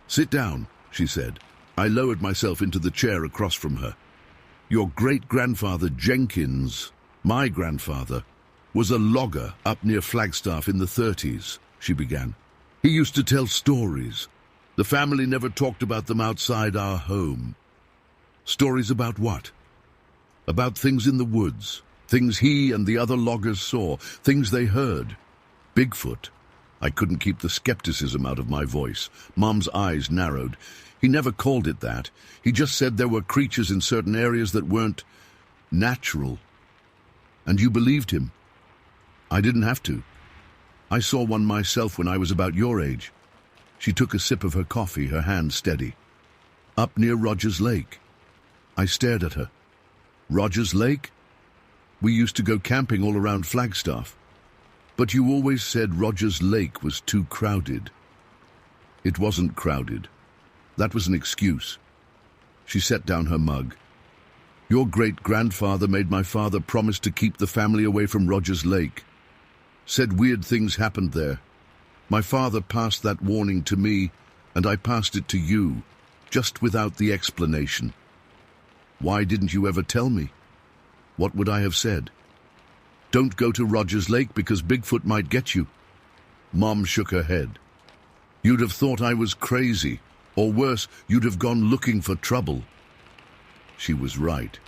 Sit down, she said. I lowered myself into the chair across from her. Your great-grandfather Jenkins, my grandfather, was a logger up near Flagstaff in the 30s, she began. He used to tell stories. The family never talked about them outside our home. Stories about what? About things in the woods, things he and the other loggers saw, things they heard. Bigfoot. I couldn't keep the skepticism out of my voice. Mom's eyes narrowed. He never called it that. He just said there were creatures in certain areas that weren't natural. And you believed him. I didn't have to. I saw one myself when I was about your age. She took a sip of her coffee, her hand steady. Up near Rogers Lake. I stared at her. Rogers Lake? We used to go camping all around Flagstaff. But you always said Rogers Lake was too crowded. It wasn't crowded. That was an excuse. She set down her mug. Your great-grandfather made my father promise to keep the family away from Rogers Lake. Said weird things happened there. My father passed that warning to me, and I passed it to you. just without the explanation. Why didn't you ever tell me? What would I have said? Don't go to Rogers Lake because Bigfoot might get you. Mom shook her head. You'd have thought I was crazy, or worse, you'd have gone looking for trouble. She was right.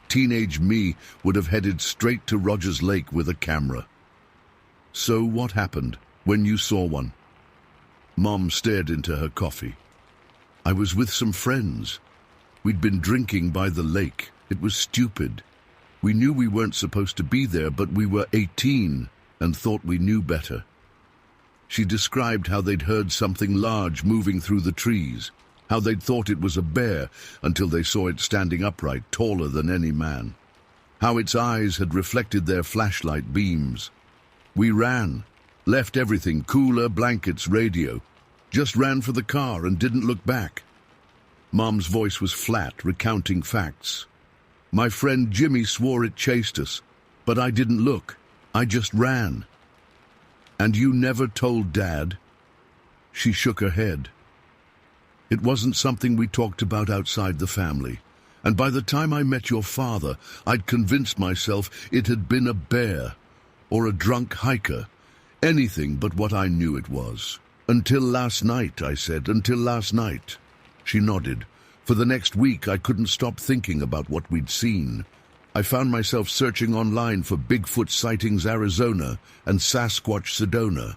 Teenage me would have headed straight to Rogers Lake with a camera. So what happened when you saw one? Mom stared into her coffee. I was with some friends. We'd been drinking by the lake. It was stupid. We knew we weren't supposed to be there, but we were 18 and thought we knew better. She described how they'd heard something large moving through the trees, how they'd thought it was a bear until they saw it standing upright, taller than any man, how its eyes had reflected their flashlight beams. We ran, left everything, cooler, blankets, radio, just ran for the car and didn't look back. Mom's voice was flat, recounting facts. My friend Jimmy swore it chased us, but I didn't look. I just ran. And you never told Dad? She shook her head. It wasn't something we talked about outside the family. And by the time I met your father, I'd convinced myself it had been a bear or a drunk hiker, anything but what I knew it was. Until last night, I said, until last night. She nodded. For the next week, I couldn't stop thinking about what we'd seen. I found myself searching online for Bigfoot sightings Arizona and Sasquatch Sedona.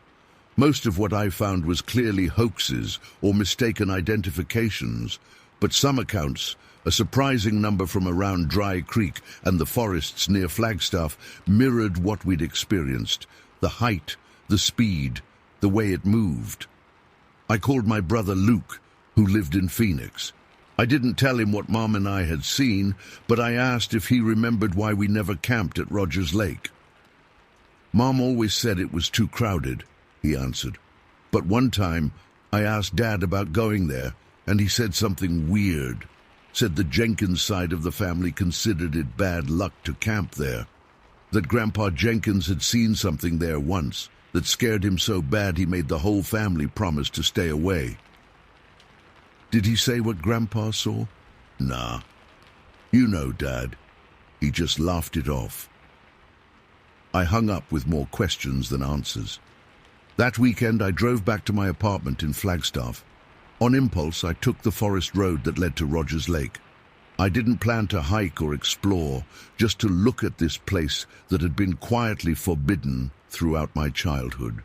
Most of what I found was clearly hoaxes or mistaken identifications, but some accounts, a surprising number from around Dry Creek and the forests near Flagstaff, mirrored what we'd experienced: the height, the speed, the way it moved. I called my brother Luke, who lived in Phoenix. I didn't tell him what Mom and I had seen, but I asked if he remembered why we never camped at Rogers Lake. Mom always said it was too crowded, he answered. But one time, I asked Dad about going there, and he said something weird. Said the Jenkins side of the family considered it bad luck to camp there. That Grandpa Jenkins had seen something there once that scared him so bad he made the whole family promise to stay away. Did he say what Grandpa saw? Nah. You know, Dad. He just laughed it off. I hung up with more questions than answers. That weekend, I drove back to my apartment in Flagstaff. On impulse, I took the forest road that led to Rogers Lake. I didn't plan to hike or explore, just to look at this place that had been quietly forbidden throughout my childhood.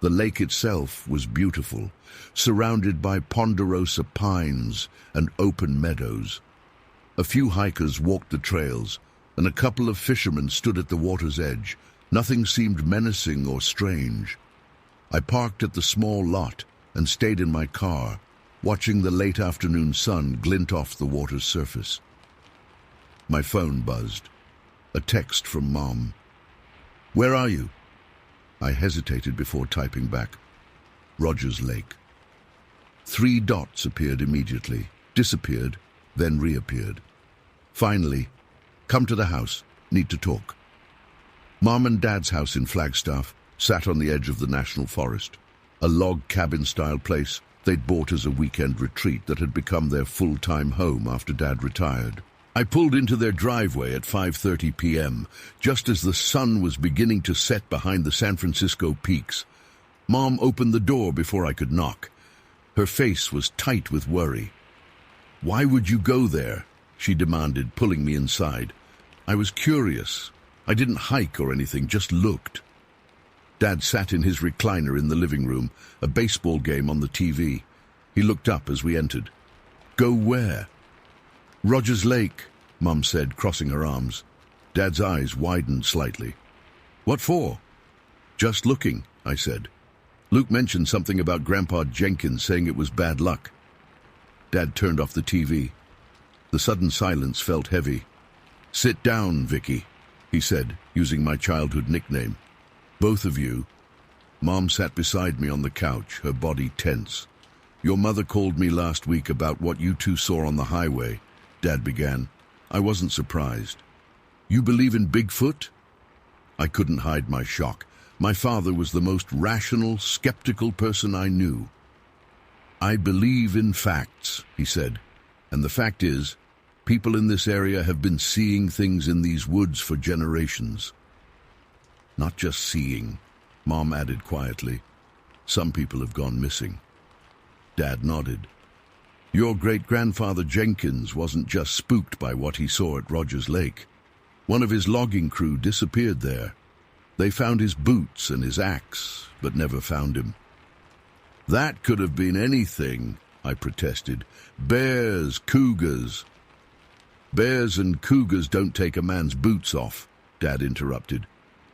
The lake itself was beautiful, surrounded by ponderosa pines and open meadows. A few hikers walked the trails, and a couple of fishermen stood at the water's edge. Nothing seemed menacing or strange. I parked at the small lot and stayed in my car, watching the late afternoon sun glint off the water's surface. My phone buzzed. A text from Mom. Where are you? I hesitated before typing back. Rogers Lake. 3 dots appeared immediately, disappeared, then reappeared. Finally, come to the house, need to talk. Mom and Dad's house in Flagstaff sat on the edge of the national forest, a log cabin-style place they'd bought as a weekend retreat that had become their full-time home after Dad retired. I pulled into their driveway at 5:30 p.m., just as the sun was beginning to set behind the San Francisco peaks. Mom opened the door before I could knock. Her face was tight with worry. Why would you go there? She demanded, pulling me inside. I was curious. I didn't hike or anything, just looked. Dad sat in his recliner in the living room, a baseball game on the TV. He looked up as we entered. Go where? Rogers Lake, Mum said, crossing her arms. Dad's eyes widened slightly. What for? Just looking, I said. Luke mentioned something about Grandpa Jenkins saying it was bad luck. Dad turned off the TV. The sudden silence felt heavy. Sit down, Vicky, he said, using my childhood nickname. Both of you. Mom sat beside me on the couch, her body tense. Your mother called me last week about what you two saw on the highway, Dad began. I wasn't surprised. You believe in Bigfoot? I couldn't hide my shock. My father was the most rational, skeptical person I knew. I believe in facts, he said. And the fact is, people in this area have been seeing things in these woods for generations. Not just seeing, Mom added quietly. Some people have gone missing. Dad nodded. Your great-grandfather Jenkins wasn't just spooked by what he saw at Rogers Lake. One of his logging crew disappeared there. They found his boots and his axe, but never found him. That could have been anything, I protested. Bears, cougars. Bears and cougars don't take a man's boots off, Dad interrupted.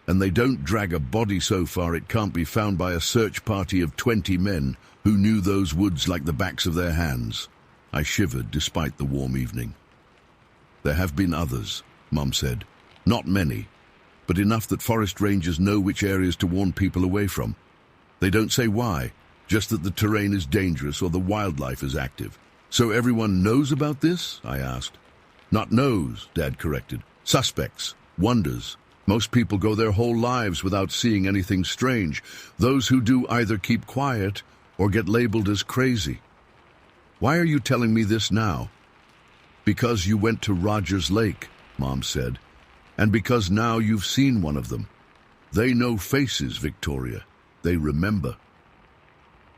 And they don't drag a body so far it can't be found by a search party of 20 men who knew those woods like the backs of their hands. I shivered despite the warm evening. There have been others, Mum said. Not many, but enough that forest rangers know which areas to warn people away from. They don't say why, just that the terrain is dangerous or the wildlife is active. So everyone knows about this? I asked. Not knows, Dad corrected. Suspects, wonders. Most people go their whole lives without seeing anything strange. Those who do either keep quiet or get labeled as crazy. Why are you telling me this now? Because you went to Rogers Lake, Mom said, and because now you've seen one of them. They know faces, Victoria. They remember.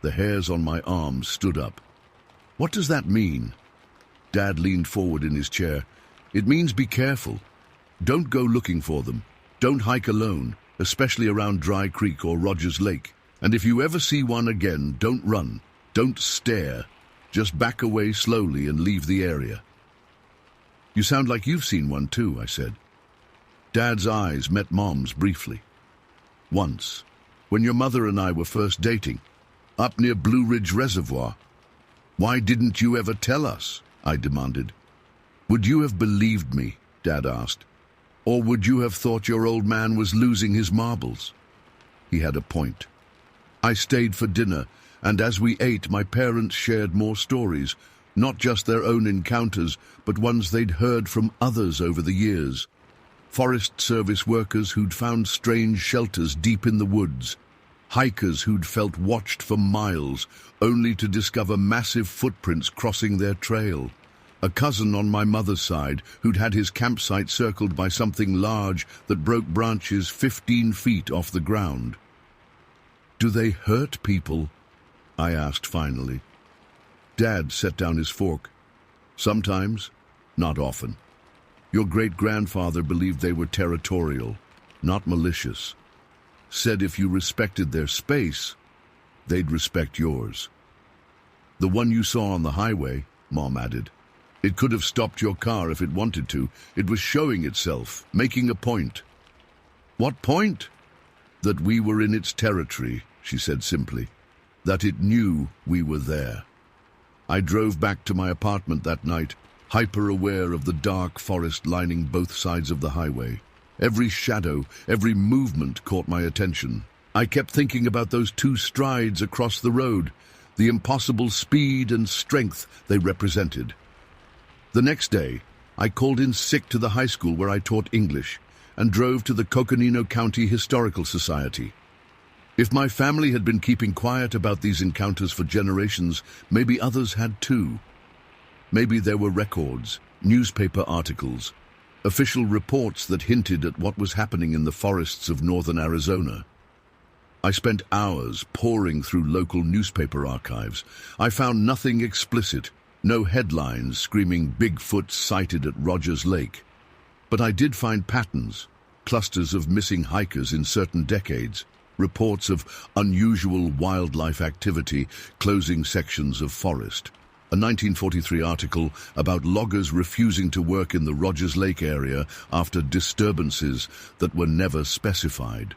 The hairs on my arms stood up. What does that mean? Dad leaned forward in his chair. It means be careful. Don't go looking for them. Don't hike alone, especially around Dry Creek or Rogers Lake. And if you ever see one again, don't run. Don't stare. Just back away slowly and leave the area. You sound like you've seen one too, I said. Dad's eyes met Mom's briefly. Once, when your mother and I were first dating, up near Blue Ridge Reservoir. Why didn't you ever tell us? I demanded. Would you have believed me? Dad asked. Or would you have thought your old man was losing his marbles? He had a point. I stayed for dinner, and as we ate, my parents shared more stories, not just their own encounters, but ones they'd heard from others over the years. Forest Service workers who'd found strange shelters deep in the woods, hikers who'd felt watched for miles, only to discover massive footprints crossing their trail. A cousin on my mother's side who'd had his campsite circled by something large that broke branches 15 feet off the ground. Do they hurt people? I asked finally. Dad set down his fork. Sometimes, not often. Your great-grandfather believed they were territorial, not malicious. Said if you respected their space, they'd respect yours. The one you saw on the highway, Mom added. It could have stopped your car if it wanted to. It was showing itself, making a point. What point? That we were in its territory, she said simply. That it knew we were there. I drove back to my apartment that night, hyper-aware of the dark forest lining both sides of the highway. Every shadow, every movement caught my attention. I kept thinking about those 2 strides across the road, the impossible speed and strength they represented. The next day, I called in sick to the high school where I taught English and drove to the Coconino County Historical Society. If my family had been keeping quiet about these encounters for generations, maybe others had too. Maybe there were records, newspaper articles, official reports that hinted at what was happening in the forests of northern Arizona. I spent hours poring through local newspaper archives. I found nothing explicit. No headlines screaming Bigfoot sighted at Rogers Lake. But I did find patterns, clusters of missing hikers in certain decades, reports of unusual wildlife activity closing sections of forest. A 1943 article about loggers refusing to work in the Rogers Lake area after disturbances that were never specified.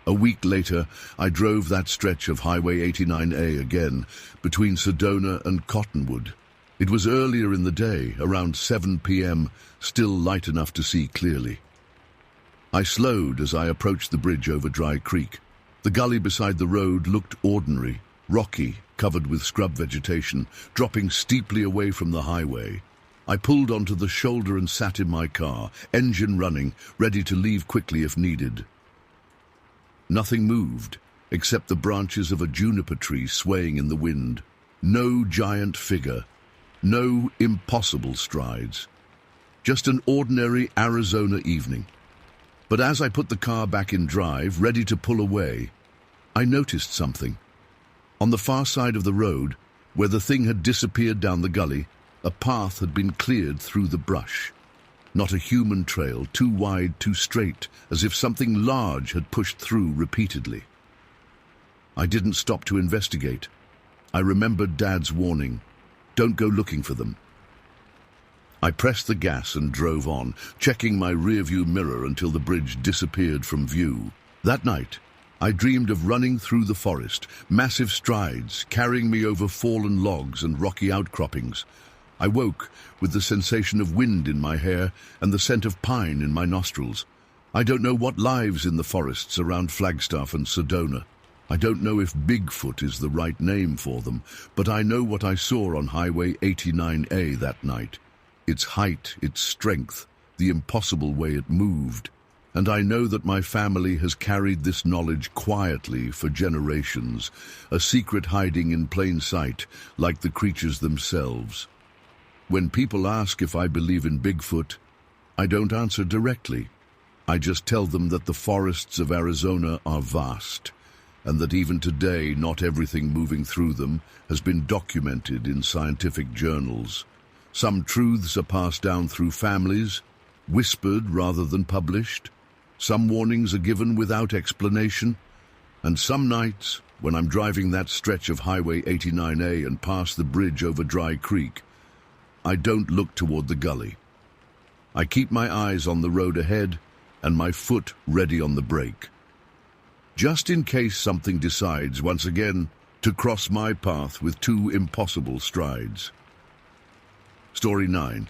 A week later, I drove that stretch of Highway 89A again, between Sedona and Cottonwood. It was earlier in the day, around 7 p.m., still light enough to see clearly. I slowed as I approached the bridge over Dry Creek. The gully beside the road looked ordinary, rocky, covered with scrub vegetation, dropping steeply away from the highway. I pulled onto the shoulder and sat in my car, engine running, ready to leave quickly if needed. Nothing moved, except the branches of a juniper tree swaying in the wind. No giant figure, no impossible strides. Just an ordinary Arizona evening. But as I put the car back in drive, ready to pull away, I noticed something. On the far side of the road, where the thing had disappeared down the gully, a path had been cleared through the brush. Not a human trail, too wide, too straight, as if something large had pushed through repeatedly. I didn't stop to investigate. I remembered Dad's warning, don't go looking for them. I pressed the gas and drove on, checking my rearview mirror until the bridge disappeared from view. That night, I dreamed of running through the forest, massive strides carrying me over fallen logs and rocky outcroppings. I woke with the sensation of wind in my hair and the scent of pine in my nostrils. I don't know what lives in the forests around Flagstaff and Sedona. I don't know if Bigfoot is the right name for them, but I know what I saw on Highway 89A that night. Its height, its strength, the impossible way it moved. And I know that my family has carried this knowledge quietly for generations, a secret hiding in plain sight, like the creatures themselves. When people ask if I believe in Bigfoot, I don't answer directly. I just tell them that the forests of Arizona are vast, and that even today not everything moving through them has been documented in scientific journals. Some truths are passed down through families, whispered rather than published. Some warnings are given without explanation. And some nights, when I'm driving that stretch of Highway 89A and past the bridge over Dry Creek, I don't look toward the gully. I keep my eyes on the road ahead and my foot ready on the brake, just in case something decides once again to cross my path with two impossible strides. Story 9.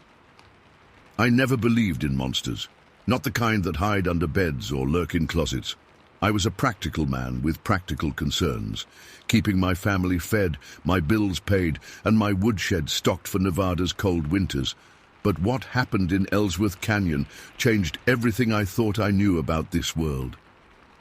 I never believed in monsters, not the kind that hide under beds or lurk in closets. I was a practical man with practical concerns, keeping my family fed, my bills paid, and my woodshed stocked for Nevada's cold winters. But what happened in Ellsworth Canyon changed everything I thought I knew about this world.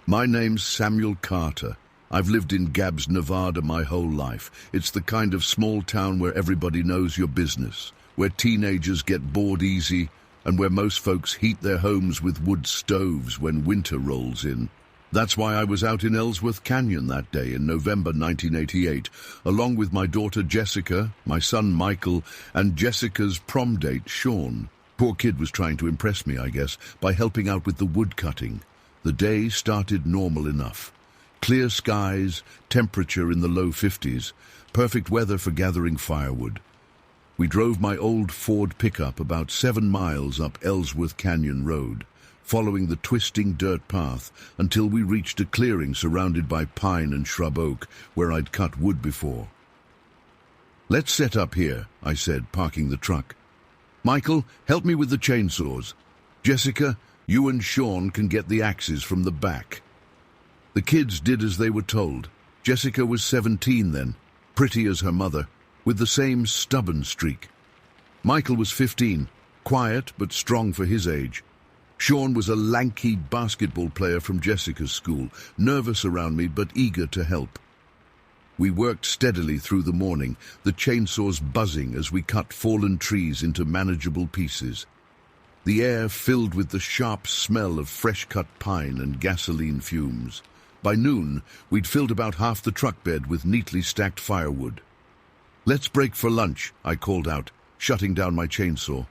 My name's Samuel Carter. I've lived in Gabbs, Nevada my whole life. It's the kind of small town where everybody knows your business, where teenagers get bored easy, and where most folks heat their homes with wood stoves when winter rolls in. That's why I was out in Ellsworth Canyon that day in November 1988, along with my daughter Jessica, my son Michael, and Jessica's prom date, Sean. Poor kid was trying to impress me, I guess, by helping out with the wood cutting. The day started normal enough. Clear skies, temperature in the low 50s, perfect weather for gathering firewood. We drove my old Ford pickup about 7 miles up Ellsworth Canyon Road, following the twisting dirt path until we reached a clearing surrounded by pine and shrub oak where I'd cut wood before. "Let's set up here," I said, parking the truck. "Michael, help me with the chainsaws. Jessica, you and Sean can get the axes from the back." The kids did as they were told. Jessica was 17 then, pretty as her mother, with the same stubborn streak. Michael was 15, quiet but strong for his age. Sean was a lanky basketball player from Jessica's school, nervous around me but eager to help. We worked steadily through the morning, the chainsaws buzzing as we cut fallen trees into manageable pieces. The air filled with the sharp smell of fresh-cut pine and gasoline fumes. By noon, we'd filled about half the truck bed with neatly stacked firewood. "Let's break for lunch," I called out, shutting down my chainsaw.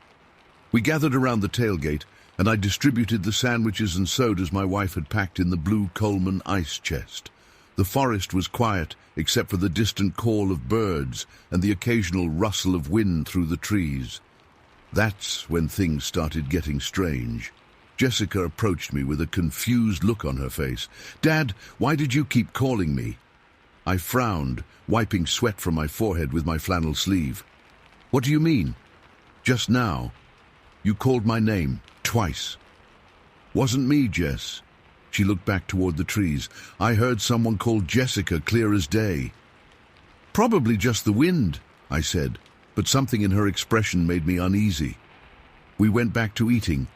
We gathered around the tailgate, and I distributed the sandwiches and sodas my wife had packed in the blue Coleman ice chest. The forest was quiet, except for the distant call of birds and the occasional rustle of wind through the trees. That's when things started getting strange. Jessica approached me with a confused look on her face. "Dad, why did you keep calling me?" I frowned, wiping sweat from my forehead with my flannel sleeve. "What do you mean?" "Just now. You called my name, twice." "Wasn't me, Jess." She looked back toward the trees. "I heard someone call Jessica clear as day." "Probably just the wind," I said, but something in her expression made me uneasy. We went back to eating,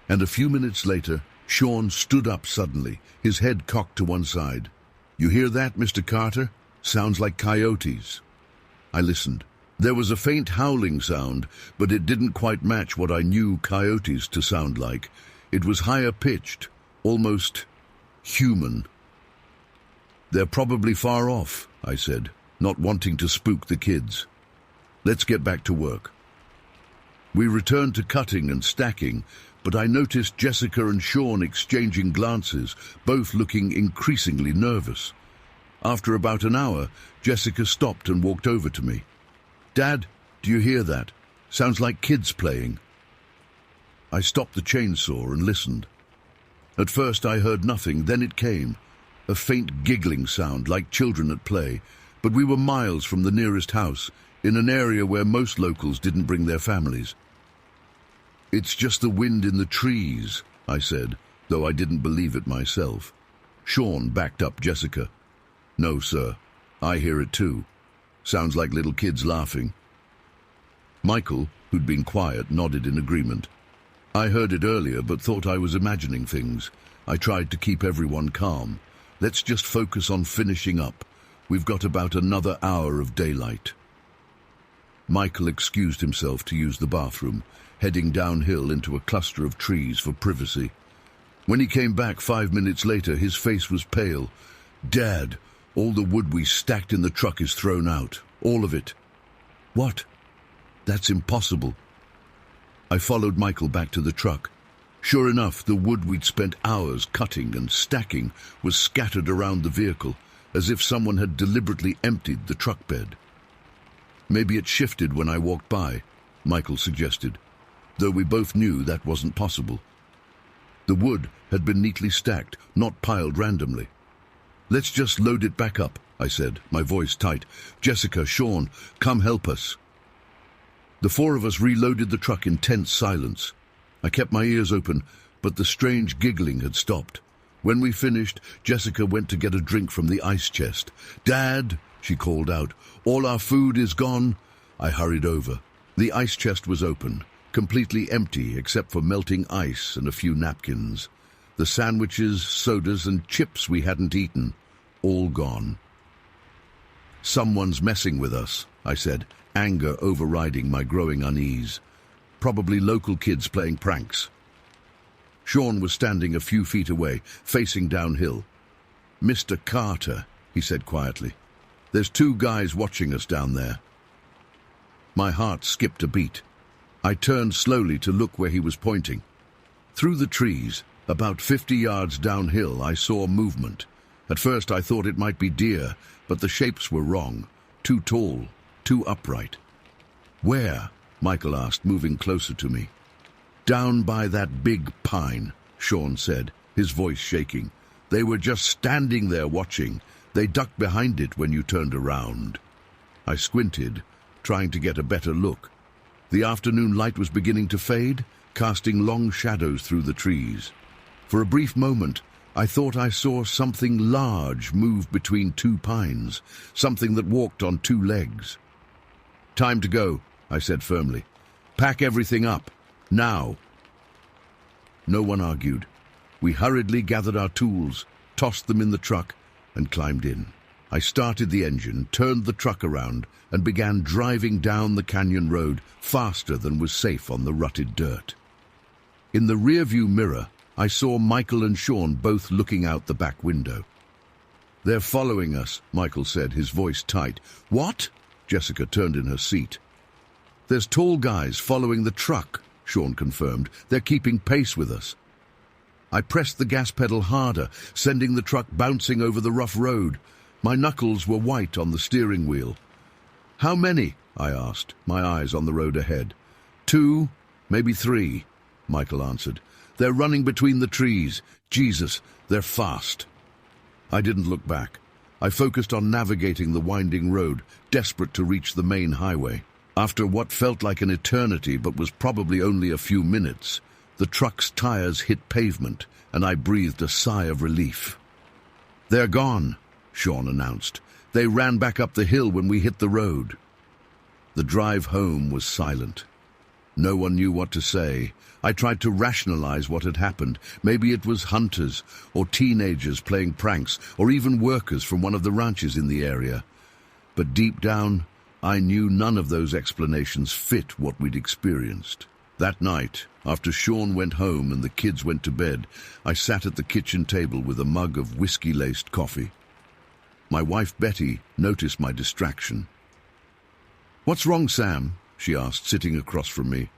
and a few minutes later, Sean stood up suddenly, his head cocked to one side. "You hear that, Mr. Carter? Sounds like coyotes." I listened. There was a faint howling sound, but it didn't quite match what I knew coyotes to sound like. It was higher pitched, almost human. "They're probably far off," I said, not wanting to spook the kids. "Let's get back to work." We returned to cutting and stacking, but I noticed Jessica and Sean exchanging glances, both looking increasingly nervous. After about an hour, Jessica stopped and walked over to me. "Dad, do you hear that? Sounds like kids playing." I stopped the chainsaw and listened. At first I heard nothing, then it came. A faint giggling sound, like children at play, but we were miles from the nearest house, in an area where most locals didn't bring their families. "It's just the wind in the trees," I said, though I didn't believe it myself. Sean backed up Jessica. "No, sir. I hear it too. Sounds like little kids laughing." Michael, who'd been quiet, nodded in agreement. "I heard it earlier, but thought I was imagining things. I tried to keep everyone calm. Let's just focus on finishing up. We've got about another hour of daylight." Michael excused himself to use the bathroom, heading downhill into a cluster of trees for privacy. When he came back 5 minutes later, his face was pale. "Dad, all the wood we stacked in the truck is thrown out. All of it." "What? That's impossible." I followed Michael back to the truck. Sure enough, the wood we'd spent hours cutting and stacking was scattered around the vehicle, as if someone had deliberately emptied the truck bed. "Maybe it shifted when I walked by," Michael suggested, though we both knew that wasn't possible. The wood had been neatly stacked, not piled randomly. "Let's just load it back up," I said, my voice tight. "Jessica, Sean, come help us." The four of us reloaded the truck in tense silence. I kept my ears open, but the strange giggling had stopped. When we finished, Jessica went to get a drink from the ice chest. "Dad," she called out, "all our food is gone." I hurried over. The ice chest was open, completely empty except for melting ice and a few napkins. The sandwiches, sodas, and chips we hadn't eaten, all gone. "Someone's messing with us," I said, anger overriding my growing unease. "Probably local kids playing pranks." Sean was standing a few feet away, facing downhill. "Mr. Carter," he said quietly, "there's 2 guys watching us down there." My heart skipped a beat. I turned slowly to look where he was pointing. Through the trees, about 50 yards downhill, I saw movement. At first I thought it might be deer, but the shapes were wrong. Too tall, too upright. "Where?" Michael asked, moving closer to me. "Down by that big pine," Sean said, his voice shaking. "They were just standing there watching. They ducked behind it when you turned around." I squinted, trying to get a better look. The afternoon light was beginning to fade, casting long shadows through the trees. For a brief moment, I thought I saw something large move between 2 pines, something that walked on 2 legs. "Time to go," I said firmly. "Pack everything up. Now." No one argued. We hurriedly gathered our tools, tossed them in the truck, and climbed in. I started the engine, turned the truck around, and began driving down the canyon road faster than was safe on the rutted dirt. In the rearview mirror, I saw Michael and Sean both looking out the back window. "They're following us," Michael said, his voice tight. "What?" Jessica turned in her seat. "There's tall guys following the truck," Sean confirmed. "They're keeping pace with us." I pressed the gas pedal harder, sending the truck bouncing over the rough road. My knuckles were white on the steering wheel. "How many?" I asked, my eyes on the road ahead. 2, maybe 3, Michael answered. "They're running between the trees. Jesus, they're fast." I didn't look back. I focused on navigating the winding road, desperate to reach the main highway. After what felt like an eternity but was probably only a few minutes, the truck's tires hit pavement, and I breathed a sigh of relief. "They're gone," Sean announced. "They ran back up the hill when we hit the road." The drive home was silent. No one knew what to say. I tried to rationalize what had happened. Maybe it was hunters, or teenagers playing pranks, or even workers from one of the ranches in the area. But deep down, I knew none of those explanations fit what we'd experienced. That night, after Sean went home and the kids went to bed, I sat at the kitchen table with a mug of whiskey-laced coffee. My wife, Betty, noticed my distraction. "What's wrong, Sam?" she asked, sitting across from me.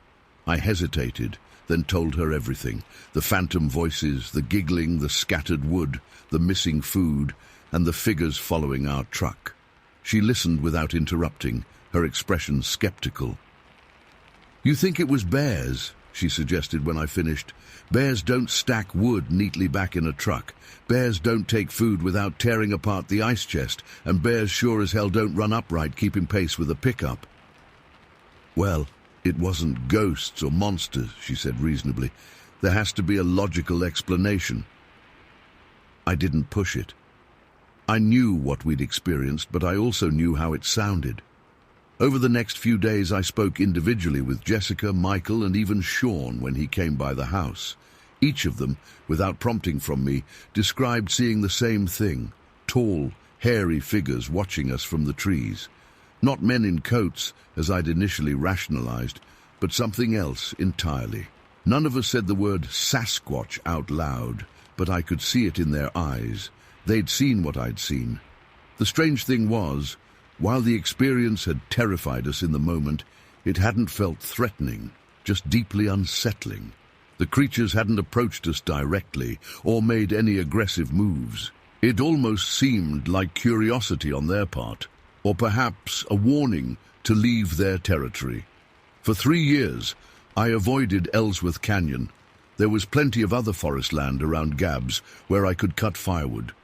I hesitated, then told her everything. The phantom voices, the giggling, the scattered wood, the missing food, and the figures following our truck. She listened without interrupting, her expression skeptical. "You think it was bears?" she suggested when I finished. "Bears don't stack wood neatly back in a truck. Bears don't take food without tearing apart the ice chest, and bears sure as hell don't run upright keeping pace with a pickup." "Well, it wasn't ghosts or monsters," she said reasonably. "There has to be a logical explanation." I didn't push it. I knew what we'd experienced, but I also knew how it sounded. Over the next few days I spoke individually with Jessica, Michael, and even Sean when he came by the house. Each of them, without prompting from me, described seeing the same thing: tall, hairy figures watching us from the trees. Not men in coats, as I'd initially rationalized, but something else entirely. None of us said the word Sasquatch out loud, but I could see it in their eyes. They'd seen what I'd seen. The strange thing was, while the experience had terrified us in the moment, it hadn't felt threatening, just deeply unsettling. The creatures hadn't approached us directly or made any aggressive moves. It almost seemed like curiosity on their part, or perhaps a warning to leave their territory. For 3 years, I avoided Ellsworth Canyon. There was plenty of other forest land around Gabbs where I could cut firewood.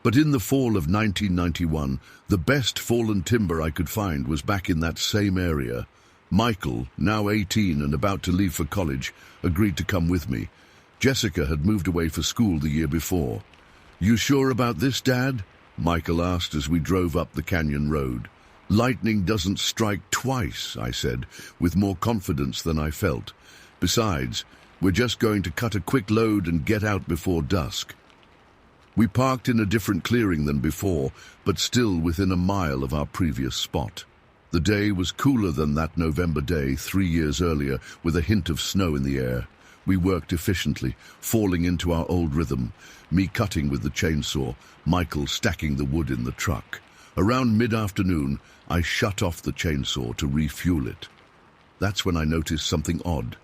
But in the fall of 1991, the best fallen timber I could find was back in that same area. Michael, now 18 and about to leave for college, agreed to come with me. Jessica had moved away for school the year before. "You sure about this, Dad?" Michael asked as we drove up the canyon road. "Lightning doesn't strike twice," I said, with more confidence than I felt. "Besides, we're just going to cut a quick load and get out before dusk." We parked in a different clearing than before, but still within a mile of our previous spot. The day was cooler than that November day 3 years earlier, with a hint of snow in the air. We worked efficiently, falling into our old rhythm, me cutting with the chainsaw, Michael stacking the wood in the truck. Around mid-afternoon, I shut off the chainsaw to refuel it. That's when I noticed something odd.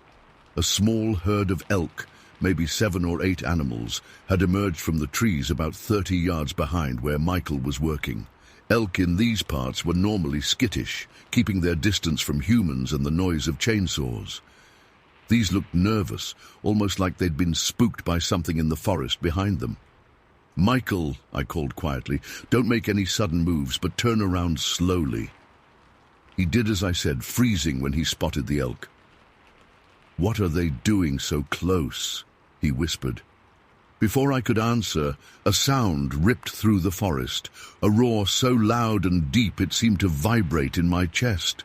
A small herd of elk, maybe 7 or 8 animals, had emerged from the trees about 30 yards behind where Michael was working. Elk in these parts were normally skittish, keeping their distance from humans and the noise of chainsaws. These looked nervous, almost like they'd been spooked by something in the forest behind them. "Michael," I called quietly, "don't make any sudden moves, but turn around slowly." He did as I said, freezing when he spotted the elk. "What are they doing so close?" he whispered. Before I could answer, a sound ripped through the forest, a roar so loud and deep it seemed to vibrate in my chest.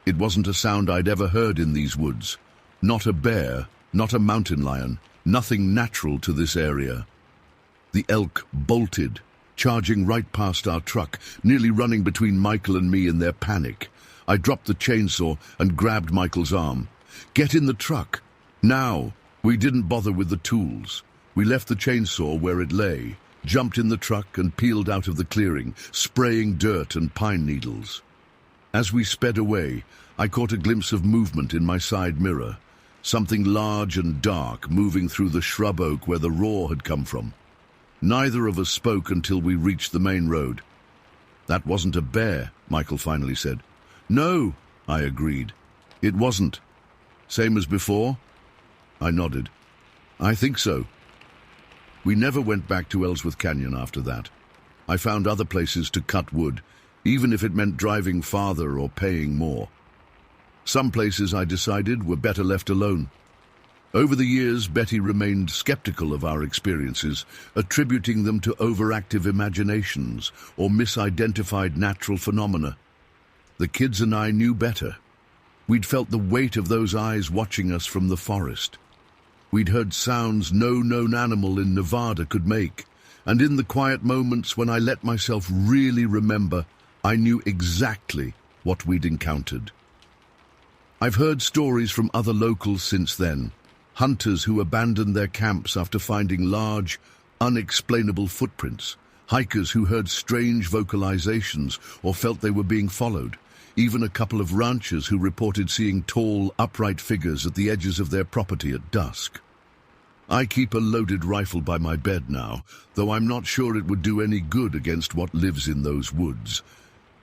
It wasn't a sound I'd ever heard in these woods. Not a bear, not a mountain lion, nothing natural to this area. The elk bolted, charging right past our truck, nearly running between Michael and me in their panic. I dropped the chainsaw and grabbed Michael's arm. "Get in the truck, now!" We didn't bother with the tools. We left the chainsaw where it lay, jumped in the truck and peeled out of the clearing, spraying dirt and pine needles. As we sped away, I caught a glimpse of movement in my side mirror, something large and dark moving through the shrub oak where the roar had come from. Neither of us spoke until we reached the main road. "That wasn't a bear," Michael finally said. "No," I agreed. "It wasn't. Same as before?" I nodded. "I think so." We never went back to Ellsworth Canyon after that. I found other places to cut wood, even if it meant driving farther or paying more. Some places, I decided, were better left alone. Over the years, Betty remained skeptical of our experiences, attributing them to overactive imaginations or misidentified natural phenomena. The kids and I knew better. We'd felt the weight of those eyes watching us from the forest. We'd heard sounds no known animal in Nevada could make, and in the quiet moments when I let myself really remember, I knew exactly what we'd encountered. I've heard stories from other locals since then, hunters who abandoned their camps after finding large, unexplainable footprints, hikers who heard strange vocalizations or felt they were being followed, even a couple of ranchers who reported seeing tall, upright figures at the edges of their property at dusk. I keep a loaded rifle by my bed now, though I'm not sure it would do any good against what lives in those woods.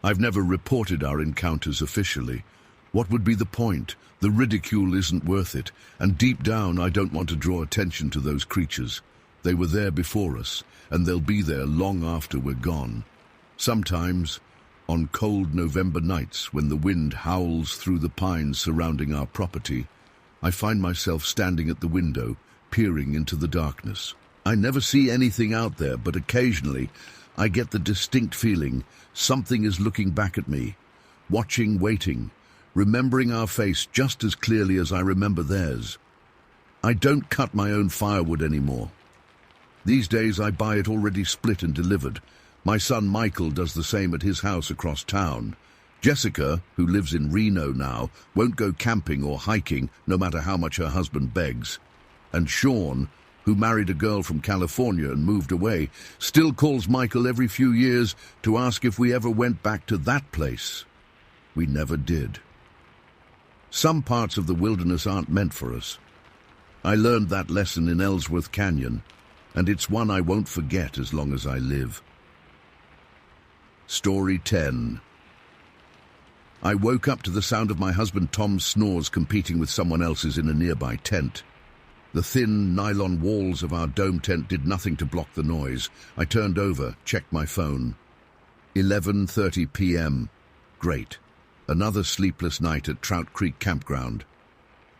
I've never reported our encounters officially. What would be the point? The ridicule isn't worth it, and deep down I don't want to draw attention to those creatures. They were there before us, and they'll be there long after we're gone. Sometimes, on cold November nights when the wind howls through the pines surrounding our property, I find myself standing at the window, peering into the darkness. I never see anything out there, but occasionally I get the distinct feeling something is looking back at me, watching, waiting, remembering our face just as clearly as I remember theirs. I don't cut my own firewood anymore. These days I buy it already split and delivered. My son Michael does the same at his house across town. Jessica, who lives in Reno now, won't go camping or hiking no matter how much her husband begs. And Sean, who married a girl from California and moved away, still calls Michael every few years to ask if we ever went back to that place. We never did. Some parts of the wilderness aren't meant for us. I learned that lesson in Ellsworth Canyon, and it's one I won't forget as long as I live. Story 10. I woke up to the sound of my husband Tom's snores competing with someone else's in a nearby tent. The thin nylon walls of our dome tent did nothing to block the noise. I turned over, checked my phone. 11:30 p.m. Great. Another sleepless night at Trout Creek Campground.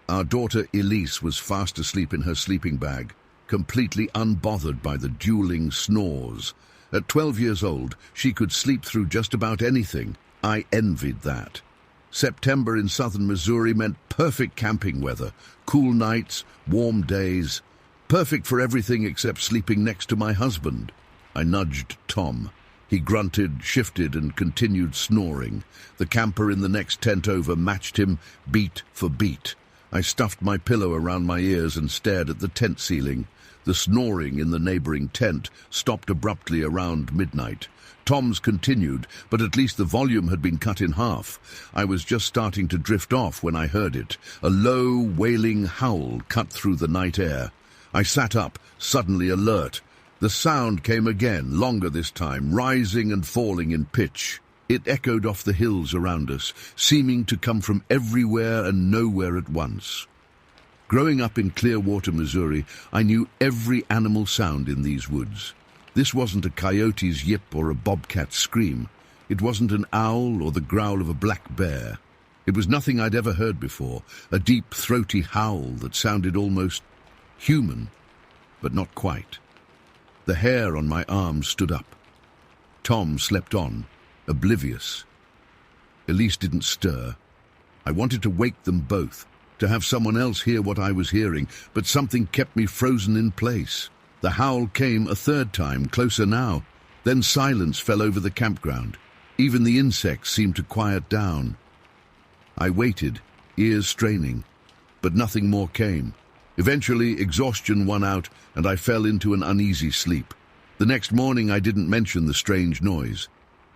Our daughter Elise was fast asleep in her sleeping bag, completely unbothered by the dueling snores. At 12 years old, she could sleep through just about anything. I envied that. September in southern Missouri meant perfect camping weather, cool nights, warm days, perfect for everything except sleeping next to my husband. I nudged Tom. He grunted, shifted, and continued snoring. The camper in the next tent over matched him beat for beat. I stuffed my pillow around my ears and stared at the tent ceiling. The snoring in the neighboring tent stopped abruptly around midnight. Tom's continued, but at least the volume had been cut in half. I was just starting to drift off when I heard it. A low, wailing howl cut through the night air. I sat up, suddenly alert. The sound came again, longer this time, rising and falling in pitch. It echoed off the hills around us, seeming to come from everywhere and nowhere at once. Growing up in Clearwater, Missouri, I knew every animal sound in these woods. This wasn't a coyote's yip or a bobcat's scream. It wasn't an owl or the growl of a black bear. It was nothing I'd ever heard before, a deep, throaty howl that sounded almost human, but not quite. The hair on my arms stood up. Tom slept on, oblivious. Elise didn't stir. I wanted to wake them both, to have someone else hear what I was hearing, but something kept me frozen in place. The howl came a third time, closer now. Then silence fell over the campground. Even the insects seemed to quiet down. I waited, ears straining, but nothing more came. Eventually, exhaustion won out, and I fell into an uneasy sleep. The next morning, I didn't mention the strange noise.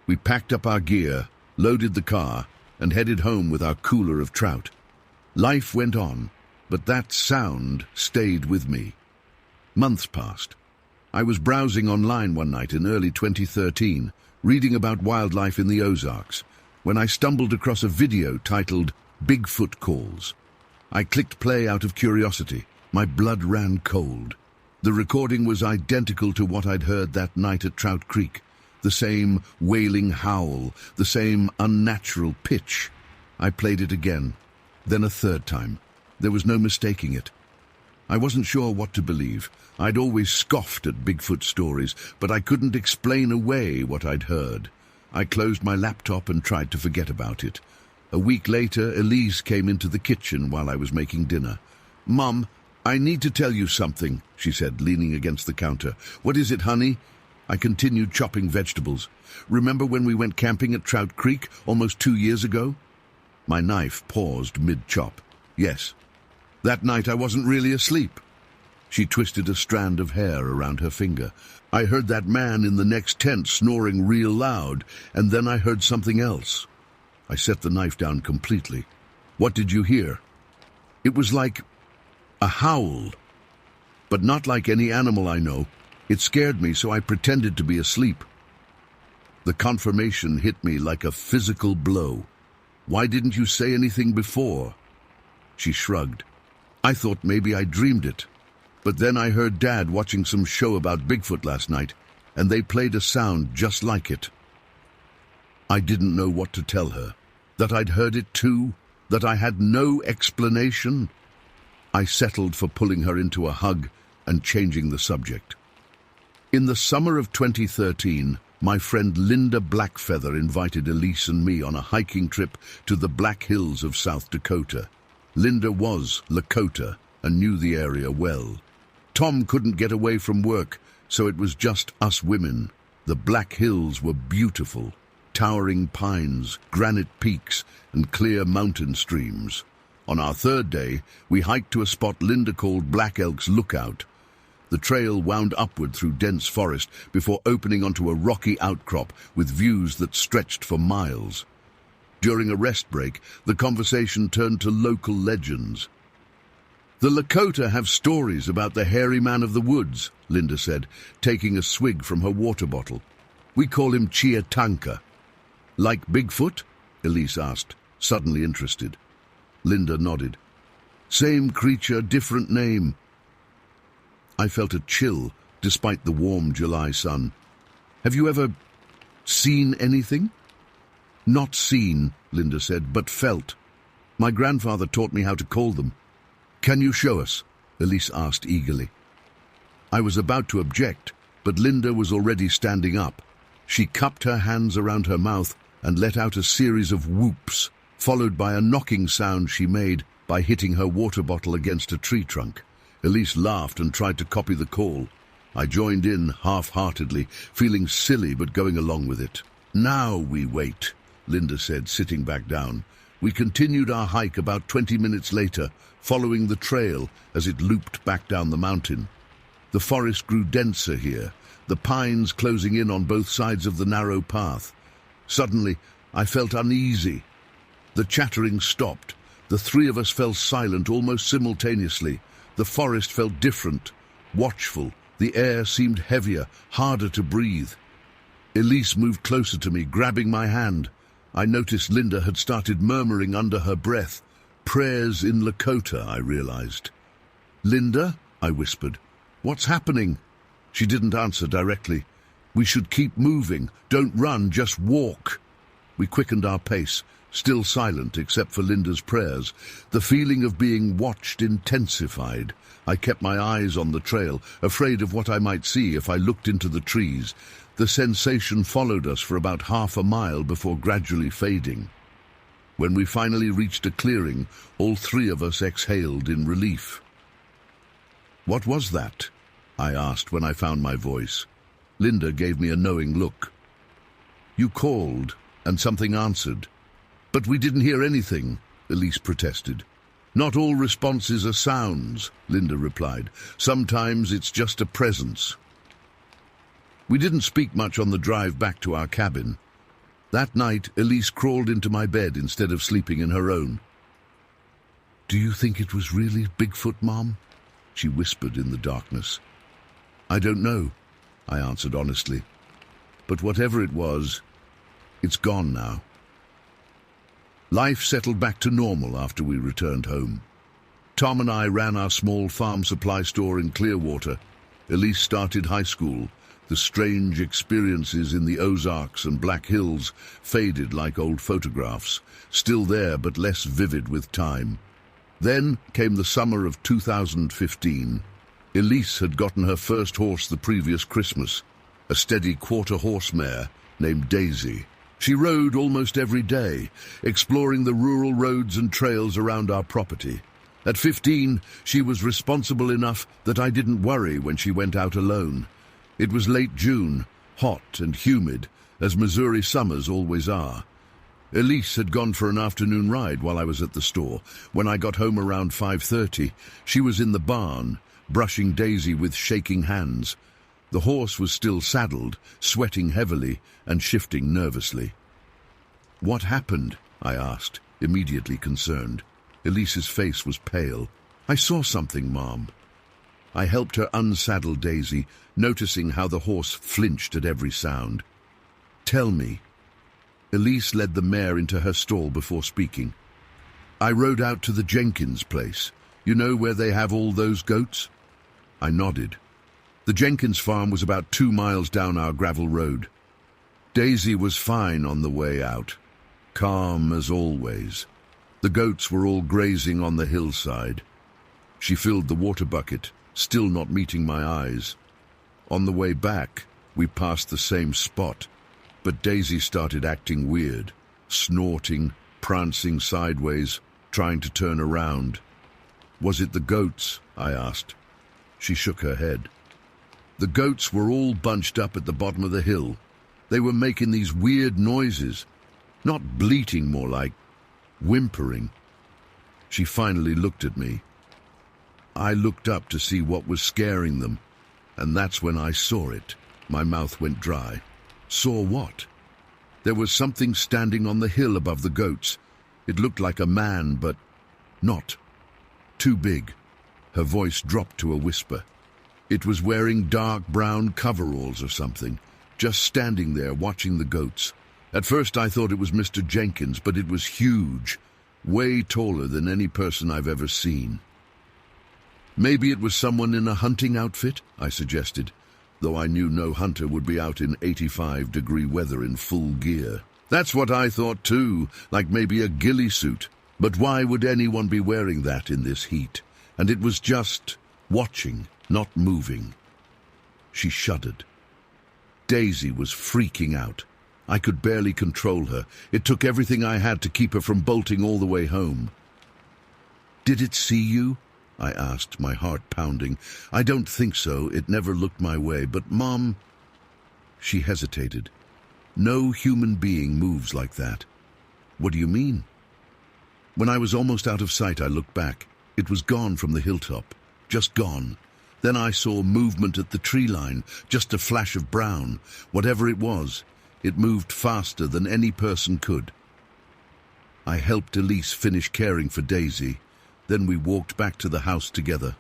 We packed up our gear, loaded the car, and headed home with our cooler of trout. Life went on, but that sound stayed with me. Months passed. I was browsing online one night in early 2013, reading about wildlife in the Ozarks, when I stumbled across a video titled Bigfoot Calls. I clicked play out of curiosity. My blood ran cold. The recording was identical to what I'd heard that night at Trout Creek. The same wailing howl, the same unnatural pitch. I played it again, then a third time. There was no mistaking it. I wasn't sure what to believe. I'd always scoffed at Bigfoot stories, but I couldn't explain away what I'd heard. I closed my laptop and tried to forget about it. A week later, Elise came into the kitchen while I was making dinner. "Mom, I need to tell you something," she said, leaning against the counter. "What is it, honey?" I continued chopping vegetables. Remember when we went camping at Trout Creek almost 2 years ago? My knife paused mid-chop. Yes. That night I wasn't really asleep. She twisted a strand of hair around her finger. I heard that man in the next tent snoring real loud, and then I heard something else. I set the knife down completely. What did you hear? It was like a howl, but not like any animal I know. It scared me, so I pretended to be asleep. The confirmation hit me like a physical blow. Why didn't you say anything before? She shrugged. I thought maybe I dreamed it. But then I heard Dad watching some show about Bigfoot last night, and they played a sound just like it. I didn't know what to tell her. That I'd heard it too? That I had no explanation? I settled for pulling her into a hug and changing the subject. In the summer of 2013, my friend Linda Blackfeather invited Elise and me on a hiking trip to the Black Hills of South Dakota. Linda was Lakota and knew the area well. Tom couldn't get away from work, so it was just us women. The Black Hills were beautiful. Towering pines, granite peaks, and clear mountain streams. On our third day, we hiked to a spot Linda called Black Elk's Lookout. The trail wound upward through dense forest before opening onto a rocky outcrop with views that stretched for miles. During a rest break, the conversation turned to local legends. The Lakota have stories about the hairy man of the woods, Linda said, taking a swig from her water bottle. We call him Chiatanka. Like Bigfoot? Elise asked, suddenly interested. Linda nodded. Same creature, different name. I felt a chill, despite the warm July sun. Have you ever seen anything? Not seen, Linda said, but felt. My grandfather taught me how to call them. Can you show us? Elise asked eagerly. I was about to object, but Linda was already standing up. She cupped her hands around her mouth and let out a series of whoops, followed by a knocking sound she made by hitting her water bottle against a tree trunk. Elise laughed and tried to copy the call. I joined in half-heartedly, feeling silly but going along with it. Now we wait, Linda said, sitting back down. We continued our hike about 20 minutes later, following the trail as it looped back down the mountain. The forest grew denser here, the pines closing in on both sides of the narrow path. Suddenly, I felt uneasy. The chattering stopped. The three of us fell silent almost simultaneously. The forest felt different, watchful. The air seemed heavier, harder to breathe. Elise moved closer to me, grabbing my hand. I noticed Linda had started murmuring under her breath. Prayers in Lakota, I realized. Linda? I whispered. What's happening? She didn't answer directly. We should keep moving. Don't run, just walk. We quickened our pace, still silent except for Linda's prayers. The feeling of being watched intensified. I kept my eyes on the trail, afraid of what I might see if I looked into the trees. The sensation followed us for about half a mile before gradually fading. When we finally reached a clearing, all three of us exhaled in relief. What was that? I asked when I found my voice. Linda gave me a knowing look. You called, and something answered. But we didn't hear anything, Elise protested. Not all responses are sounds, Linda replied. Sometimes it's just a presence. We didn't speak much on the drive back to our cabin. That night, Elise crawled into my bed instead of sleeping in her own. Do you think it was really Bigfoot, Mom? She whispered in the darkness. I don't know, I answered honestly. But whatever it was, it's gone now. Life settled back to normal after we returned home. Tom and I ran our small farm supply store in Clearwater. Elise started high school. The strange experiences in the Ozarks and Black Hills faded like old photographs, still there but less vivid with time. Then came the summer of 2015. Elise had gotten her first horse the previous Christmas, a steady quarter-horse mare named Daisy. She rode almost every day, exploring the rural roads and trails around our property. At 15, she was responsible enough that I didn't worry when she went out alone. It was late June, hot and humid, as Missouri summers always are. Elise had gone for an afternoon ride while I was at the store. When I got home around 5:30, she was in the barn, brushing Daisy with shaking hands. The horse was still saddled, sweating heavily and shifting nervously. "What happened?" I asked, immediately concerned. Elise's face was pale. "I saw something, Mom." I helped her unsaddle Daisy, noticing how the horse flinched at every sound. "Tell me." Elise led the mare into her stall before speaking. "I rode out to the Jenkins place. You know where they have all those goats?" I nodded. The Jenkins farm was about 2 miles down our gravel road. Daisy was fine on the way out, calm as always. The goats were all grazing on the hillside. She filled the water bucket, still not meeting my eyes. On the way back, we passed the same spot, but Daisy started acting weird, snorting, prancing sideways, trying to turn around. "Was it the goats?" I asked. She shook her head. "The goats were all bunched up at the bottom of the hill. They were making these weird noises, not bleating, more like whimpering." She finally looked at me. I looked up to see what was scaring them, and that's when I saw it. My mouth went dry. Saw what? There was something standing on the hill above the goats. It looked like a man, but not. Too big. Her voice dropped to a whisper. It was wearing dark brown coveralls or something, just standing there watching the goats. At first I thought it was Mr. Jenkins, but it was huge, way taller than any person I've ever seen. "Maybe it was someone in a hunting outfit," I suggested, though I knew no hunter would be out in 85-degree weather in full gear. "That's what I thought too, like maybe a ghillie suit. But why would anyone be wearing that in this heat? And it was just watching, not moving." She shuddered. Daisy was freaking out. I could barely control her. It took everything I had to keep her from bolting all the way home. "Did it see you?" I asked, my heart pounding. "I don't think so. It never looked my way. But, Mom—" She hesitated. "No human being moves like that." "What do you mean?" When I was almost out of sight, I looked back. It was gone from the hilltop. Just gone. Then I saw movement at the tree line, just a flash of brown. Whatever it was, it moved faster than any person could. I helped Elise finish caring for Daisy. Then we walked back to the house together.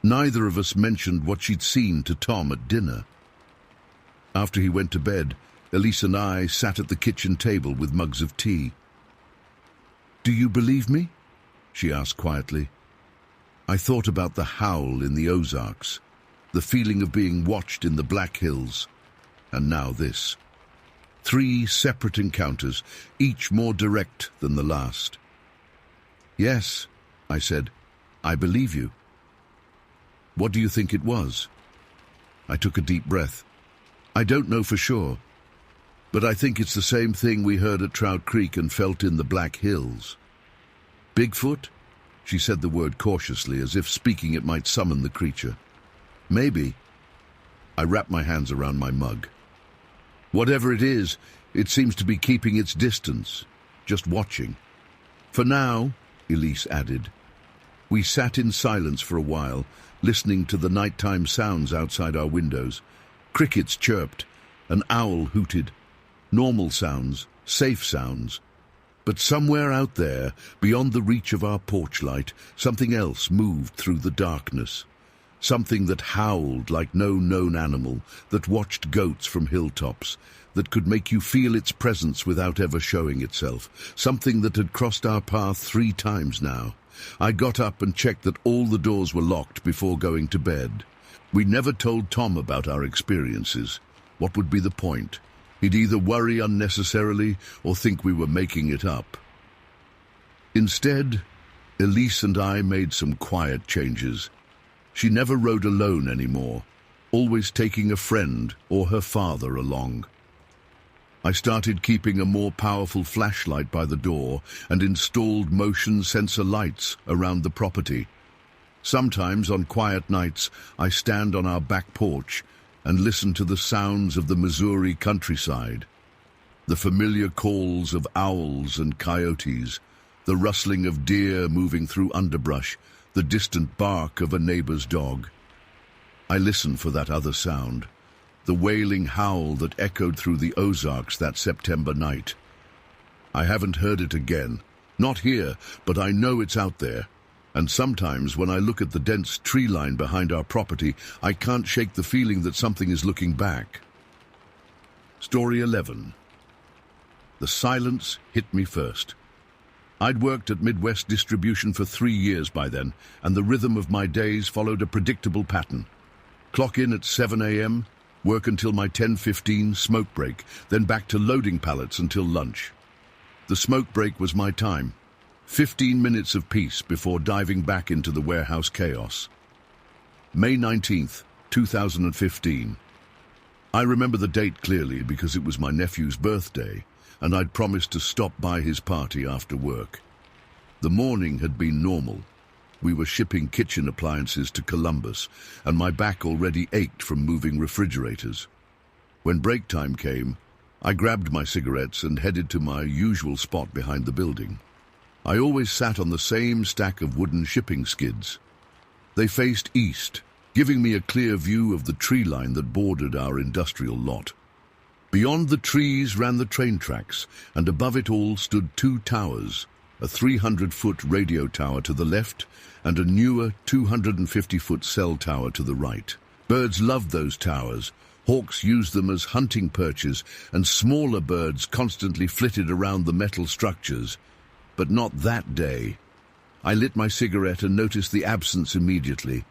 Neither of us mentioned what she'd seen to Tom at dinner. After he went to bed, Elise and I sat at the kitchen table with mugs of tea. "Do you believe me?" she asked quietly. I thought about the howl in the Ozarks, the feeling of being watched in the Black Hills, and now this. 3 separate encounters, each more direct than the last. "Yes," I said, "I believe you." "What do you think it was?" I took a deep breath. "I don't know for sure, but I think it's the same thing we heard at Trout Creek and felt in the Black Hills." "Bigfoot?" She said the word cautiously, as if speaking it might summon the creature. "Maybe." I wrapped my hands around my mug. "Whatever it is, it seems to be keeping its distance, just watching." "For now," Elise added. We sat in silence for a while, listening to the nighttime sounds outside our windows. Crickets chirped, an owl hooted. Normal sounds, safe sounds. But somewhere out there, beyond the reach of our porch light, something else moved through the darkness. Something that howled like no known animal, that watched goats from hilltops, that could make you feel its presence without ever showing itself. Something that had crossed our path 3 times now. I got up and checked that all the doors were locked before going to bed. We never told Tom about our experiences. What would be the point? He'd either worry unnecessarily or think we were making it up. Instead, Elise and I made some quiet changes. She never rode alone anymore, always taking a friend or her father along. I started keeping a more powerful flashlight by the door and installed motion sensor lights around the property. Sometimes on quiet nights, I stand on our back porch, and listened to the sounds of the Missouri countryside. The familiar calls of owls and coyotes, the rustling of deer moving through underbrush, the distant bark of a neighbor's dog. I listened for that other sound, the wailing howl that echoed through the Ozarks that September night. I haven't heard it again, not here, but I know it's out there. And sometimes when I look at the dense tree line behind our property, I can't shake the feeling that something is looking back. Story 11. The silence hit me first. I'd worked at Midwest Distribution for 3 years by then, and the rhythm of my days followed a predictable pattern. Clock in at 7 a.m., work until my 10:15 smoke break, then back to loading pallets until lunch. The smoke break was my time. 15 minutes of peace before diving back into the warehouse chaos. May 19th, 2015. I remember the date clearly because it was my nephew's birthday, and I'd promised to stop by his party after work. The morning had been normal. We were shipping kitchen appliances to Columbus, and my back already ached from moving refrigerators. When break time came, I grabbed my cigarettes and headed to my usual spot behind the building. I always sat on the same stack of wooden shipping skids. They faced east, giving me a clear view of the tree line that bordered our industrial lot. Beyond the trees ran the train tracks, and above it all stood 2 towers, a 300-foot radio tower to the left and a newer 250-foot cell tower to the right. Birds loved those towers. Hawks used them as hunting perches, and smaller birds constantly flitted around the metal structures. But not that day. I lit my cigarette and noticed the absence immediately.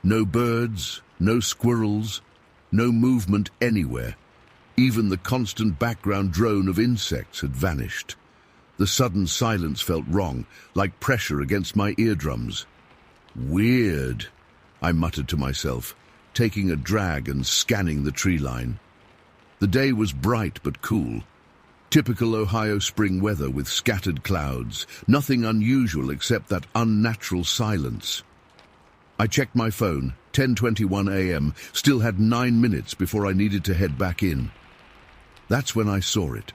No birds, no squirrels, no movement anywhere. Even the constant background drone of insects had vanished. The sudden silence felt wrong, like pressure against my eardrums. Weird, I muttered to myself, taking a drag and scanning the tree line. The day was bright but cool. Typical Ohio spring weather with scattered clouds, nothing unusual except that unnatural silence. I checked my phone, 10:21 a.m., still had 9 minutes before I needed to head back in. That's when I saw it.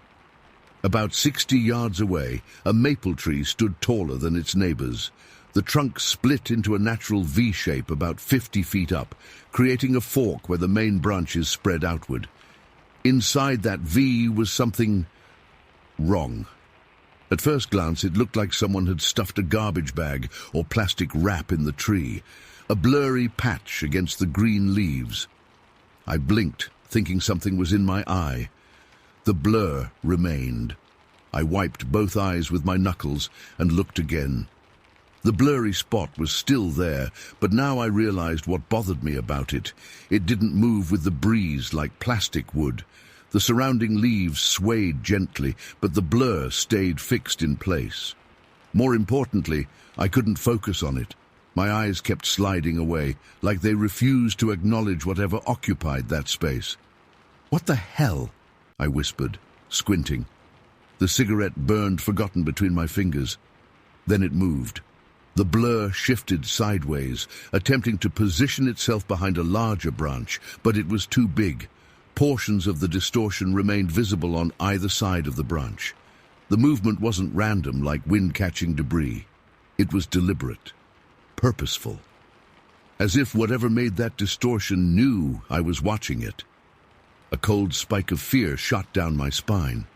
About 60 yards away, a maple tree stood taller than its neighbors. The trunk split into a natural V shape about 50 feet up, creating a fork where the main branches spread outward. Inside that V was something wrong. At first glance, it looked like someone had stuffed a garbage bag or plastic wrap in the tree, a blurry patch against the green leaves. I blinked, thinking something was in my eye. The blur remained. I wiped both eyes with my knuckles and looked again. The blurry spot was still there, but now I realized what bothered me about it. It didn't move with the breeze like plastic would. The surrounding leaves swayed gently, but the blur stayed fixed in place. More importantly, I couldn't focus on it. My eyes kept sliding away, like they refused to acknowledge whatever occupied that space. "What the hell?" I whispered, squinting. The cigarette burned forgotten between my fingers. Then it moved. The blur shifted sideways, attempting to position itself behind a larger branch, but it was too big. Portions of the distortion remained visible on either side of the branch. The movement wasn't random like wind-catching debris. It was deliberate, purposeful. As if whatever made that distortion knew I was watching it. A cold spike of fear shot down my spine.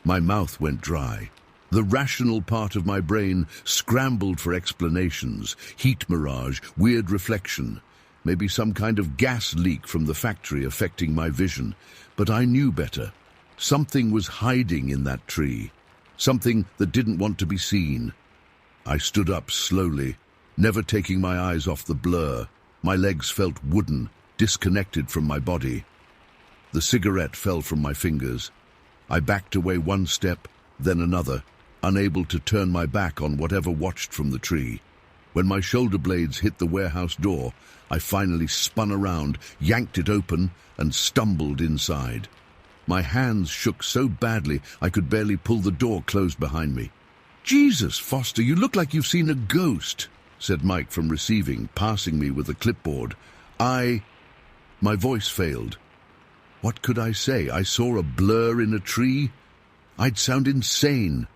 My mouth went dry. The rational part of my brain scrambled for explanations, heat mirage, weird reflection, maybe some kind of gas leak from the factory affecting my vision. But I knew better. Something was hiding in that tree, something that didn't want to be seen. I stood up slowly, never taking my eyes off the blur. My legs felt wooden, disconnected from my body. The cigarette fell from my fingers. I backed away one step, then another, unable to turn my back on whatever watched from the tree. When my shoulder blades hit the warehouse door, I finally spun around, yanked it open, and stumbled inside. My hands shook so badly I could barely pull the door closed behind me. "Jesus, Foster, you look like you've seen a ghost," said Mike from receiving, passing me with a clipboard. My voice failed. What could I say? I saw a blur in a tree? I'd sound insane.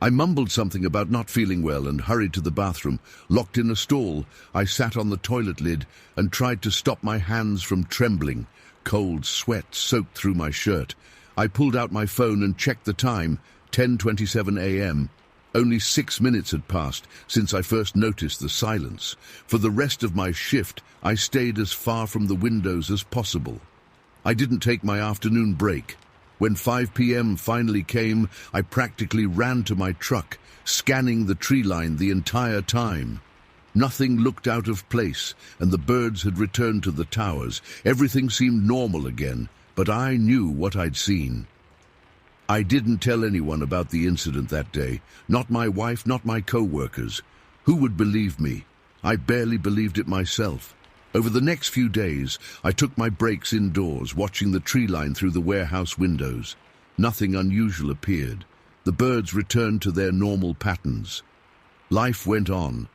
I mumbled something about not feeling well and hurried to the bathroom. Locked in a stall, I sat on the toilet lid and tried to stop my hands from trembling. Cold sweat soaked through my shirt. I pulled out my phone and checked the time, 10:27 a.m. Only 6 minutes had passed since I first noticed the silence. For the rest of my shift, I stayed as far from the windows as possible. I didn't take my afternoon break. When 5 p.m. finally came, I practically ran to my truck, scanning the tree line the entire time. Nothing looked out of place, and the birds had returned to the towers. Everything seemed normal again, but I knew what I'd seen. I didn't tell anyone about the incident that day. Not my wife, not my co-workers. Who would believe me? I barely believed it myself. Over the next few days, I took my breaks indoors, watching the tree line through the warehouse windows. Nothing unusual appeared. The birds returned to their normal patterns. Life went on.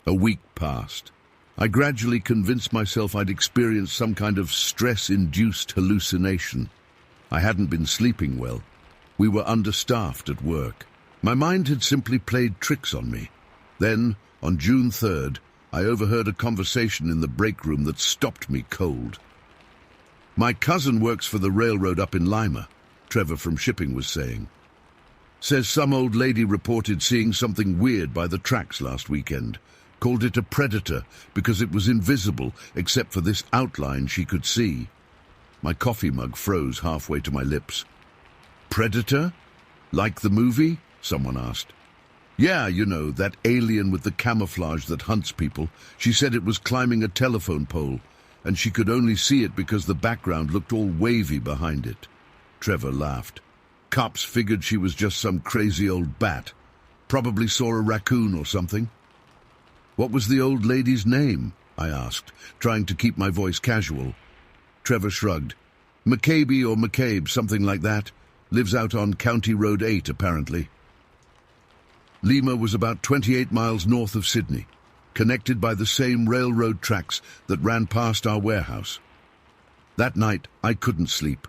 A week passed. I gradually convinced myself I'd experienced some kind of stress-induced hallucination. I hadn't been sleeping well. We were understaffed at work. My mind had simply played tricks on me. Then, on June 3rd, I overheard a conversation in the break room that stopped me cold. "My cousin works for the railroad up in Lima," Trevor from shipping was saying. "Says some old lady reported seeing something weird by the tracks last weekend. Called it a predator because it was invisible except for this outline she could see." My coffee mug froze halfway to my lips. "Predator? Like the movie?" someone asked. "Yeah, you know, that alien with the camouflage that hunts people. She said it was climbing a telephone pole, and she could only see it because the background looked all wavy behind it." Trevor laughed. "Cops figured she was just some crazy old bat. Probably saw a raccoon or something." "What was the old lady's name?" I asked, trying to keep my voice casual. Trevor shrugged. "McCabe or McCabe, something like that. Lives out on County Road 8, apparently." Lima was about 28 miles north of Sydney, connected by the same railroad tracks that ran past our warehouse. That night, I couldn't sleep.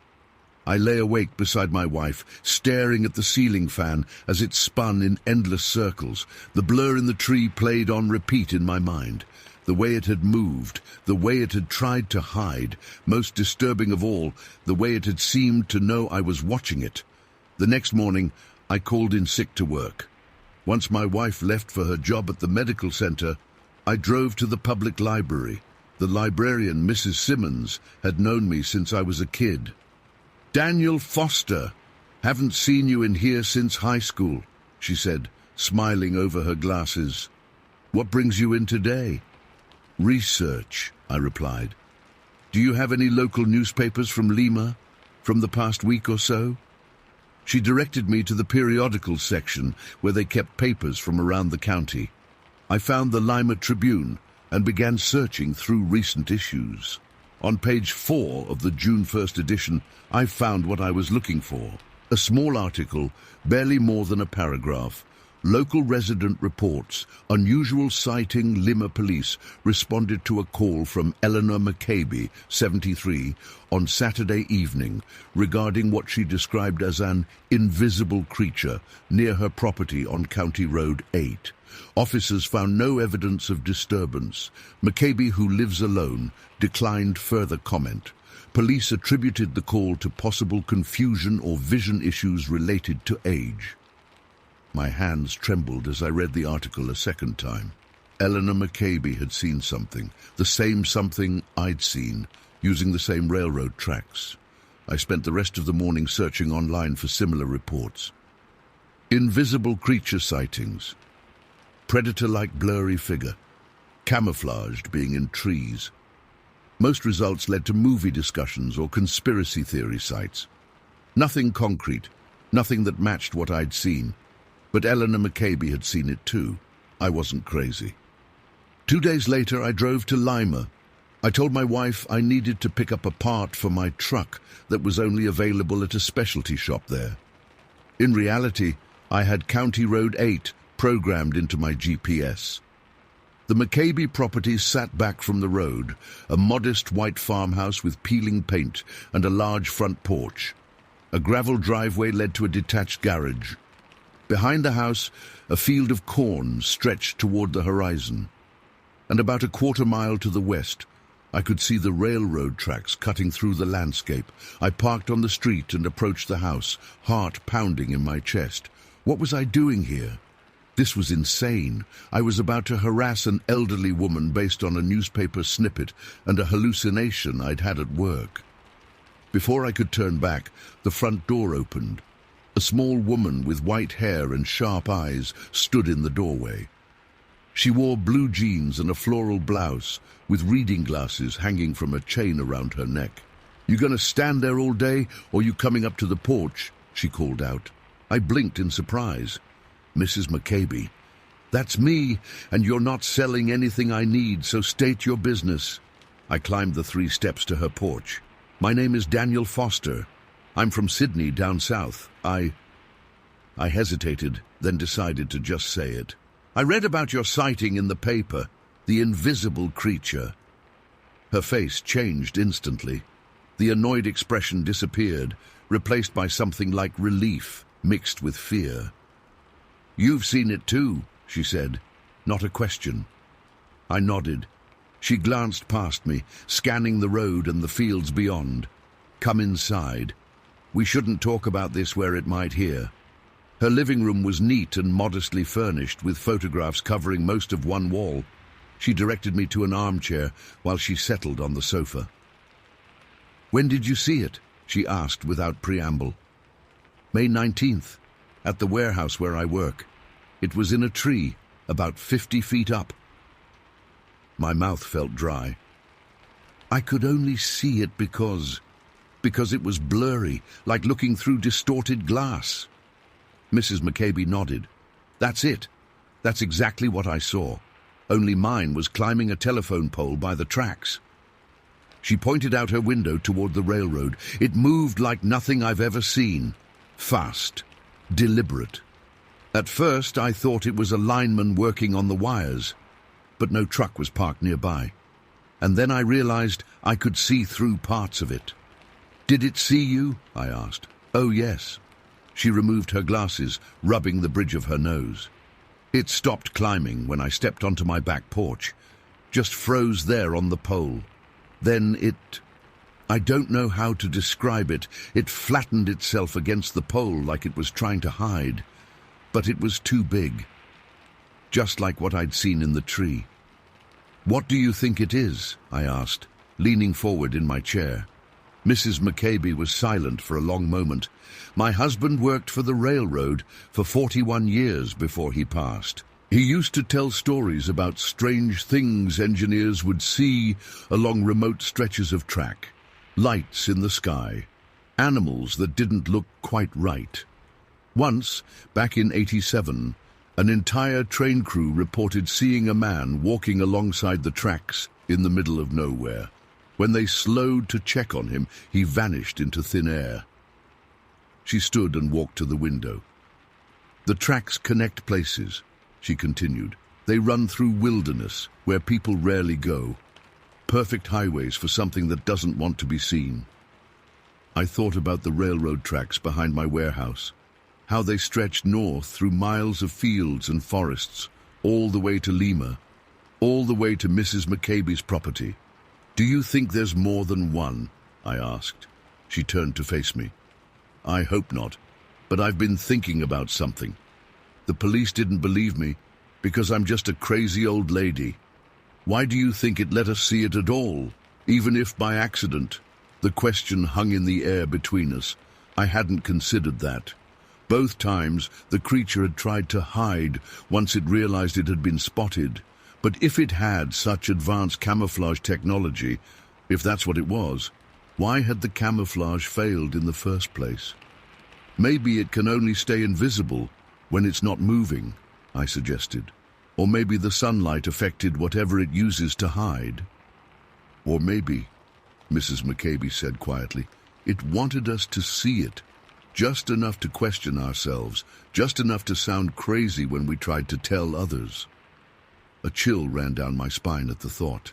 I lay awake beside my wife, staring at the ceiling fan as it spun in endless circles. The blur in the tree played on repeat in my mind. The way it had moved, the way it had tried to hide, most disturbing of all, the way it had seemed to know I was watching it. The next morning, I called in sick to work. Once my wife left for her job at the medical center, I drove to the public library. The librarian, Mrs. Simmons, had known me since I was a kid. "Daniel Foster, haven't seen you in here since high school," she said, smiling over her glasses. "What brings you in today?" "Research," I replied. "Do you have any local newspapers from Lima, from the past week or so?" She directed me to the periodicals section where they kept papers from around the county. I found the Lima Tribune and began searching through recent issues. On page 4 of the June 1st edition, I found what I was looking for. A small article, barely more than a paragraph. Local resident reports unusual sighting. Lima police responded to a call from Eleanor McCabe, 73, on Saturday evening regarding what she described as an invisible creature near her property on County Road 8. Officers found no evidence of disturbance. McCabe, who lives alone, declined further comment. Police attributed the call to possible confusion or vision issues related to age. My hands trembled as I read the article a second time. Eleanor McCabe had seen something, the same something I'd seen, using the same railroad tracks. I spent the rest of the morning searching online for similar reports. Invisible creature sightings. Predator-like blurry figure. Camouflaged, being in trees. Most results led to movie discussions or conspiracy theory sites. Nothing concrete, nothing that matched what I'd seen. But Eleanor McCabe had seen it too. I wasn't crazy. 2 days later, I drove to Lima. I told my wife I needed to pick up a part for my truck that was only available at a specialty shop there. In reality, I had County Road 8 programmed into my GPS. The McCabe property sat back from the road, a modest white farmhouse with peeling paint and a large front porch. A gravel driveway led to a detached garage. Behind the house, a field of corn stretched toward the horizon. And about a quarter-mile to the west, I could see the railroad tracks cutting through the landscape. I parked on the street and approached the house, heart pounding in my chest. What was I doing here? This was insane. I was about to harass an elderly woman based on a newspaper snippet and a hallucination I'd had at work. Before I could turn back, the front door opened. A small woman with white hair and sharp eyes stood in the doorway. She wore blue jeans and a floral blouse, with reading glasses hanging from a chain around her neck. "You gonna stand there all day, or you coming up to the porch?" she called out. I blinked in surprise. "Mrs. McCabe." "That's me, and you're not selling anything I need, so state your business." I climbed the 3 steps to her porch. "My name is Daniel Foster. I'm from Sydney, down south. I hesitated, then decided to just say it. "I read about your sighting in the paper, the invisible creature." Her face changed instantly. The annoyed expression disappeared, replaced by something like relief, mixed with fear. "You've seen it too," she said, not a question. I nodded. She glanced past me, scanning the road and the fields beyond. "Come inside. We shouldn't talk about this where it might hear." Her living room was neat and modestly furnished, with photographs covering most of one wall. She directed me to an armchair while she settled on the sofa. "When did you see it?" she asked without preamble. "May 19th, at the warehouse where I work. It was in a tree, about 50 feet up." My mouth felt dry. "I could only see it because it was blurry, like looking through distorted glass." Mrs. McCabe nodded. "That's it. That's exactly what I saw. Only mine was climbing a telephone pole by the tracks." She pointed out her window toward the railroad. "It moved like nothing I've ever seen. Fast. Deliberate. At first I thought it was a lineman working on the wires, but no truck was parked nearby. And then I realized I could see through parts of it." "Did it see you?" I asked. "Oh, yes." She removed her glasses, rubbing the bridge of her nose. "It stopped climbing when I stepped onto my back porch. Just froze there on the pole. Then I don't know how to describe it. It flattened itself against the pole like it was trying to hide. But it was too big. Just like what I'd seen in the tree." "What do you think it is?" I asked, leaning forward in my chair. Mrs. McCabe was silent for a long moment. "My husband worked for the railroad for 41 years before he passed. He used to tell stories about strange things engineers would see along remote stretches of track. Lights in the sky. Animals that didn't look quite right. Once, back in '87, an entire train crew reported seeing a man walking alongside the tracks in the middle of nowhere. When they slowed to check on him, he vanished into thin air." She stood and walked to the window. "The tracks connect places," she continued. "They run through wilderness, where people rarely go. Perfect highways for something that doesn't want to be seen." I thought about the railroad tracks behind my warehouse, how they stretched north through miles of fields and forests, all the way to Lima, all the way to Mrs. McCabe's property. "Do you think there's more than one?" I asked. She turned to face me. "I hope not, but I've been thinking about something. The police didn't believe me because I'm just a crazy old lady. Why do you think it let us see it at all, even if by accident?" The question hung in the air between us. I hadn't considered that. Both times, the creature had tried to hide once it realized it had been spotted. But if it had such advanced camouflage technology, if that's what it was, why had the camouflage failed in the first place? "Maybe it can only stay invisible when it's not moving," I suggested. "Or maybe the sunlight affected whatever it uses to hide." "Or maybe," Mrs. McCabe said quietly, "it wanted us to see it. Just enough to question ourselves, just enough to sound crazy when we tried to tell others." A chill ran down my spine at the thought.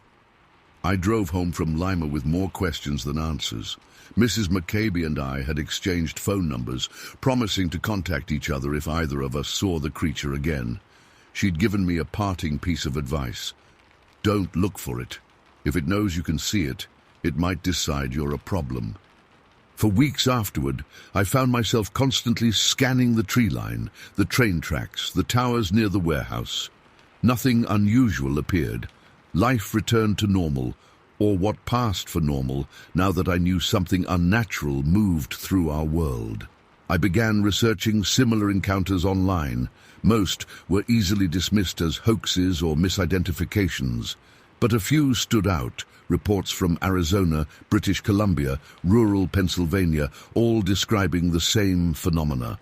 I drove home from Lima with more questions than answers. Mrs. McCabe and I had exchanged phone numbers, promising to contact each other if either of us saw the creature again. She'd given me a parting piece of advice. Don't look for it. If it knows you can see it, it might decide you're a problem. For weeks afterward, I found myself constantly scanning the tree line, the train tracks, the towers near the warehouse. Nothing unusual appeared. Life returned to normal, or what passed for normal, now that I knew something unnatural moved through our world. I began researching similar encounters online. Most were easily dismissed as hoaxes or misidentifications, but a few stood out. Reports from Arizona, British Columbia, rural Pennsylvania, all describing the same phenomena.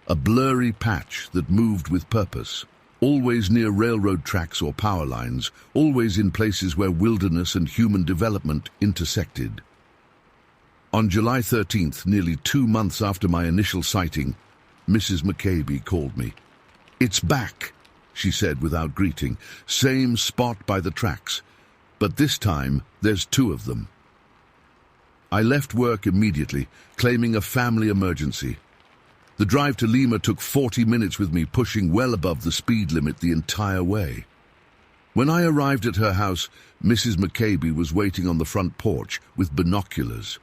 A blurry patch that moved with purpose. Always near railroad tracks or power lines, always in places where wilderness and human development intersected. On July 13th, nearly 2 months after my initial sighting, Mrs. McCabe called me. "It's back," she said without greeting. "Same spot by the tracks. But this time, there's 2 of them." I left work immediately, claiming a family emergency. The drive to Lima took 40 minutes with me pushing well above the speed limit the entire way. When I arrived at her house, Mrs. McCabe was waiting on the front porch with binoculars.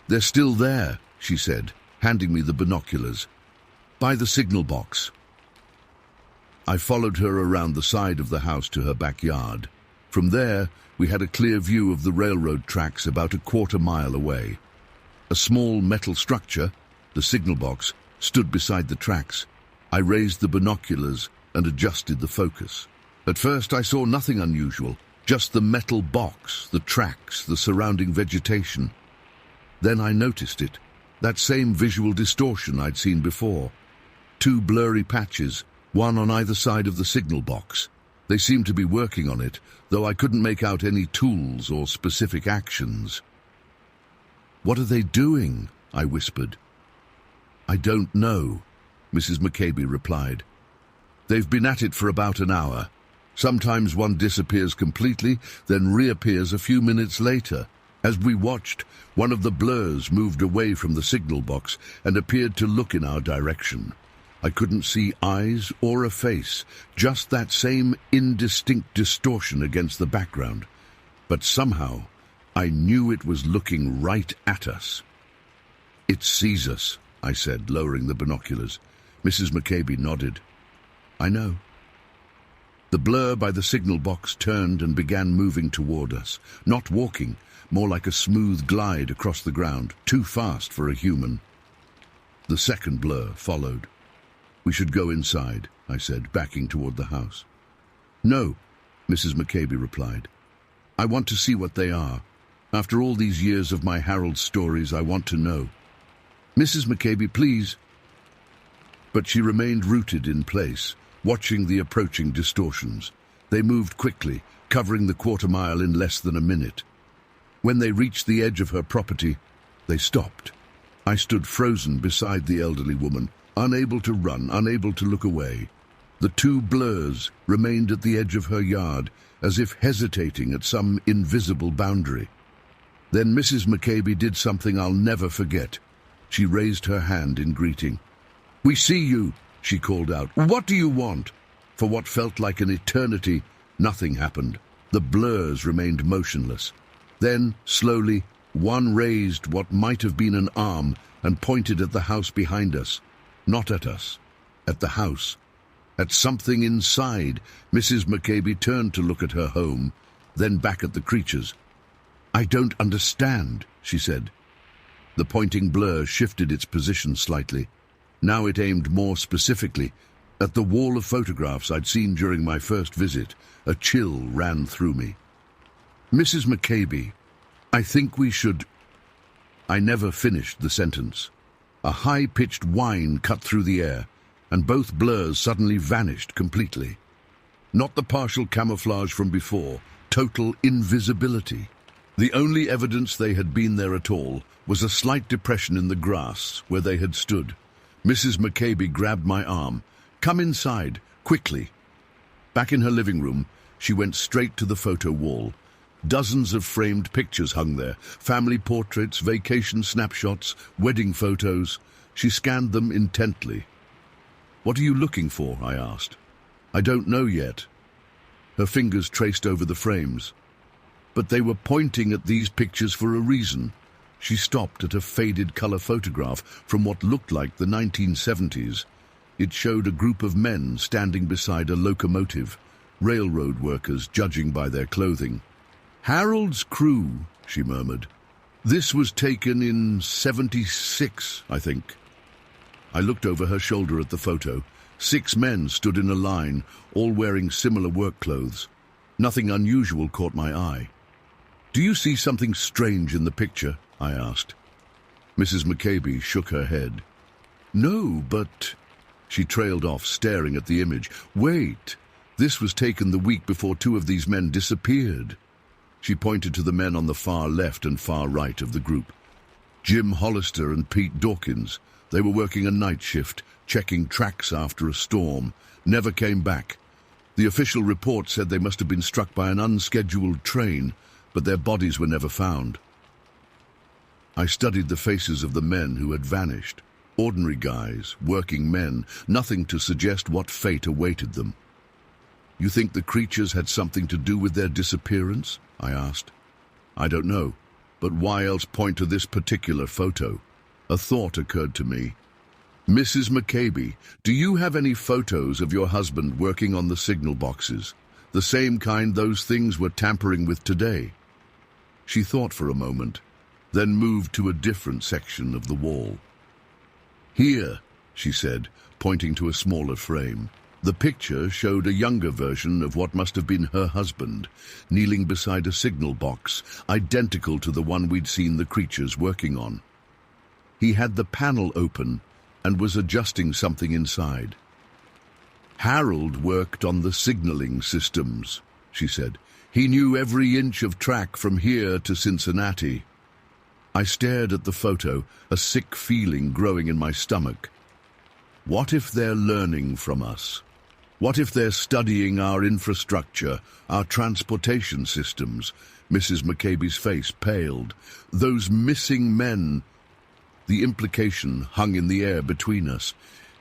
"They're still there," she said, handing me the binoculars. "By the signal box." I followed her around the side of the house to her backyard. From there, we had a clear view of the railroad tracks about a quarter-mile away. A small metal structure, the signal box, stood beside the tracks. I raised the binoculars and adjusted the focus. At first I saw nothing unusual, just the metal box, the tracks, the surrounding vegetation. Then I noticed it, that same visual distortion I'd seen before. 2 blurry patches, one on either side of the signal box. They seemed to be working on it, though I couldn't make out any tools or specific actions. "What are they doing?" I whispered. "I don't know," Mrs. McCabe replied. "They've been at it for about an hour. Sometimes one disappears completely, then reappears a few minutes later. As we watched, one of the blurs moved away from the signal box and appeared to look in our direction. I couldn't see eyes or a face, just that same indistinct distortion against the background. But somehow, I knew it was looking right at us. "It sees us," I said, lowering the binoculars. Mrs. McCabe nodded. "I know." The blur by the signal box turned and began moving toward us, not walking, more like a smooth glide across the ground, too fast for a human. The second blur followed. "We should go inside," I said, backing toward the house. "No," Mrs. McCabe replied. "I want to see what they are. After all these years of my Harold stories, I want to know." "Mrs. McCabe, please." But she remained rooted in place, watching the approaching distortions. They moved quickly, covering the quarter-mile in less than a minute. When they reached the edge of her property, they stopped. I stood frozen beside the elderly woman, unable to run, unable to look away. The 2 blurs remained at the edge of her yard, as if hesitating at some invisible boundary. Then Mrs. McCabe did something I'll never forget. She raised her hand in greeting. "We see you," she called out. "What do you want?" For what felt like an eternity, nothing happened. The blurs remained motionless. Then, slowly, one raised what might have been an arm and pointed at the house behind us. Not at us, at the house. At something inside. Mrs. McCabe turned to look at her home, then back at the creatures. "I don't understand," she said. The pointing blur shifted its position slightly. Now it aimed more specifically at the wall of photographs I'd seen during my first visit. A chill ran through me. "Mrs. McCabe, I think we should—" I never finished the sentence. A high-pitched whine cut through the air, and both blurs suddenly vanished completely. Not the partial camouflage from before, total invisibility. The only evidence they had been there at all was a slight depression in the grass where they had stood. Mrs. McCabe grabbed my arm. "Come inside, quickly." Back in her living room, she went straight to the photo wall. Dozens of framed pictures hung there, family portraits, vacation snapshots, wedding photos. She scanned them intently. "What are you looking for?" I asked. "I don't know yet." Her fingers traced over the frames. But they were pointing at these pictures for a reason. She stopped at a faded color photograph from what looked like the 1970s. It showed a group of men standing beside a locomotive, railroad workers judging by their clothing. "Harold's crew," she murmured. "This was taken in 76, I think." I looked over her shoulder at the photo. 6 men stood in a line, all wearing similar work clothes. Nothing unusual caught my eye. "Do you see something strange in the picture?" I asked. Mrs. McCabe shook her head. "No, but—" She trailed off, staring at the image. "Wait, this was taken the week before 2 of these men disappeared." She pointed to the men on the far left and far right of the group. Jim Hollister and Pete Dawkins. They were working a night shift, checking tracks after a storm. Never came back. The official report said they must have been struck by an unscheduled train, but their bodies were never found. I studied the faces of the men who had vanished. Ordinary guys, working men, nothing to suggest what fate awaited them. "You think the creatures had something to do with their disappearance?" I asked. "I don't know, but why else point to this particular photo?" A thought occurred to me. "Mrs. McCabe, do you have any photos of your husband working on the signal boxes? The same kind those things were tampering with today?" She thought for a moment, then moved to a different section of the wall. "Here," she said, pointing to a smaller frame. The picture showed a younger version of what must have been her husband, kneeling beside a signal box, identical to the one we'd seen the creatures working on. He had the panel open and was adjusting something inside. "Harold worked on the signaling systems," she said. "He knew every inch of track from here to Cincinnati." I stared at the photo, a sick feeling growing in my stomach. What if they're learning from us? What if they're studying our infrastructure, our transportation systems? Mrs. McCabe's face paled. Those missing men. The implication hung in the air between us.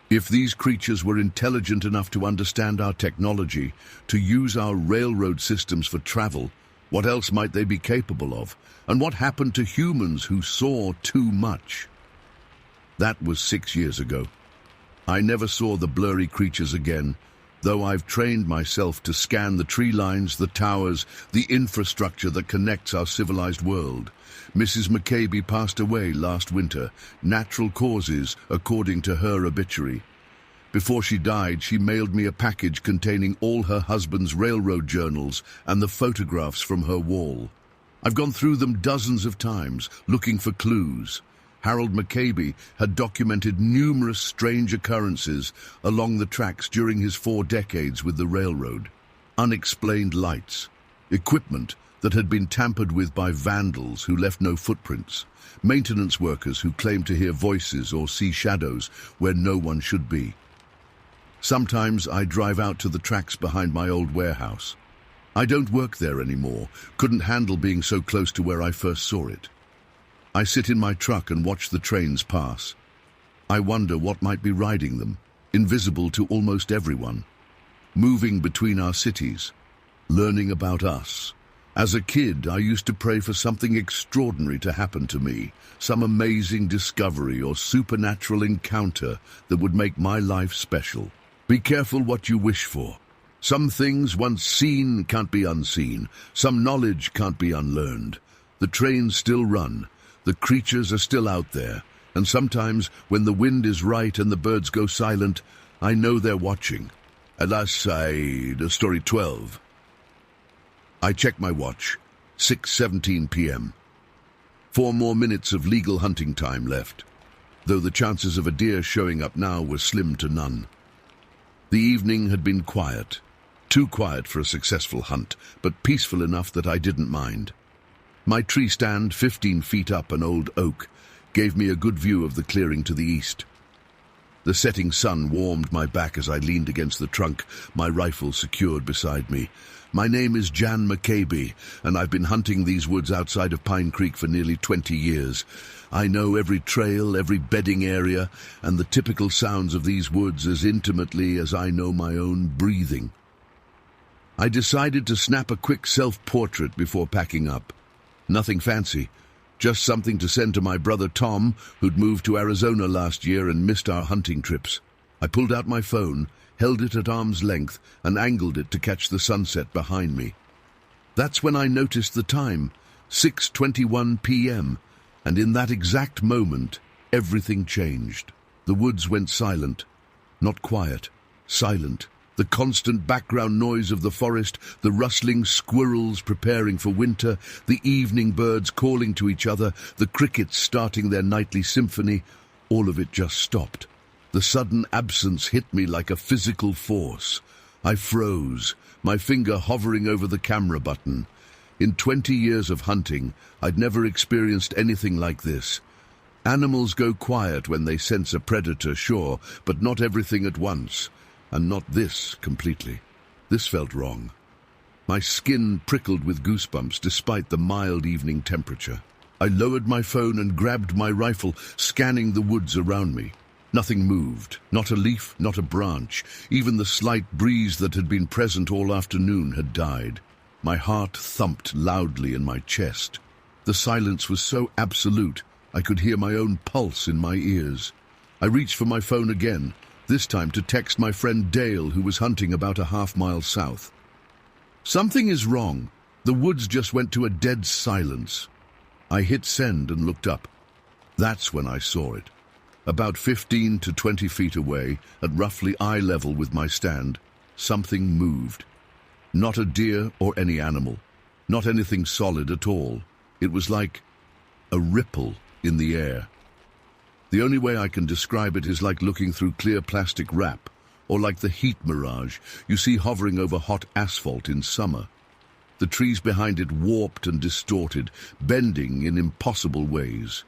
If these creatures were intelligent enough to understand our technology, to use our railroad systems for travel, what else might they be capable of? And what happened to humans who saw too much? That was 6 years ago. I never saw the blurry creatures again, though I've trained myself to scan the tree lines, the towers, the infrastructure that connects our civilized world. Mrs. McCabe passed away last winter, natural causes, according to her obituary. Before she died, she mailed me a package containing all her husband's railroad journals and the photographs from her wall. I've gone through them dozens of times, looking for clues. Harold McCabe had documented numerous strange occurrences along the tracks during his 4 decades with the railroad. Unexplained lights, equipment that had been tampered with by vandals who left no footprints, maintenance workers who claimed to hear voices or see shadows where no one should be. Sometimes I drive out to the tracks behind my old warehouse. I don't work there anymore, couldn't handle being so close to where I first saw it. I sit in my truck and watch the trains pass. I wonder what might be riding them, invisible to almost everyone, moving between our cities, learning about us. As a kid, I used to pray for something extraordinary to happen to me, some amazing discovery or supernatural encounter that would make my life special. Be careful what you wish for. Some things once seen can't be unseen. Some knowledge can't be unlearned. The trains still run. The creatures are still out there. And sometimes, when the wind is right and the birds go silent, I know they're watching. Alas, story 12. I check my watch. 6:17 p.m. 4 more minutes of legal hunting time left, though the chances of a deer showing up now were slim to none. The evening had been quiet. Too quiet for a successful hunt, but peaceful enough that I didn't mind. My tree stand, 15 feet up an old oak, gave me a good view of the clearing to the east. The setting sun warmed my back as I leaned against the trunk, my rifle secured beside me. My name is Jan McCabe, and I've been hunting these woods outside of Pine Creek for nearly 20 years. I know every trail, every bedding area, and the typical sounds of these woods as intimately as I know my own breathing. I decided to snap a quick self-portrait before packing up. Nothing fancy, just something to send to my brother Tom, who'd moved to Arizona last year and missed our hunting trips. I pulled out my phone, held it at arm's length, and angled it to catch the sunset behind me. That's when I noticed the time, 6:21 p.m., and in that exact moment, everything changed. The woods went silent. Not quiet, silent. The constant background noise of the forest, the rustling squirrels preparing for winter, the evening birds calling to each other, the crickets starting their nightly symphony, all of it just stopped. The sudden absence hit me like a physical force. I froze, my finger hovering over the camera button. In 20 years of hunting, I'd never experienced anything like this. Animals go quiet when they sense a predator, sure, but not everything at once. And not this completely. This felt wrong. My skin prickled with goosebumps despite the mild evening temperature. I lowered my phone and grabbed my rifle, scanning the woods around me. Nothing moved, not a leaf, not a branch. Even the slight breeze that had been present all afternoon had died. My heart thumped loudly in my chest. The silence was so absolute, I could hear my own pulse in my ears. I reached for my phone again, this time to text my friend Dale, who was hunting about a half-mile south. Something is wrong. The woods just went to a dead silence. I hit send and looked up. That's when I saw it. About 15 to 20 feet away, at roughly eye level with my stand, something moved. Not a deer or any animal. Not anything solid at all. It was like a ripple in the air. The only way I can describe it is like looking through clear plastic wrap, or like the heat mirage you see hovering over hot asphalt in summer. The trees behind it warped and distorted, bending in impossible ways.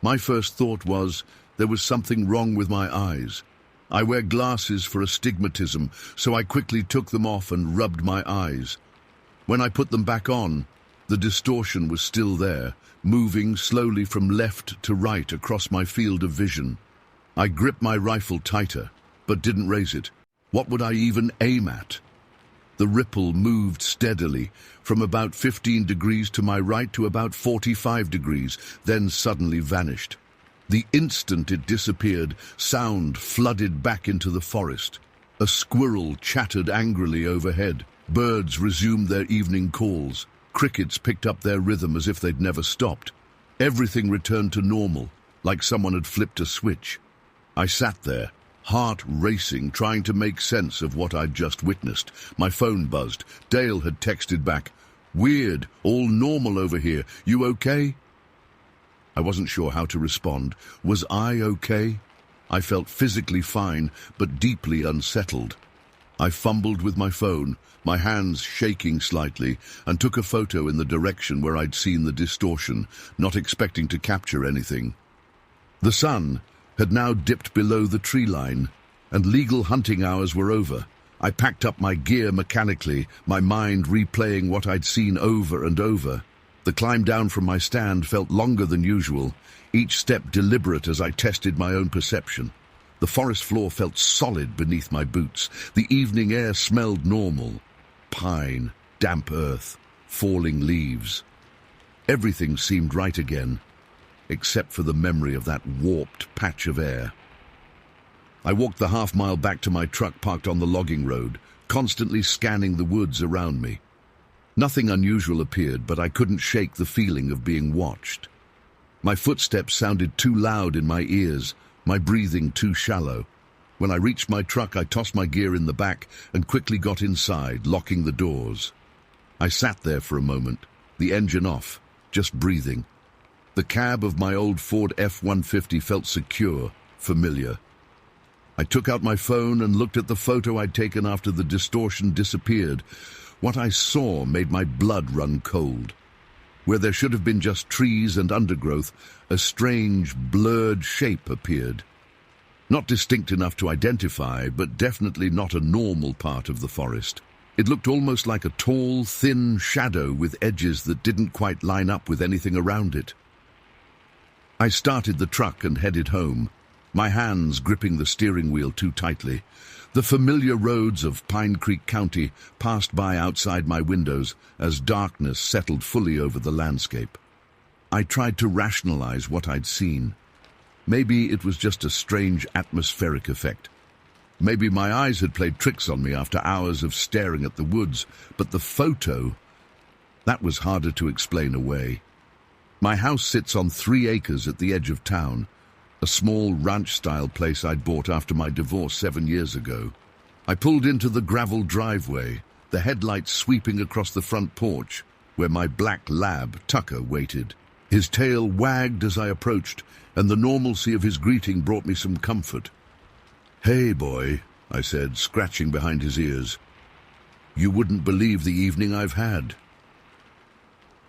My first thought was there was something wrong with my eyes. I wear glasses for astigmatism, so I quickly took them off and rubbed my eyes. When I put them back on, the distortion was still there, moving slowly from left to right across my field of vision. I gripped my rifle tighter, but didn't raise it. What would I even aim at? The ripple moved steadily, from about 15 degrees to my right to about 45 degrees, then suddenly vanished. The instant it disappeared, sound flooded back into the forest. A squirrel chattered angrily overhead. Birds resumed their evening calls. Crickets picked up their rhythm as if they'd never stopped. Everything returned to normal, like someone had flipped a switch. I sat there, heart racing, trying to make sense of what I'd just witnessed. My phone buzzed. Dale had texted back, "Weird, all normal over here. You okay?" I wasn't sure how to respond. Was I okay? I felt physically fine, but deeply unsettled. I fumbled with my phone, my hands shaking slightly, and took a photo in the direction where I'd seen the distortion, not expecting to capture anything. The sun had now dipped below the tree line, and legal hunting hours were over. I packed up my gear mechanically, my mind replaying what I'd seen over and over. The climb down from my stand felt longer than usual, each step deliberate as I tested my own perception. The forest floor felt solid beneath my boots. The evening air smelled normal. Pine, damp earth, falling leaves. Everything seemed right again, except for the memory of that warped patch of air. I walked the half-mile back to my truck parked on the logging road, constantly scanning the woods around me. Nothing unusual appeared, but I couldn't shake the feeling of being watched. My footsteps sounded too loud in my ears, my breathing too shallow. When I reached my truck, I tossed my gear in the back and quickly got inside, locking the doors. I sat there for a moment, the engine off, just breathing. The cab of my old Ford F-150 felt secure, familiar. I took out my phone and looked at the photo I'd taken after the distortion disappeared. What I saw made my blood run cold. Where there should have been just trees and undergrowth, a strange, blurred shape appeared. Not distinct enough to identify, but definitely not a normal part of the forest. It looked almost like a tall, thin shadow with edges that didn't quite line up with anything around it. I started the truck and headed home, my hands gripping the steering wheel too tightly. The familiar roads of Pine Creek County passed by outside my windows as darkness settled fully over the landscape. I tried to rationalize what I'd seen. Maybe it was just a strange atmospheric effect. Maybe my eyes had played tricks on me after hours of staring at the woods, but the photo, that was harder to explain away. My house sits on 3 acres at the edge of town, a small ranch-style place I'd bought after my divorce 7 years ago. I pulled into the gravel driveway, the headlights sweeping across the front porch, where my black lab, Tucker, waited. His tail wagged as I approached, and the normalcy of his greeting brought me some comfort. "Hey, boy," I said, scratching behind his ears. "You wouldn't believe the evening I've had."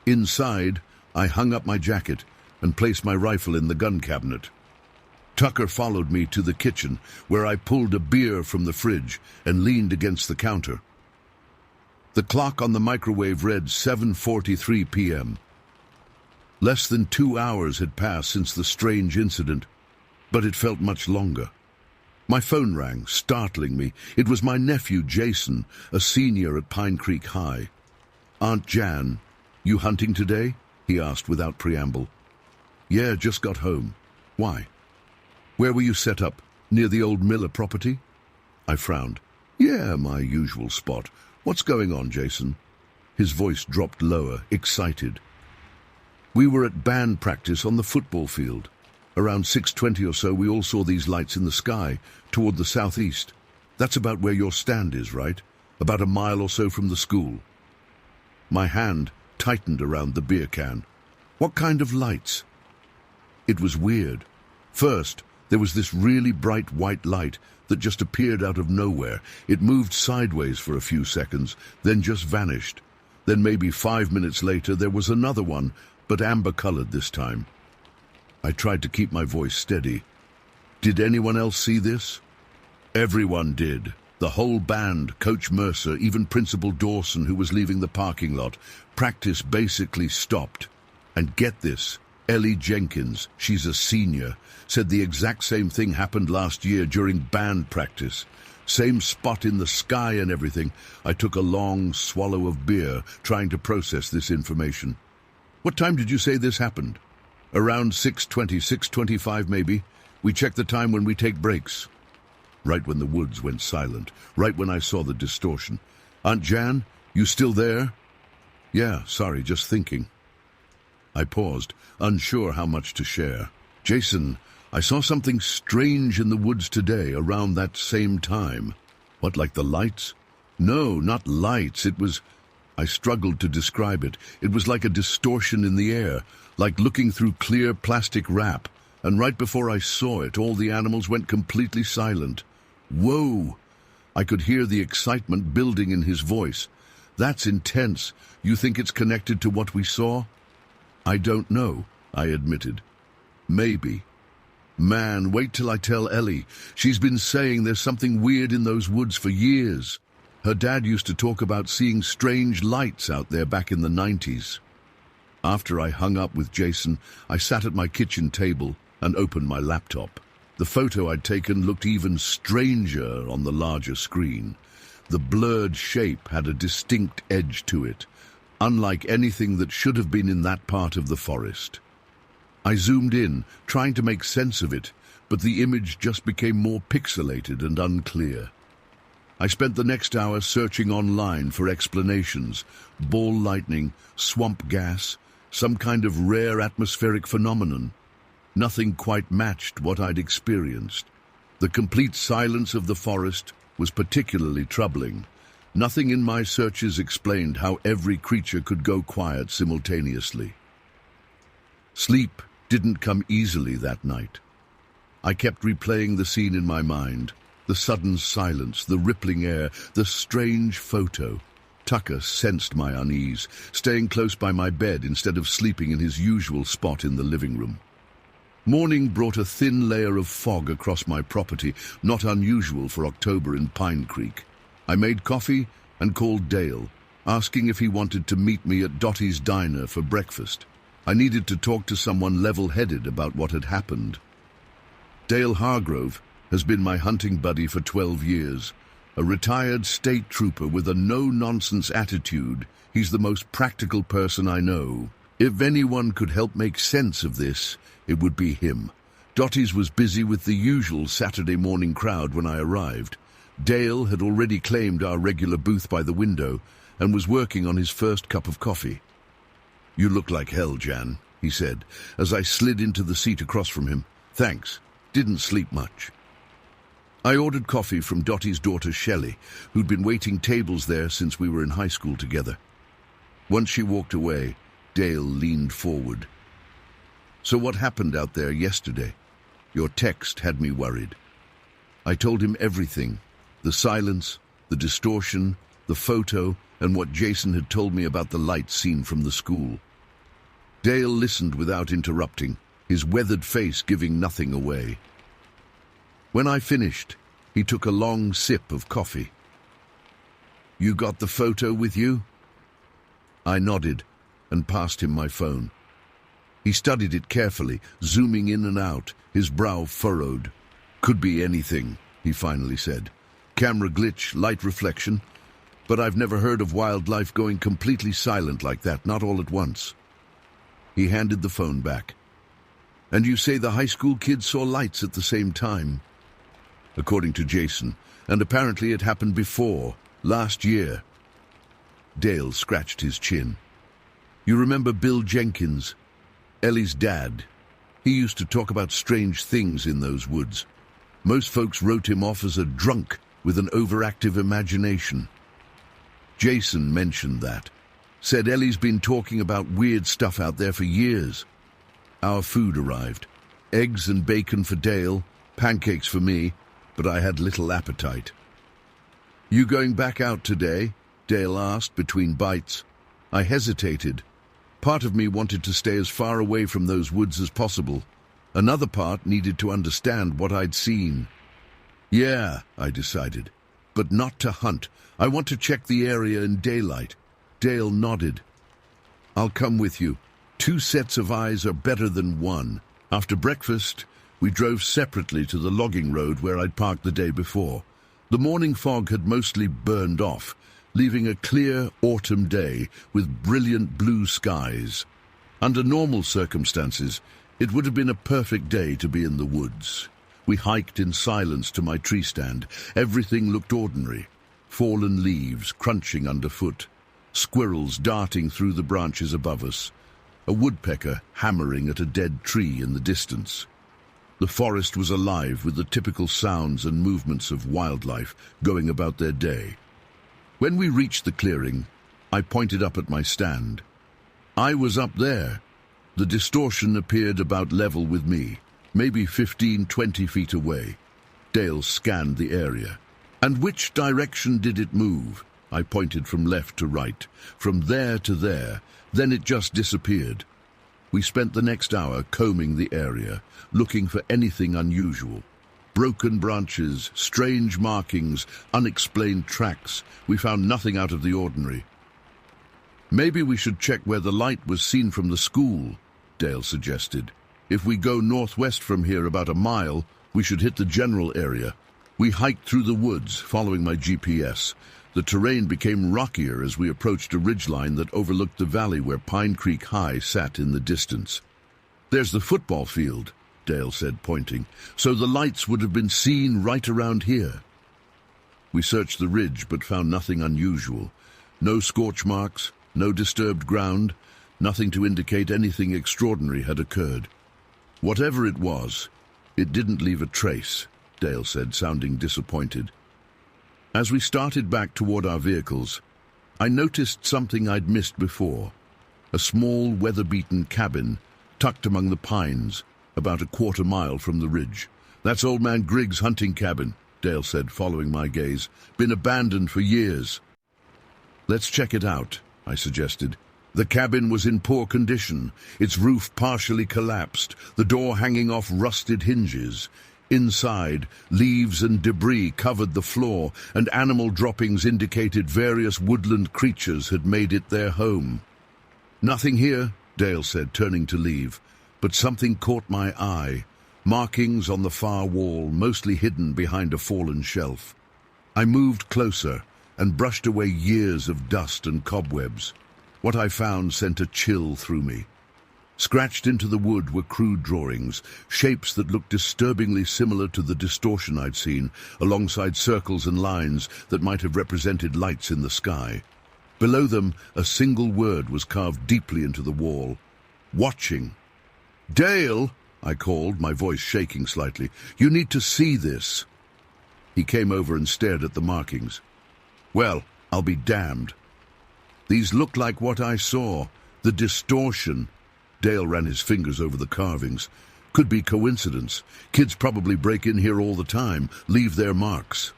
Inside, I hung up my jacket and placed my rifle in the gun cabinet. Tucker followed me to the kitchen, where I pulled a beer from the fridge and leaned against the counter. The clock on the microwave read 7:43 p.m. Less than 2 hours had passed since the strange incident, but it felt much longer. My phone rang, startling me. It was my nephew, Jason, a senior at Pine Creek High. "Aunt Jan, you hunting today?" he asked without preamble. "Yeah, just got home." "Why?" "Where were you set up? Near the old Miller property?" I frowned. "Yeah, my usual spot. What's going on, Jason?" His voice dropped lower, excited. "We were at band practice on the football field. Around 6:20 or so, we all saw these lights in the sky, toward the southeast. That's about where your stand is, right? About a mile or so from the school." My hand tightened around the beer can. "What kind of lights?" It was weird. First, there was this really bright white light that just appeared out of nowhere. It moved sideways for a few seconds, then just vanished. Then maybe 5 minutes later, there was another one, but amber-colored this time. I tried to keep my voice steady. "Did anyone else see this?" Everyone did. The whole band, Coach Mercer, even Principal Dawson, who was leaving the parking lot. Practice basically stopped. And get this, Ellie Jenkins, she's a senior, said the exact same thing happened last year during band practice. Same spot in the sky and everything. I took a long swallow of beer, trying to process this information. "What time did you say this happened?" "Around 6:20, 6:25 maybe. We check the time when we take breaks." Right when the woods went silent, right when I saw the distortion. "Aunt Jan, you still there?" "Yeah, sorry, just thinking." I paused, unsure how much to share. "Jason, I saw something strange in the woods today around that same time." "What, like the lights?" "No, not lights. It was..." I struggled to describe it. It was like a distortion in the air, like looking through clear plastic wrap. And right before I saw it, all the animals went completely silent. "Whoa!" I could hear the excitement building in his voice. "That's intense. You think it's connected to what we saw?" "I don't know," I admitted. "Maybe." "Man, wait till I tell Ellie. She's been saying there's something weird in those woods for years. Her dad used to talk about seeing strange lights out there back in the 90s. After I hung up with Jason, I sat at my kitchen table and opened my laptop. The photo I'd taken looked even stranger on the larger screen. The blurred shape had a distinct edge to it, unlike anything that should have been in that part of the forest. I zoomed in, trying to make sense of it, but the image just became more pixelated and unclear. I spent the next hour searching online for explanations: ball lightning, swamp gas, some kind of rare atmospheric phenomenon. Nothing quite matched what I'd experienced. The complete silence of the forest was particularly troubling. Nothing in my searches explained how every creature could go quiet simultaneously. Sleep didn't come easily that night. I kept replaying the scene in my mind. The sudden silence, the rippling air, the strange photo. Tucker sensed my unease, staying close by my bed instead of sleeping in his usual spot in the living room. Morning brought a thin layer of fog across my property, not unusual for October in Pine Creek. I made coffee and called Dale, asking if he wanted to meet me at Dottie's diner for breakfast. I needed to talk to someone level-headed about what had happened. Dale Hargrove has been my hunting buddy for 12 years. A retired state trooper with a no-nonsense attitude. He's the most practical person I know. If anyone could help make sense of this, it would be him. Dottie's was busy with the usual Saturday morning crowd when I arrived. Dale had already claimed our regular booth by the window and was working on his first cup of coffee. "You look like hell, Jan," he said, as I slid into the seat across from him. "Thanks. Didn't sleep much." I ordered coffee from Dottie's daughter Shelley, who'd been waiting tables there since we were in high school together. Once she walked away, Dale leaned forward. "So what happened out there yesterday? Your text had me worried." I told him everything, the silence, the distortion, the photo, and what Jason had told me about the light seen from the school. Dale listened without interrupting, his weathered face giving nothing away. When I finished, he took a long sip of coffee. "You got the photo with you?" I nodded and passed him my phone. He studied it carefully, zooming in and out, his brow furrowed. "Could be anything," he finally said. "Camera glitch, light reflection. But I've never heard of wildlife going completely silent like that, not all at once." He handed the phone back. "And you say the high school kids saw lights at the same time?" "According to Jason, and apparently it happened before, last year." Dale scratched his chin. "You remember Bill Jenkins, Ellie's dad? He used to talk about strange things in those woods. Most folks wrote him off as a drunk with an overactive imagination. Jason mentioned that. Said Ellie's been talking about weird stuff out there for years." Our food arrived. Eggs and bacon for Dale, pancakes for me, but I had little appetite. "You going back out today?" Dale asked between bites. I hesitated. Part of me wanted to stay as far away from those woods as possible. Another part needed to understand what I'd seen. "Yeah," I decided, "but not to hunt. I want to check the area in daylight." Dale nodded. "I'll come with you. 2 sets of eyes are better than 1. After breakfast, we drove separately to the logging road where I'd parked the day before. The morning fog had mostly burned off, leaving a clear autumn day with brilliant blue skies. Under normal circumstances, it would have been a perfect day to be in the woods. We hiked in silence to my tree stand. Everything looked ordinary. Fallen leaves crunching underfoot, squirrels darting through the branches above us, a woodpecker hammering at a dead tree in the distance. The forest was alive with the typical sounds and movements of wildlife going about their day. When we reached the clearing, I pointed up at my stand. I was up there. The distortion appeared about level with me, maybe 15-20 feet away. Dale scanned the area. "And which direction did it move?" I pointed from left to right, from there to there. Then it just disappeared. We spent the next hour combing the area, looking for anything unusual. Broken branches, strange markings, unexplained tracks. We found nothing out of the ordinary. "Maybe we should check where the light was seen from the school," Dale suggested. "If we go northwest from here about a mile, we should hit the general area." We hiked through the woods, following my GPS. The terrain became rockier as we approached a ridgeline that overlooked the valley where Pine Creek High sat in the distance. "There's the football field," Dale said, pointing. "So the lights would have been seen right around here." We searched the ridge but found nothing unusual. No scorch marks, no disturbed ground, nothing to indicate anything extraordinary had occurred. "Whatever it was, it didn't leave a trace," Dale said, sounding disappointed. As we started back toward our vehicles, I noticed something I'd missed before. A small, weather-beaten cabin tucked among the pines, about a quarter mile from the ridge. "That's Old Man Griggs' hunting cabin," Dale said, following my gaze. "Been abandoned for years." "Let's check it out," I suggested. The cabin was in poor condition, its roof partially collapsed, the door hanging off rusted hinges. Inside, leaves and debris covered the floor, and animal droppings indicated various woodland creatures had made it their home. "Nothing here," Dale said, turning to leave, but something caught my eye. Markings on the far wall, mostly hidden behind a fallen shelf. I moved closer and brushed away years of dust and cobwebs. What I found sent a chill through me. Scratched into the wood were crude drawings, shapes that looked disturbingly similar to the distortion I'd seen, alongside circles and lines that might have represented lights in the sky. Below them, a single word was carved deeply into the wall. "Watching." "Dale," I called, my voice shaking slightly. "You need to see this." He came over and stared at the markings. "Well, I'll be damned. These look like what I saw. The distortion." Dale ran his fingers over the carvings. "Could be coincidence. Kids probably break in here all the time, leave their marks."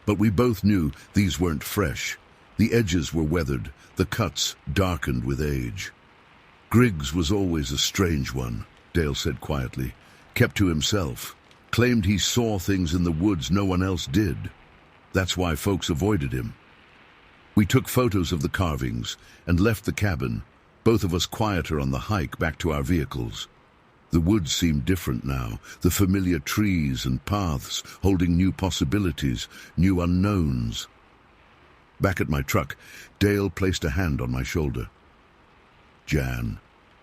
But we both knew these weren't fresh. The edges were weathered, the cuts darkened with age. "Griggs was always a strange one," Dale said quietly. "Kept to himself. Claimed he saw things in the woods no one else did. That's why folks avoided him." We took photos of the carvings and left the cabin, both of us quieter on the hike back to our vehicles. The woods seemed different now, the familiar trees and paths holding new possibilities, new unknowns. Back at my truck, Dale placed a hand on my shoulder. "Jan,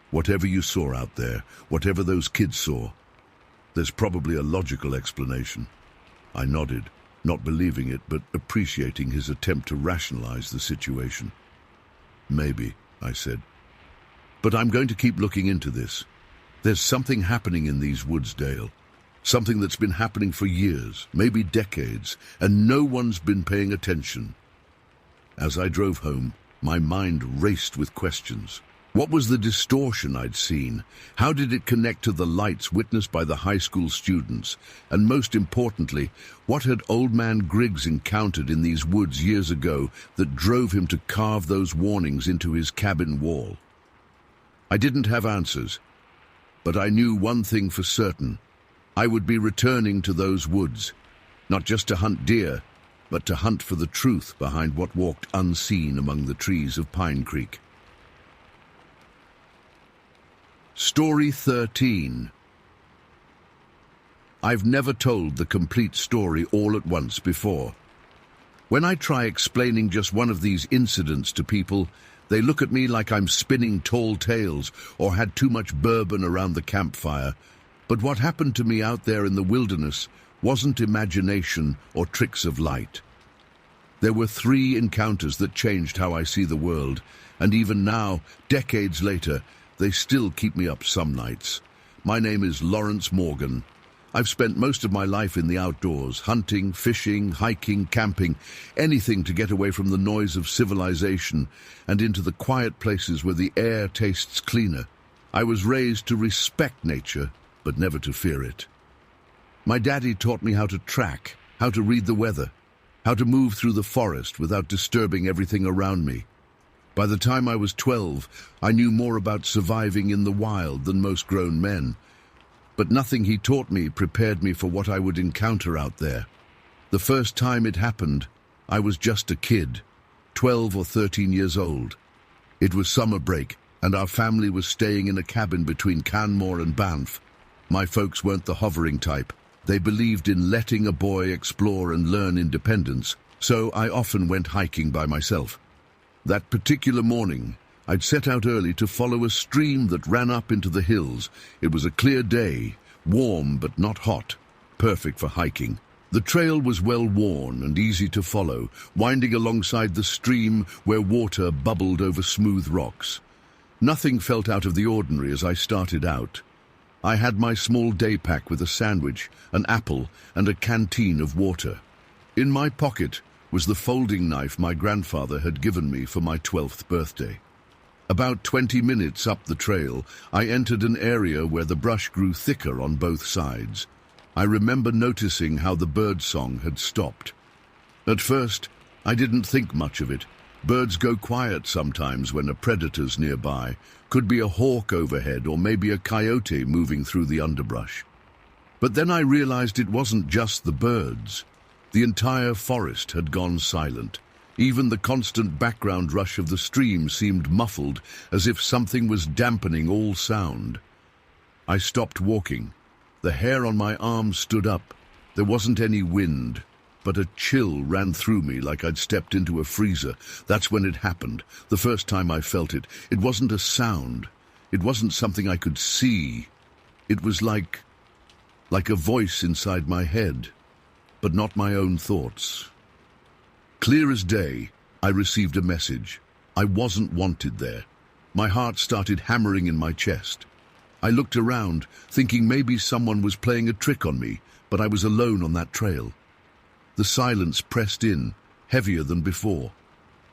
whatever you saw out there, whatever those kids saw, there's probably a logical explanation." I nodded, not believing it, but appreciating his attempt to rationalize the situation. "Maybe," I said. "But I'm going to keep looking into this. There's something happening in these woods, Dale. Something that's been happening for years, maybe decades, and no one's been paying attention." As I drove home, my mind raced with questions. What was the distortion I'd seen? How did it connect to the lights witnessed by the high school students? And most importantly, what had Old Man Griggs encountered in these woods years ago that drove him to carve those warnings into his cabin wall? I didn't have answers, but I knew one thing for certain. I would be returning to those woods, not just to hunt deer, but to hunt for the truth behind what walked unseen among the trees of Pine Creek. Story 13. I've never told the complete story all at once before. When I try explaining just one of these incidents to people, they look at me like I'm spinning tall tales or had too much bourbon around the campfire. But what happened to me out there in the wilderness wasn't imagination or tricks of light. There were 3 encounters that changed how I see the world, and even now, decades later, they still keep me up some nights. My name is Lawrence Morgan. I've spent most of my life in the outdoors, hunting, fishing, hiking, camping, anything to get away from the noise of civilization and into the quiet places where the air tastes cleaner. I was raised to respect nature, but never to fear it. My daddy taught me how to track, how to read the weather, how to move through the forest without disturbing everything around me. By the time I was 12, I knew more about surviving in the wild than most grown men. But nothing he taught me prepared me for what I would encounter out there. The first time it happened, I was just a kid, 12 or 13 years old. It was summer break, and our family was staying in a cabin between Canmore and Banff. My folks weren't the hovering type. They believed in letting a boy explore and learn independence, so I often went hiking by myself. That particular morning, I'd set out early to follow a stream that ran up into the hills. It was a clear day, warm but not hot, perfect for hiking. The trail was well worn and easy to follow, winding alongside the stream where water bubbled over smooth rocks. Nothing felt out of the ordinary as I started out. I had my small day pack with a sandwich, an apple, and a canteen of water. In my pocket was the folding knife my grandfather had given me for my 12th birthday. About 20 minutes up the trail, I entered an area where the brush grew thicker on both sides. I remember noticing how the birdsong had stopped. At first, I didn't think much of it. Birds go quiet sometimes when a predator's nearby. Could be a hawk overhead or maybe a coyote moving through the underbrush. But then I realized it wasn't just the birds. The entire forest had gone silent. Even the constant background rush of the stream seemed muffled, as if something was dampening all sound. I stopped walking. The hair on my arms stood up. There wasn't any wind, but a chill ran through me like I'd stepped into a freezer. That's when it happened. The first time I felt it. It wasn't a sound. It wasn't something I could see. It was like a voice inside my head, but not my own thoughts. Clear as day, I received a message. I wasn't wanted there. My heart started hammering in my chest. I looked around, thinking maybe someone was playing a trick on me, but I was alone on that trail. The silence pressed in, heavier than before.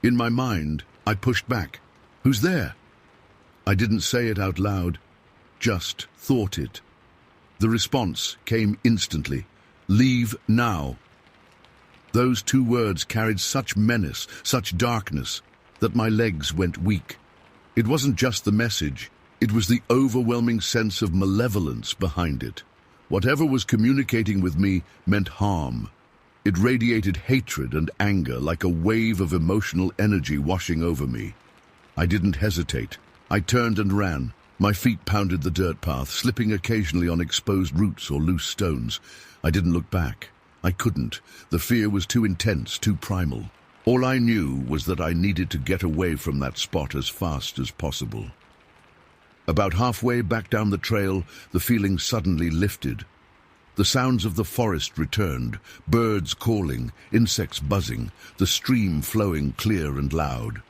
In my mind, I pushed back. Who's there? I didn't say it out loud, just thought it. The response came instantly. Leave now. Those two words carried such menace, such darkness, that my legs went weak. It wasn't just the message, it was the overwhelming sense of malevolence behind it. Whatever was communicating with me meant harm. It radiated hatred and anger like a wave of emotional energy washing over me. I didn't hesitate. I turned and ran. My feet pounded the dirt path, slipping occasionally on exposed roots or loose stones. I didn't look back. I couldn't. The fear was too intense, too primal. All I knew was that I needed to get away from that spot as fast as possible. About halfway back down the trail, the feeling suddenly lifted. The sounds of the forest returned, birds calling, insects buzzing, the stream flowing clear and loud.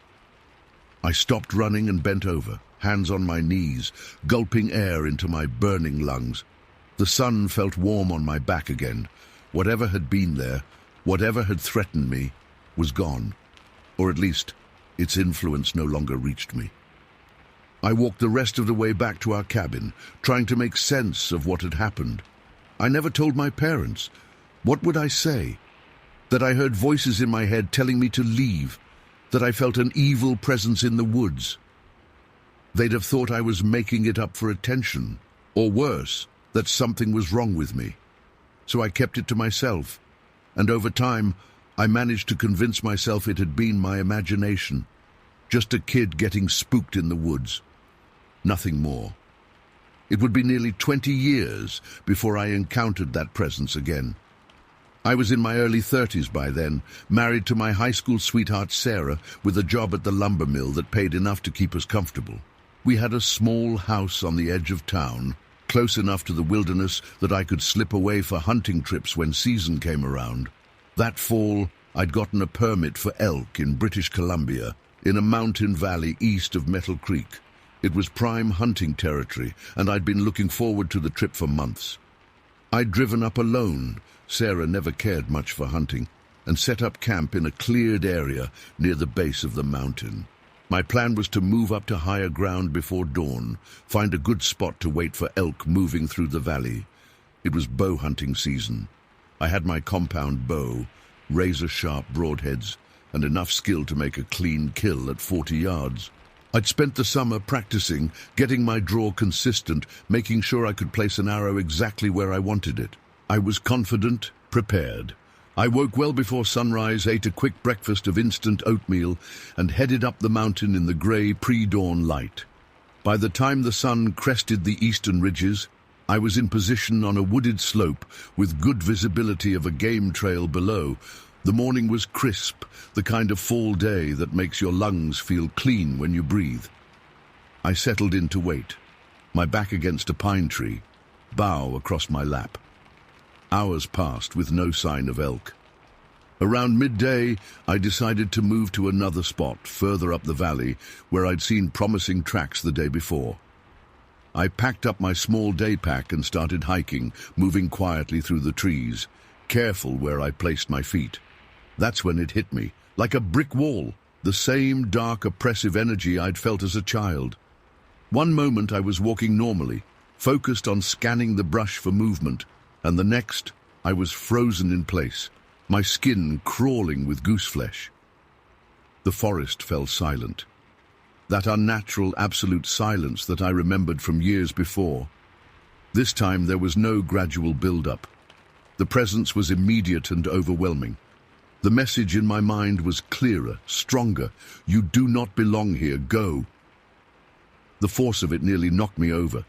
I stopped running and bent over, hands on my knees, gulping air into my burning lungs. The sun felt warm on my back again. Whatever had been there, whatever had threatened me, was gone. Or at least, its influence no longer reached me. I walked the rest of the way back to our cabin, trying to make sense of what had happened. I never told my parents. What would I say? That I heard voices in my head telling me to leave, that I felt an evil presence in the woods. They'd have thought I was making it up for attention, or worse, that something was wrong with me. So I kept it to myself, and over time, I managed to convince myself it had been my imagination, just a kid getting spooked in the woods. Nothing more. It would be nearly 20 years before I encountered that presence again. I was in my early 30s by then, married to my high school sweetheart Sarah, with a job at the lumber mill that paid enough to keep us comfortable. We had a small house on the edge of town, close enough to the wilderness that I could slip away for hunting trips when season came around. That fall, I'd gotten a permit for elk in British Columbia, in a mountain valley east of Metal Creek. It was prime hunting territory, and I'd been looking forward to the trip for months. I'd driven up alone, Sarah never cared much for hunting, and set up camp in a cleared area near the base of the mountain. My plan was to move up to higher ground before dawn, find a good spot to wait for elk moving through the valley. It was bow hunting season. I had my compound bow, razor-sharp broadheads, and enough skill to make a clean kill at 40 yards. I'd spent the summer practicing, getting my draw consistent, making sure I could place an arrow exactly where I wanted it. I was confident, prepared. I woke well before sunrise, ate a quick breakfast of instant oatmeal, and headed up the mountain in the grey pre-dawn light. By the time the sun crested the eastern ridges, I was in position on a wooded slope with good visibility of a game trail below. The morning was crisp, the kind of fall day that makes your lungs feel clean when you breathe. I settled in to wait, my back against a pine tree, bough across my lap. Hours passed with no sign of elk. Around midday, I decided to move to another spot further up the valley where I'd seen promising tracks the day before. I packed up my small day pack and started hiking, moving quietly through the trees, careful where I placed my feet. That's when it hit me, like a brick wall, the same dark, oppressive energy I'd felt as a child. One moment I was walking normally, focused on scanning the brush for movement, and the next, I was frozen in place, my skin crawling with goose flesh. The forest fell silent. That unnatural, absolute silence that I remembered from years before. This time there was no gradual build-up. The presence was immediate and overwhelming. The message in my mind was clearer, stronger. You do not belong here, go. The force of it nearly knocked me over.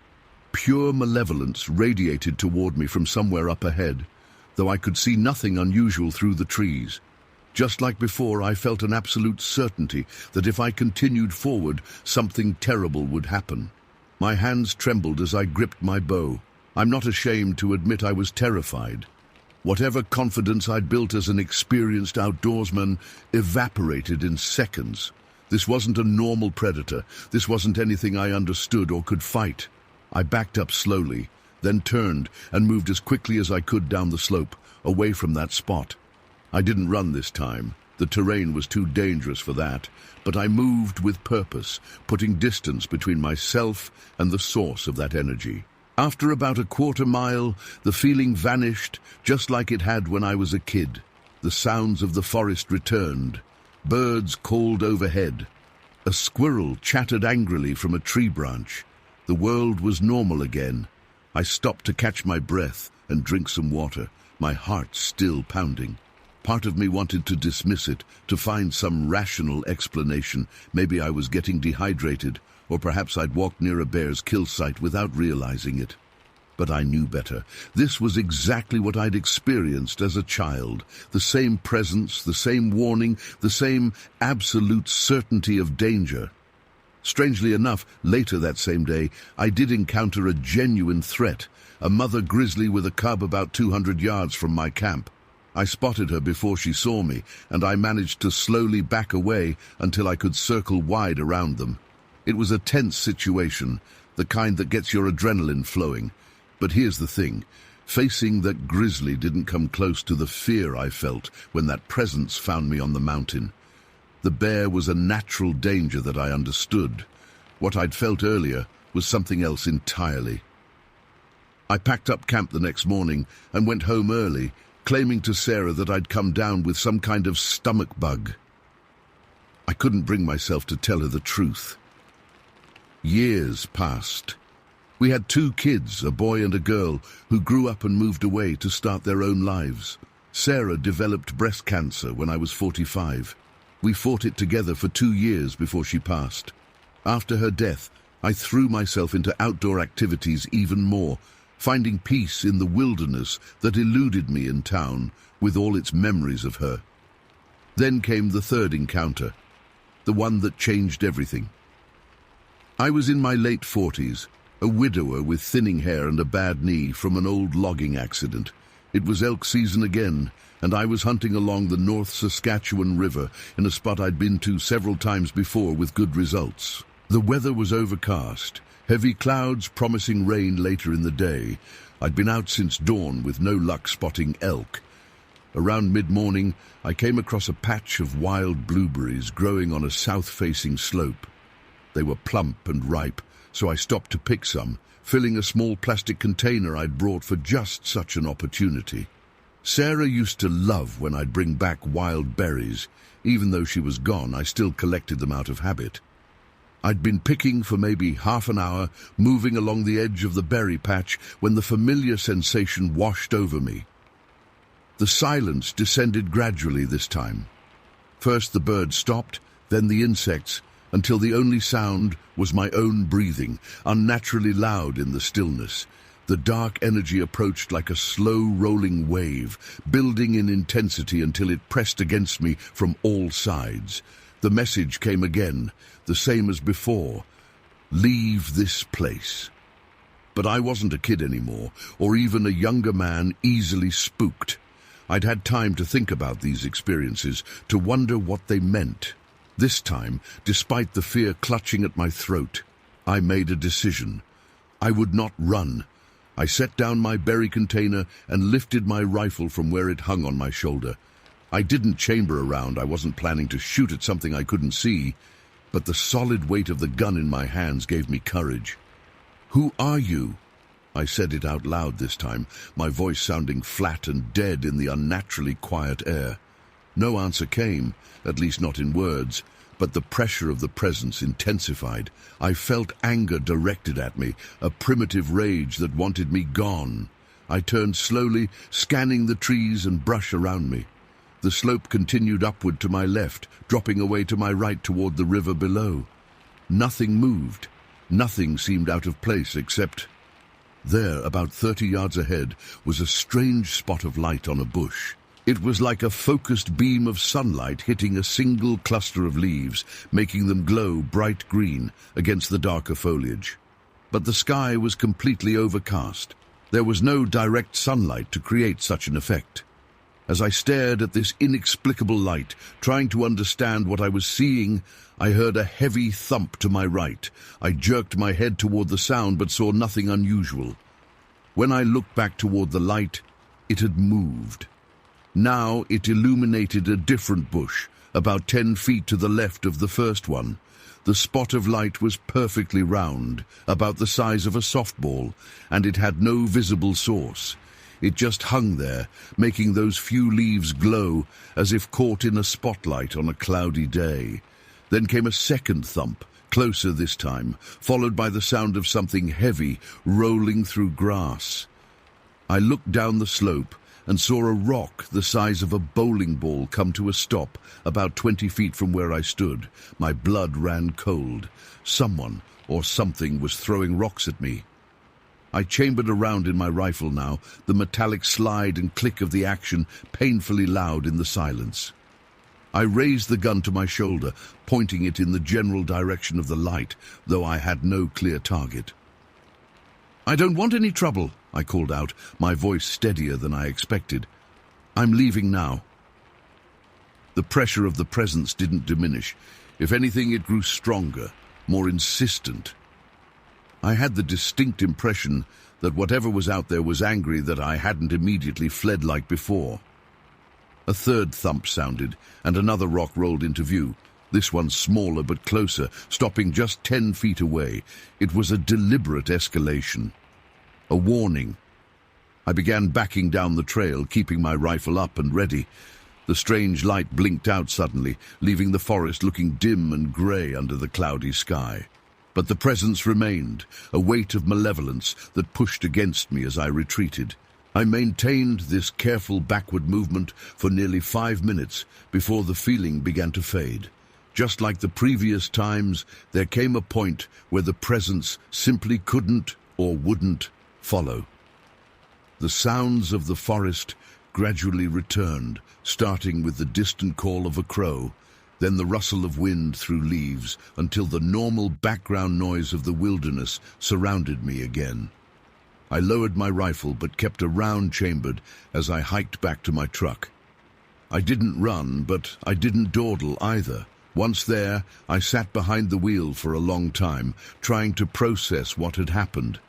Pure malevolence radiated toward me from somewhere up ahead, though I could see nothing unusual through the trees. Just like before, I felt an absolute certainty that if I continued forward, something terrible would happen. My hands trembled as I gripped my bow. I'm not ashamed to admit I was terrified. Whatever confidence I'd built as an experienced outdoorsman evaporated in seconds. This wasn't a normal predator. This wasn't anything I understood or could fight. I backed up slowly, then turned and moved as quickly as I could down the slope, away from that spot. I didn't run this time. The terrain was too dangerous for that, but I moved with purpose, putting distance between myself and the source of that energy. After about a quarter mile, the feeling vanished, just like it had when I was a kid. The sounds of the forest returned. Birds called overhead. A squirrel chattered angrily from a tree branch. The world was normal again. I stopped to catch my breath and drink some water, my heart still pounding. Part of me wanted to dismiss it, to find some rational explanation. Maybe I was getting dehydrated, or perhaps I'd walked near a bear's kill site without realizing it. But I knew better. This was exactly what I'd experienced as a child. The same presence, the same warning, the same absolute certainty of danger. Strangely enough, later that same day, I did encounter a genuine threat, a mother grizzly with a cub about 200 yards from my camp. I spotted her before she saw me, and I managed to slowly back away until I could circle wide around them. It was a tense situation, the kind that gets your adrenaline flowing. But here's the thing, facing that grizzly didn't come close to the fear I felt when that presence found me on the mountain. The bear was a natural danger that I understood. What I'd felt earlier was something else entirely. I packed up camp the next morning and went home early, claiming to Sarah that I'd come down with some kind of stomach bug. I couldn't bring myself to tell her the truth. Years passed. We had 2 kids, a boy and a girl, who grew up and moved away to start their own lives. Sarah developed breast cancer when I was 45. We fought it together for 2 years before she passed. After her death, I threw myself into outdoor activities even more, finding peace in the wilderness that eluded me in town with all its memories of her. Then came the third encounter, the one that changed everything. I was in my late 40s, a widower with thinning hair and a bad knee from an old logging accident. It was elk season again, and I was hunting along the North Saskatchewan River in a spot I'd been to several times before with good results. The weather was overcast, heavy clouds promising rain later in the day. I'd been out since dawn with no luck spotting elk. Around mid-morning, I came across a patch of wild blueberries growing on a south-facing slope. They were plump and ripe, so I stopped to pick some, filling a small plastic container I'd brought for just such an opportunity. Sarah used to love when I'd bring back wild berries. Even though she was gone, I still collected them out of habit. I'd been picking for maybe half an hour, moving along the edge of the berry patch, when the familiar sensation washed over me. The silence descended gradually this time. First the birds stopped, then the insects, until the only sound was my own breathing, unnaturally loud in the stillness. The dark energy approached like a slow rolling wave, building in intensity until it pressed against me from all sides. The message came again, the same as before: leave this place. But I wasn't a kid anymore, or even a younger man easily spooked. I'd had time to think about these experiences, to wonder what they meant. This time, despite the fear clutching at my throat, I made a decision. I would not run. I set down my berry container and lifted my rifle from where it hung on my shoulder. I didn't chamber around. I wasn't planning to shoot at something I couldn't see, but the solid weight of the gun in my hands gave me courage. "Who are you?" I said it out loud this time, my voice sounding flat and dead in the unnaturally quiet air. No answer came, at least not in words, but the pressure of the presence intensified. I felt anger directed at me, a primitive rage that wanted me gone. I turned slowly, scanning the trees and brush around me. The slope continued upward to my left, dropping away to my right toward the river below. Nothing moved. Nothing seemed out of place except... There, about 30 yards ahead, was a strange spot of light on a bush. It was like a focused beam of sunlight hitting a single cluster of leaves, making them glow bright green against the darker foliage. But the sky was completely overcast. There was no direct sunlight to create such an effect. As I stared at this inexplicable light, trying to understand what I was seeing, I heard a heavy thump to my right. I jerked my head toward the sound but saw nothing unusual. When I looked back toward the light, it had moved. Now it illuminated a different bush, about 10 feet to the left of the first one. The spot of light was perfectly round, about the size of a softball, and it had no visible source. It just hung there, making those few leaves glow as if caught in a spotlight on a cloudy day. Then came a second thump, closer this time, followed by the sound of something heavy rolling through grass. I looked down the slope and saw a rock the size of a bowling ball come to a stop about 20 feet from where I stood. My blood ran cold. Someone or something was throwing rocks at me. I chambered around in my rifle now, the metallic slide and click of the action painfully loud in the silence. I raised the gun to my shoulder, pointing it in the general direction of the light, though I had no clear target. "I don't want any trouble," I called out, my voice steadier than I expected. "I'm leaving now." The pressure of the presence didn't diminish. If anything, it grew stronger, more insistent. I had the distinct impression that whatever was out there was angry that I hadn't immediately fled like before. A third thump sounded, and another rock rolled into view. This one smaller but closer, stopping just 10 feet away. It was a deliberate escalation. A warning. I began backing down the trail, keeping my rifle up and ready. The strange light blinked out suddenly, leaving the forest looking dim and grey under the cloudy sky. But the presence remained, a weight of malevolence that pushed against me as I retreated. I maintained this careful backward movement for nearly 5 minutes before the feeling began to fade. Just like the previous times, there came a point where the presence simply couldn't or wouldn't follow. The sounds of the forest gradually returned, starting with the distant call of a crow, then the rustle of wind through leaves, until the normal background noise of the wilderness surrounded me again. I lowered my rifle but kept a round chambered as I hiked back to my truck. I didn't run, but I didn't dawdle either. Once there, I sat behind the wheel for a long time, trying to process what had happened.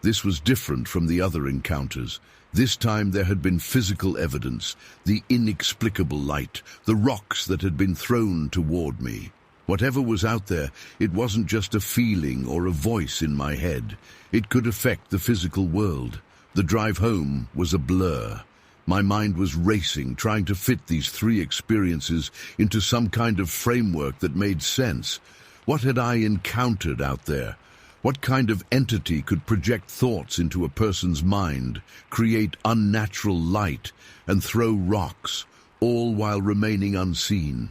This was different from the other encounters. This time there had been physical evidence, the inexplicable light, the rocks that had been thrown toward me. Whatever was out there, it wasn't just a feeling or a voice in my head. It could affect the physical world. The drive home was a blur. My mind was racing, trying to fit these 3 experiences into some kind of framework that made sense. What had I encountered out there? What kind of entity could project thoughts into a person's mind, create unnatural light, and throw rocks, all while remaining unseen?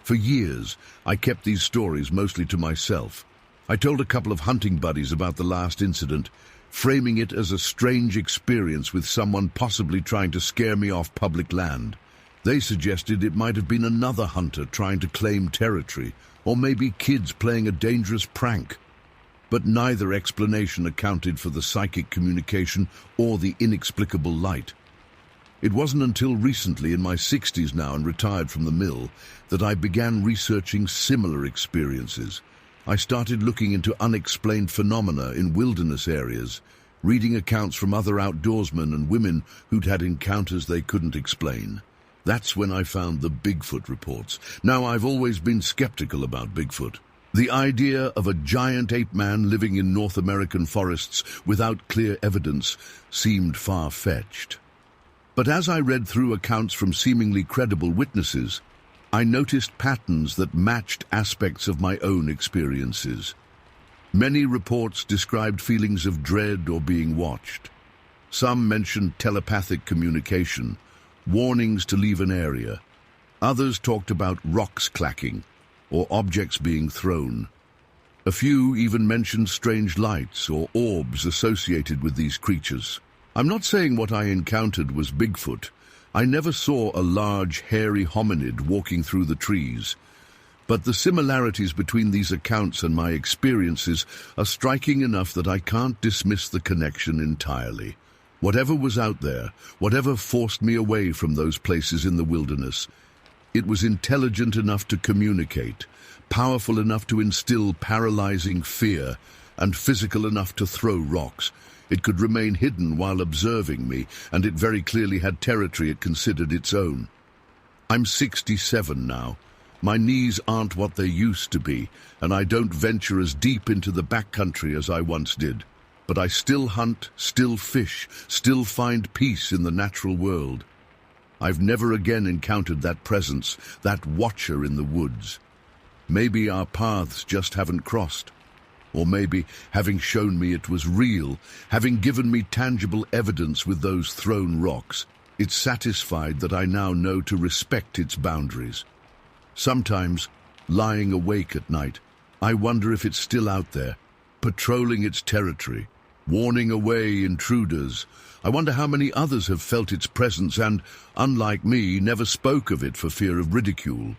For years, I kept these stories mostly to myself. I told a couple of hunting buddies about the last incident, framing it as a strange experience with someone possibly trying to scare me off public land. They suggested it might have been another hunter trying to claim territory, or maybe kids playing a dangerous prank. But neither explanation accounted for the psychic communication or the inexplicable light. It wasn't until recently, in my 60s now and retired from the mill, that I began researching similar experiences. I started looking into unexplained phenomena in wilderness areas, reading accounts from other outdoorsmen and women who'd had encounters they couldn't explain. That's when I found the Bigfoot reports. Now, I've always been skeptical about Bigfoot. The idea of a giant ape man living in North American forests without clear evidence seemed far-fetched. But as I read through accounts from seemingly credible witnesses, I noticed patterns that matched aspects of my own experiences. Many reports described feelings of dread or being watched. Some mentioned telepathic communication, warnings to leave an area. Others talked about rocks clacking or objects being thrown. A few even mentioned strange lights or orbs associated with these creatures. I'm not saying what I encountered was Bigfoot. I never saw a large, hairy hominid walking through the trees. But the similarities between these accounts and my experiences are striking enough that I can't dismiss the connection entirely. Whatever was out there, whatever forced me away from those places in the wilderness, it was intelligent enough to communicate, powerful enough to instill paralyzing fear, and physical enough to throw rocks. It could remain hidden while observing me, and it very clearly had territory it considered its own. I'm 67 now. My knees aren't what they used to be, and I don't venture as deep into the backcountry as I once did. But I still hunt, still fish, still find peace in the natural world. I've never again encountered that presence, that watcher in the woods. Maybe our paths just haven't crossed. Or maybe, having shown me it was real, having given me tangible evidence with those thrown rocks, it's satisfied that I now know to respect its boundaries. Sometimes, lying awake at night, I wonder if it's still out there, patrolling its territory, warning away intruders. I wonder how many others have felt its presence and, unlike me, never spoke of it for fear of ridicule.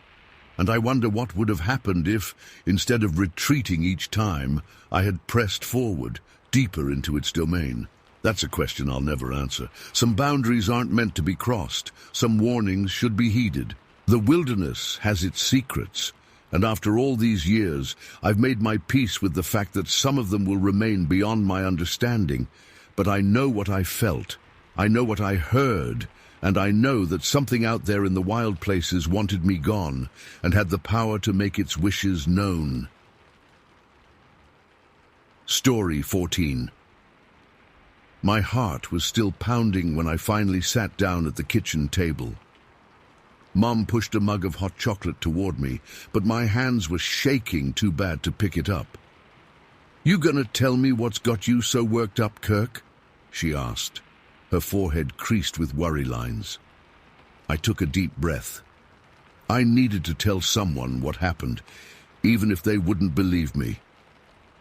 And I wonder what would have happened if, instead of retreating each time, I had pressed forward, deeper into its domain. That's a question I'll never answer. Some boundaries aren't meant to be crossed. Some warnings should be heeded. The wilderness has its secrets, and after all these years, I've made my peace with the fact that some of them will remain beyond my understanding. But I know what I felt, I know what I heard, and I know that something out there in the wild places wanted me gone and had the power to make its wishes known. Story 14. My heart was still pounding when I finally sat down at the kitchen table. Mom pushed a mug of hot chocolate toward me, but my hands were shaking too bad to pick it up. "You gonna tell me what's got you so worked up, Kirk?" she asked, her forehead creased with worry lines. I took a deep breath. I needed to tell someone what happened, even if they wouldn't believe me.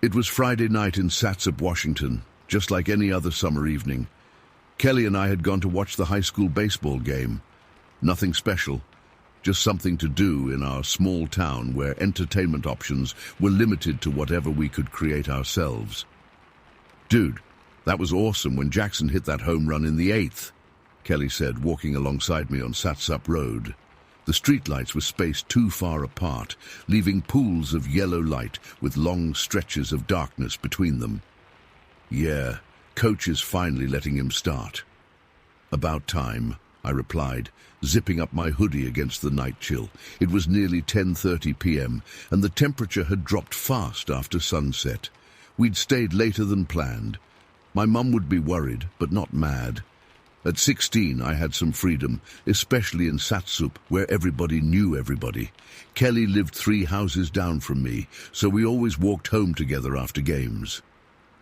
It was Friday night in Satsop, Washington, just like any other summer evening. Kelly and I had gone to watch the high school baseball game. Nothing special, just something to do in our small town where entertainment options were limited to whatever we could create ourselves. "Dude, that was awesome when Jackson hit that home run in the 8th, Kelly said, walking alongside me on Satsop Road. The streetlights were spaced too far apart, leaving pools of yellow light with long stretches of darkness between them. "Yeah, Coach is finally letting him start." "About time," I replied, zipping up my hoodie against the night chill. It was nearly 10:30 p.m., and the temperature had dropped fast after sunset. We'd stayed later than planned. My mum would be worried, but not mad. At 16, I had some freedom, especially in Satsop, where everybody knew everybody. Kelly lived 3 houses down from me, so we always walked home together after games.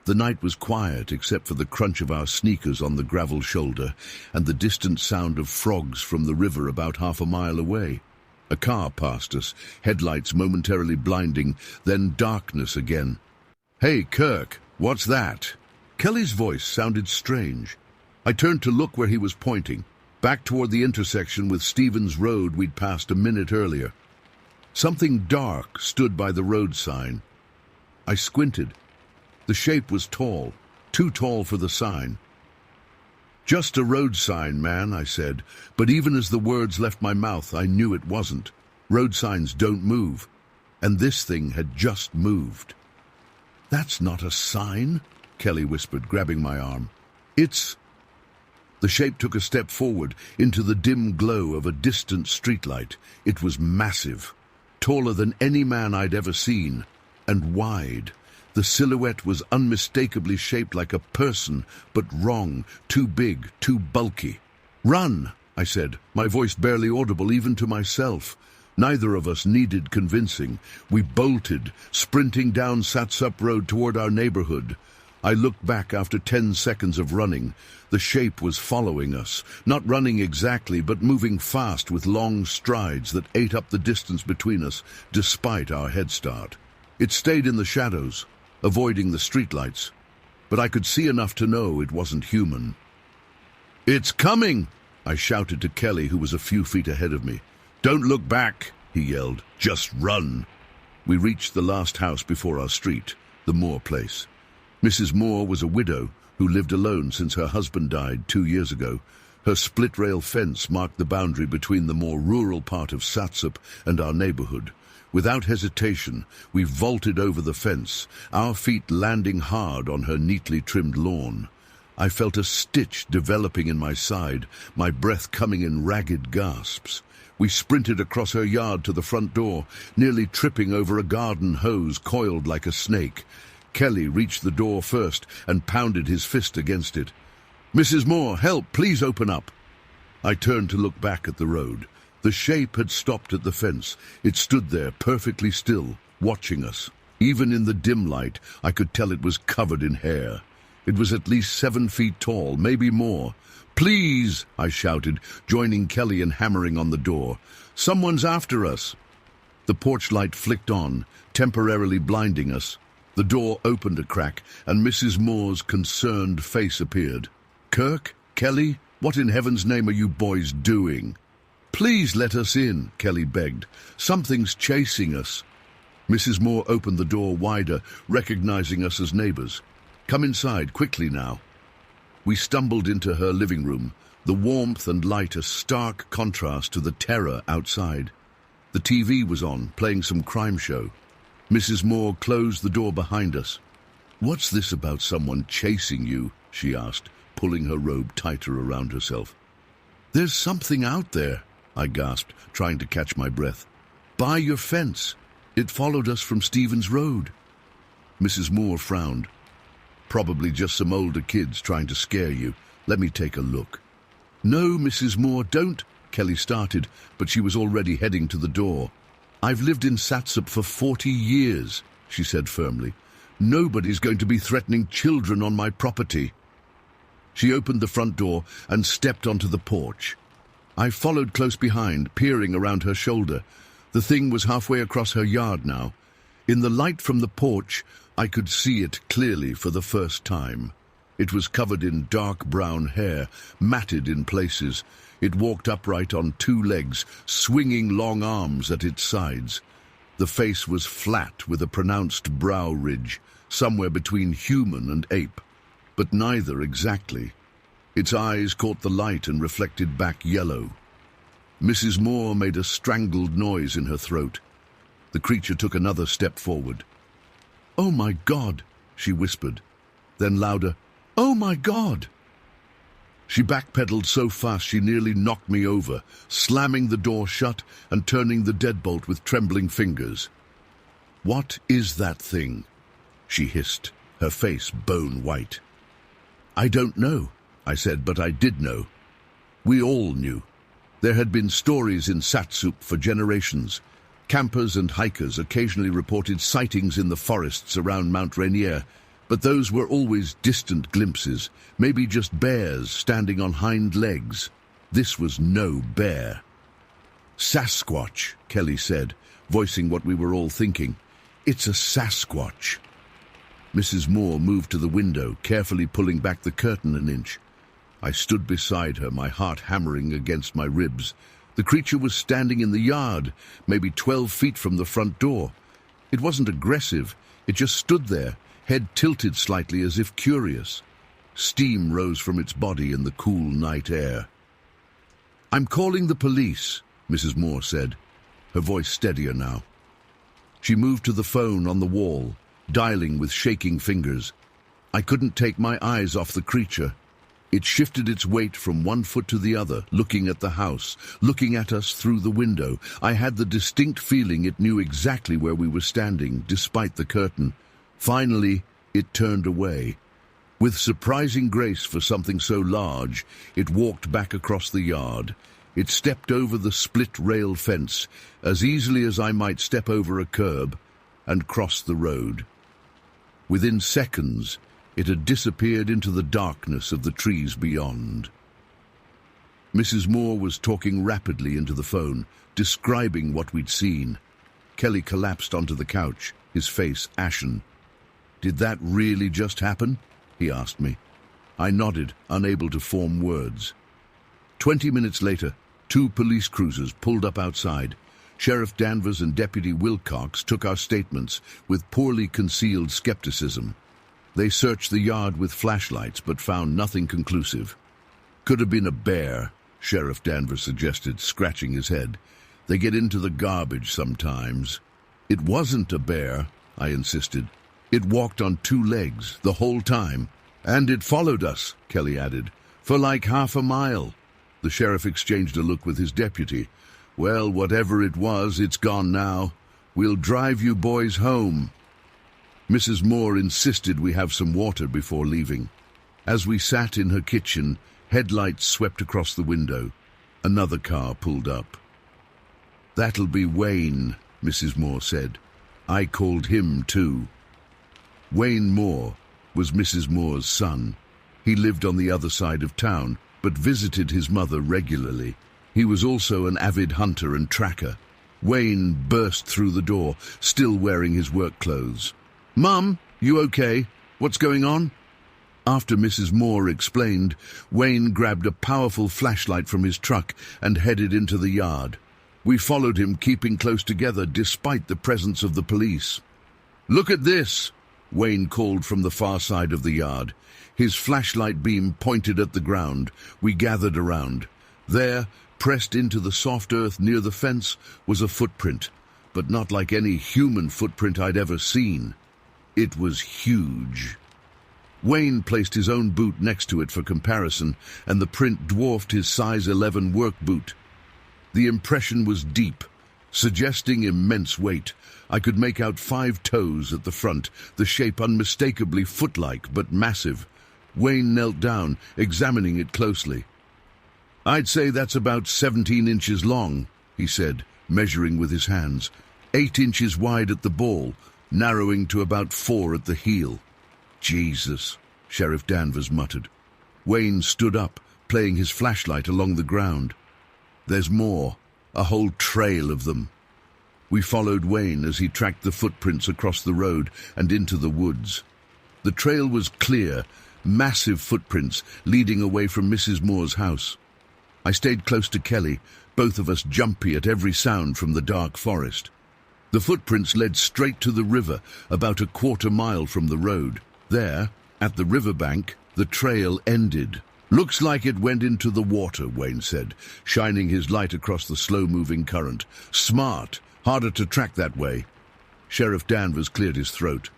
The night was quiet except for the crunch of our sneakers on the gravel shoulder and the distant sound of frogs from the river about half a mile away. A car passed us, headlights momentarily blinding, then darkness again. "Hey, Kirk, what's that?" Kelly's voice sounded strange. I turned to look where he was pointing, back toward the intersection with Stevens Road we'd passed a minute earlier. Something dark stood by the road sign. I squinted. The shape was tall, too tall for the sign. "Just a road sign, man," I said, but even as the words left my mouth, I knew it wasn't. Road signs don't move, and this thing had just moved. "That's not a sign," Kelly whispered, grabbing my arm. "It's—" The shape took a step forward into the dim glow of a distant streetlight. It was massive, taller than any man I'd ever seen, and wide. The silhouette was unmistakably shaped like a person, but wrong, too big, too bulky. "Run," I said, my voice barely audible even to myself. Neither of us needed convincing. We bolted, sprinting down Satsup Road toward our neighborhood. I looked back after 10 seconds of running. The shape was following us, not running exactly, but moving fast with long strides that ate up the distance between us, despite our head start. It stayed in the shadows, avoiding the streetlights, but I could see enough to know it wasn't human. "It's coming!" I shouted to Kelly, who was a few feet ahead of me. "Don't look back," he yelled. "Just run." We reached the last house before our street, the Moore place. Mrs. Moore was a widow who lived alone since her husband died 2 years ago. Her split-rail fence marked the boundary between the more rural part of Satsup and our neighborhood. Without hesitation, we vaulted over the fence, our feet landing hard on her neatly trimmed lawn. I felt a stitch developing in my side, my breath coming in ragged gasps. We sprinted across her yard to the front door, nearly tripping over a garden hose coiled like a snake. Kelly reached the door first and pounded his fist against it. "Mrs. Moore, help, please open up." I turned to look back at the road. The shape had stopped at the fence. It stood there, perfectly still, watching us. Even in the dim light, I could tell it was covered in hair. It was at least 7 feet tall, maybe more. "Please," I shouted, joining Kelly in hammering on the door. "Someone's after us." The porch light flicked on, temporarily blinding us. The door opened a crack, and Mrs. Moore's concerned face appeared. "Kirk? Kelly? What in heaven's name are you boys doing?" "Please let us in," Kelly begged. "Something's chasing us." Mrs. Moore opened the door wider, recognizing us as neighbors. "Come inside, quickly now." We stumbled into her living room, the warmth and light a stark contrast to the terror outside. The TV was on, playing some crime show. Mrs. Moore closed the door behind us. "What's this about someone chasing you?" she asked, pulling her robe tighter around herself. "There's something out there," I gasped, trying to catch my breath. "By your fence. It followed us from Stevens Road." Mrs. Moore frowned. "Probably just some older kids trying to scare you. Let me take a look." "No, Mrs. Moore, don't," Kelly started, but she was already heading to the door. "I've lived in Satsup for 40 years, she said firmly. "Nobody's going to be threatening children on my property." She opened the front door and stepped onto the porch. I followed close behind, peering around her shoulder. The thing was halfway across her yard now. In the light from the porch, I could see it clearly for the first time. It was covered in dark brown hair, matted in places. It walked upright on 2 legs, swinging long arms at its sides. The face was flat with a pronounced brow ridge, somewhere between human and ape, but neither exactly. Its eyes caught the light and reflected back yellow. Mrs. Moore made a strangled noise in her throat. The creature took another step forward. "Oh my God," she whispered. Then louder, "Oh my God." She backpedaled so fast she nearly knocked me over, slamming the door shut and turning the deadbolt with trembling fingers. "What is that thing?" she hissed, her face bone white. "I don't know," I said, but I did know. We all knew. There had been stories in Satsup for generations. Campers and hikers occasionally reported sightings in the forests around Mount Rainier, but those were always distant glimpses, maybe just bears standing on hind legs. This was no bear. "Sasquatch," Kelly said, voicing what we were all thinking. "It's a Sasquatch." Mrs. Moore moved to the window, carefully pulling back the curtain an inch. I stood beside her, my heart hammering against my ribs. The creature was standing in the yard, maybe 12 feet from the front door. It wasn't aggressive, it just stood there, head tilted slightly as if curious. Steam rose from its body in the cool night air. "I'm calling the police," Mrs. Moore said, her voice steadier now. She moved to the phone on the wall, dialing with shaking fingers. I couldn't take my eyes off the creature. It shifted its weight from one foot to the other, looking at the house, looking at us through the window. I had the distinct feeling it knew exactly where we were standing, despite the curtain. Finally, it turned away. With surprising grace for something so large, it walked back across the yard. It stepped over the split-rail fence as easily as I might step over a curb and cross the road. Within seconds, it had disappeared into the darkness of the trees beyond. Mrs. Moore was talking rapidly into the phone, describing what we'd seen. Kelly collapsed onto the couch, his face ashen. "Did that really just happen?" he asked me. I nodded, unable to form words. 20 minutes later, 2 police cruisers pulled up outside. Sheriff Danvers and Deputy Wilcox took our statements with poorly concealed skepticism. They searched the yard with flashlights but found nothing conclusive. "Could have been a bear," Sheriff Danvers suggested, scratching his head. "They get into the garbage sometimes." "It wasn't a bear," I insisted. "It walked on 2 legs the whole time. And it followed us," Kelly added, "for like half a mile." The sheriff exchanged a look with his deputy. "Well, whatever it was, it's gone now. We'll drive you boys home." Mrs. Moore insisted we have some water before leaving. As we sat in her kitchen, headlights swept across the window. Another car pulled up. "That'll be Wayne," Mrs. Moore said. I called him too. Wayne Moore was Mrs. Moore's son. He lived on the other side of town, but visited his mother regularly. He was also an avid hunter and tracker. Wayne burst through the door, still wearing his work clothes. "Mum, you okay? What's going on?" After Mrs. Moore explained, Wayne grabbed a powerful flashlight from his truck and headed into the yard. We followed him, keeping close together despite the presence of the police. "Look at this!" Wayne called from the far side of the yard. His flashlight beam pointed at the ground. We gathered around. There, pressed into the soft earth near the fence, was a footprint, but not like any human footprint I'd ever seen. It was huge. Wayne placed his own boot next to it for comparison, and the print dwarfed his size 11 work boot. The impression was deep, suggesting immense weight. I could make out 5 toes at the front, the shape unmistakably foot-like but massive. Wayne knelt down, examining it closely. "I'd say that's about 17 inches long," he said, measuring with his hands. 8 inches wide at the ball, narrowing to about 4 at the heel. "Jesus," Sheriff Danvers muttered. Wayne stood up, playing his flashlight along the ground. "There's more, a whole trail of them." We followed Wayne as he tracked the footprints across the road and into the woods. The trail was clear, massive footprints leading away from Mrs. Moore's house. I stayed close to Kelly, both of us jumpy at every sound from the dark forest. The footprints led straight to the river, about a quarter mile from the road. There, at the riverbank, the trail ended. "Looks like it went into the water," Wayne said, shining his light across the slow-moving current. "Smart. Harder to track that way." Sheriff Danvers cleared his throat.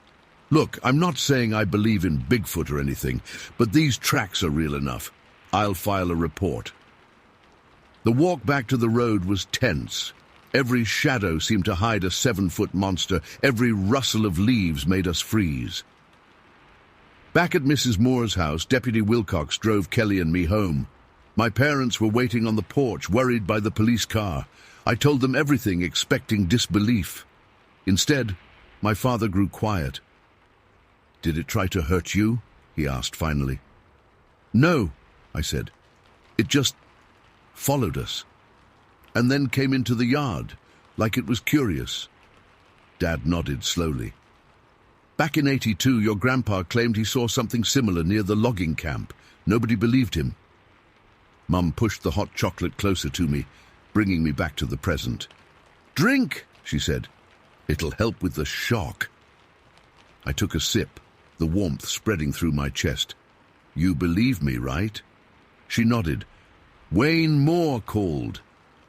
"Look, I'm not saying I believe in Bigfoot or anything, but these tracks are real enough. I'll file a report." The walk back to the road was tense. Every shadow seemed to hide a 7-foot monster. Every rustle of leaves made us freeze. Back at Mrs. Moore's house, Deputy Wilcox drove Kelly and me home. My parents were waiting on the porch, worried by the police car. I told them everything, expecting disbelief. Instead, my father grew quiet. "Did it try to hurt you?" he asked finally. "No," I said. "It just followed us, and then came into the yard, like it was curious." Dad nodded slowly. "Back in '82, your grandpa claimed he saw something similar near the logging camp. Nobody believed him." Mum pushed the hot chocolate closer to me, bringing me back to the present. "Drink," she said. "It'll help with the shock." I took a sip, the warmth spreading through my chest. "You believe me, right?" She nodded. "Wayne Moore called.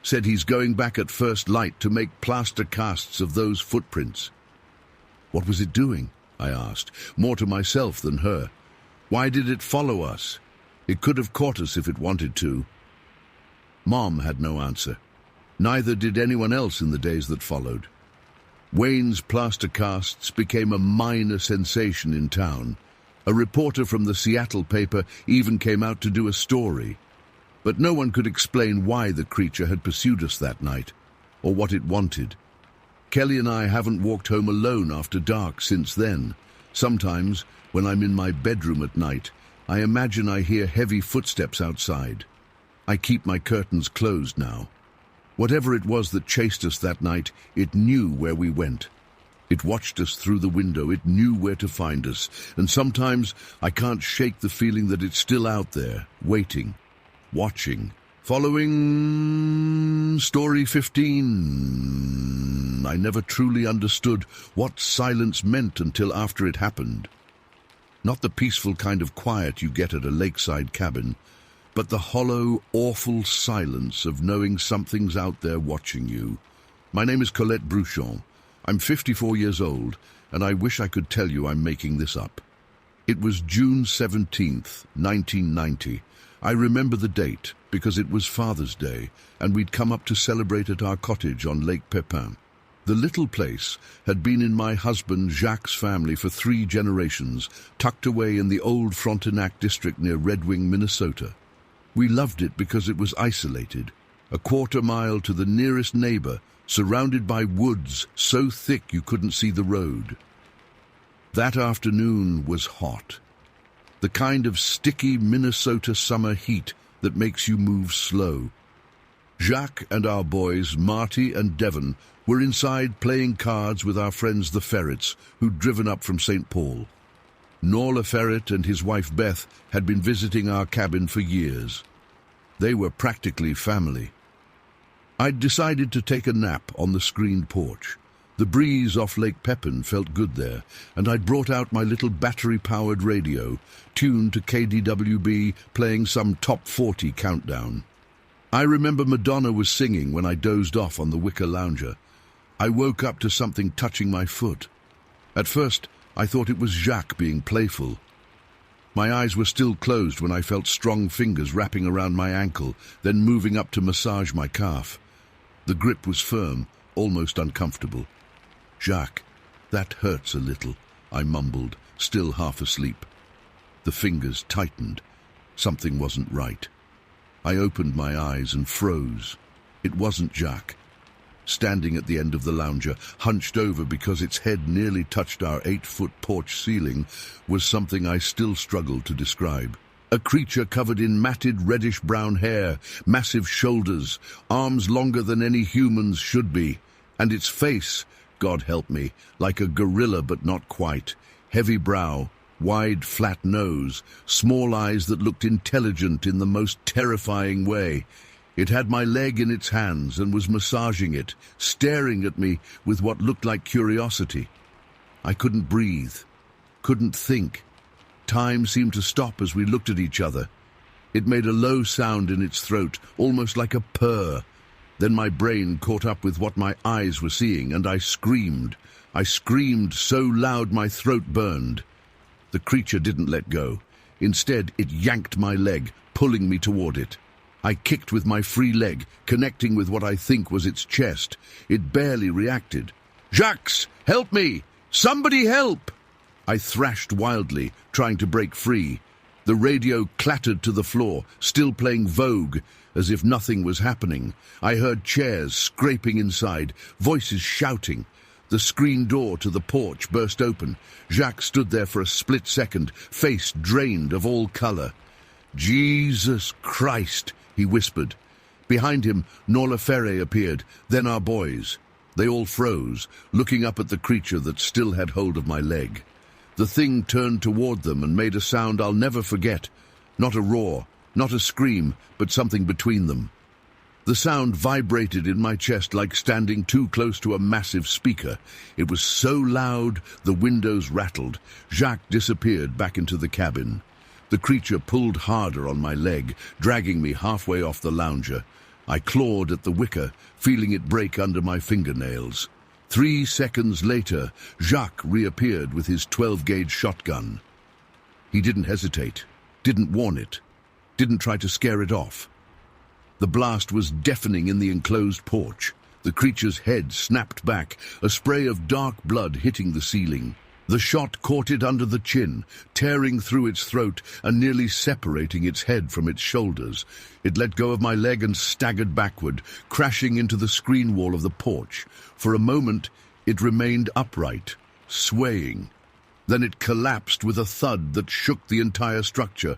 Said he's going back at first light to make plaster casts of those footprints." "What was it doing?" I asked, more to myself than her. "Why did it follow us? It could have caught us if it wanted to." Mom had no answer. Neither did anyone else in the days that followed. Wayne's plaster casts became a minor sensation in town. A reporter from the Seattle paper even came out to do a story. But no one could explain why the creature had pursued us that night, or what it wanted. Kelly and I haven't walked home alone after dark since then. Sometimes, when I'm in my bedroom at night, I imagine I hear heavy footsteps outside. I keep my curtains closed now. Whatever it was that chased us that night, it knew where we went. It watched us through the window, it knew where to find us, and sometimes I can't shake the feeling that it's still out there, waiting, watching. Following Story 15. I never truly understood what silence meant until after it happened. Not the peaceful kind of quiet you get at a lakeside cabin, but the hollow, awful silence of knowing something's out there watching you. My name is Colette Bruchon. I'm 54 years old, and I wish I could tell you I'm making this up. It was June 17th, 1990. I remember the date because it was Father's Day, and we'd come up to celebrate at our cottage on Lake Pepin. The little place had been in my husband Jacques' family for 3 generations, tucked away in the old Frontenac district near Red Wing, Minnesota. We loved it because it was isolated, a quarter-mile to the nearest neighbor, surrounded by woods so thick you couldn't see the road. That afternoon was hot. The kind of sticky Minnesota summer heat that makes you move slow. Jacques and our boys, Marty and Devon, were inside playing cards with our friends the Ferrets, who'd driven up from St. Paul. Norla Ferret and his wife Beth had been visiting our cabin for years. They were practically family. I'd decided to take a nap on the screened porch. The breeze off Lake Pepin felt good there, and I'd brought out my little battery-powered radio, tuned to KDWB, playing some top 40 countdown. I remember Madonna was singing when I dozed off on the wicker lounger. I woke up to something touching my foot. At first, I thought it was Jacques being playful. My eyes were still closed when I felt strong fingers wrapping around my ankle, then moving up to massage my calf. The grip was firm, almost uncomfortable. "Jacques, that hurts a little," I mumbled, still half asleep. The fingers tightened. Something wasn't right. I opened my eyes and froze. It wasn't Jacques. Standing at the end of the lounger, hunched over because its head nearly touched our 8-foot porch ceiling, was something I still struggled to describe. A creature covered in matted reddish-brown hair, massive shoulders, arms longer than any human's should be, and its face, God help me, like a gorilla but not quite. Heavy brow, wide, flat nose, small eyes that looked intelligent in the most terrifying way. It had my leg in its hands and was massaging it, staring at me with what looked like curiosity. I couldn't breathe, couldn't think. Time seemed to stop as we looked at each other. It made a low sound in its throat, almost like a purr. Then my brain caught up with what my eyes were seeing, and I screamed. I screamed so loud my throat burned. The creature didn't let go. Instead, it yanked my leg, pulling me toward it. I kicked with my free leg, connecting with what I think was its chest. It barely reacted. "Jacques, help me! Somebody help!" I thrashed wildly, trying to break free. The radio clattered to the floor, still playing Vogue, as if nothing was happening. I heard chairs scraping inside, voices shouting. The screen door to the porch burst open. Jacques stood there for a split second, face drained of all color. "Jesus Christ," he whispered. Behind him, Norla Ferret appeared, then our boys. They all froze, looking up at the creature that still had hold of my leg. The thing turned toward them and made a sound I'll never forget. Not a roar, not a scream, but something between them. The sound vibrated in my chest like standing too close to a massive speaker. It was so loud, the windows rattled. Jacques disappeared back into the cabin. The creature pulled harder on my leg, dragging me halfway off the lounger. I clawed at the wicker, feeling it break under my fingernails. 3 seconds later, Jacques reappeared with his 12-gauge shotgun. He didn't hesitate, didn't warn it, didn't try to scare it off. The blast was deafening in the enclosed porch. The creature's head snapped back, a spray of dark blood hitting the ceiling. The shot caught it under the chin, tearing through its throat and nearly separating its head from its shoulders. It let go of my leg and staggered backward, crashing into the screen wall of the porch. For a moment, it remained upright, swaying. Then it collapsed with a thud that shook the entire structure.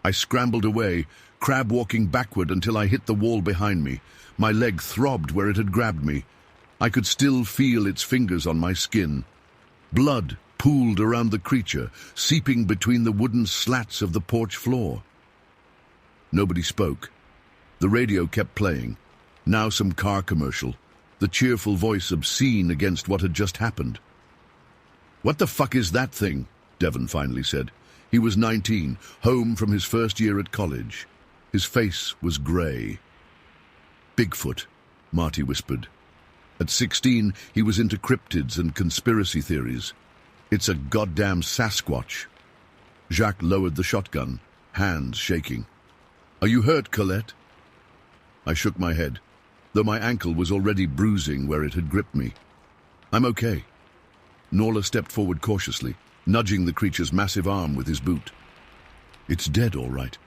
I scrambled away, crab-walking backward until I hit the wall behind me. My leg throbbed where it had grabbed me. I could still feel its fingers on my skin. Blood pooled around the creature, seeping between the wooden slats of the porch floor. Nobody spoke. The radio kept playing. Now some car commercial, the cheerful voice obscene against what had just happened. "What the fuck is that thing?" Devon finally said. He was 19, home from his first year at college. His face was grey. "Bigfoot," Marty whispered. At 16, he was into cryptids and conspiracy theories. "It's a goddamn Sasquatch." Jacques lowered the shotgun, hands shaking. "Are you hurt, Colette?" I shook my head, though my ankle was already bruising where it had gripped me. "I'm okay." Norla stepped forward cautiously, nudging the creature's massive arm with his boot. "It's dead, all right.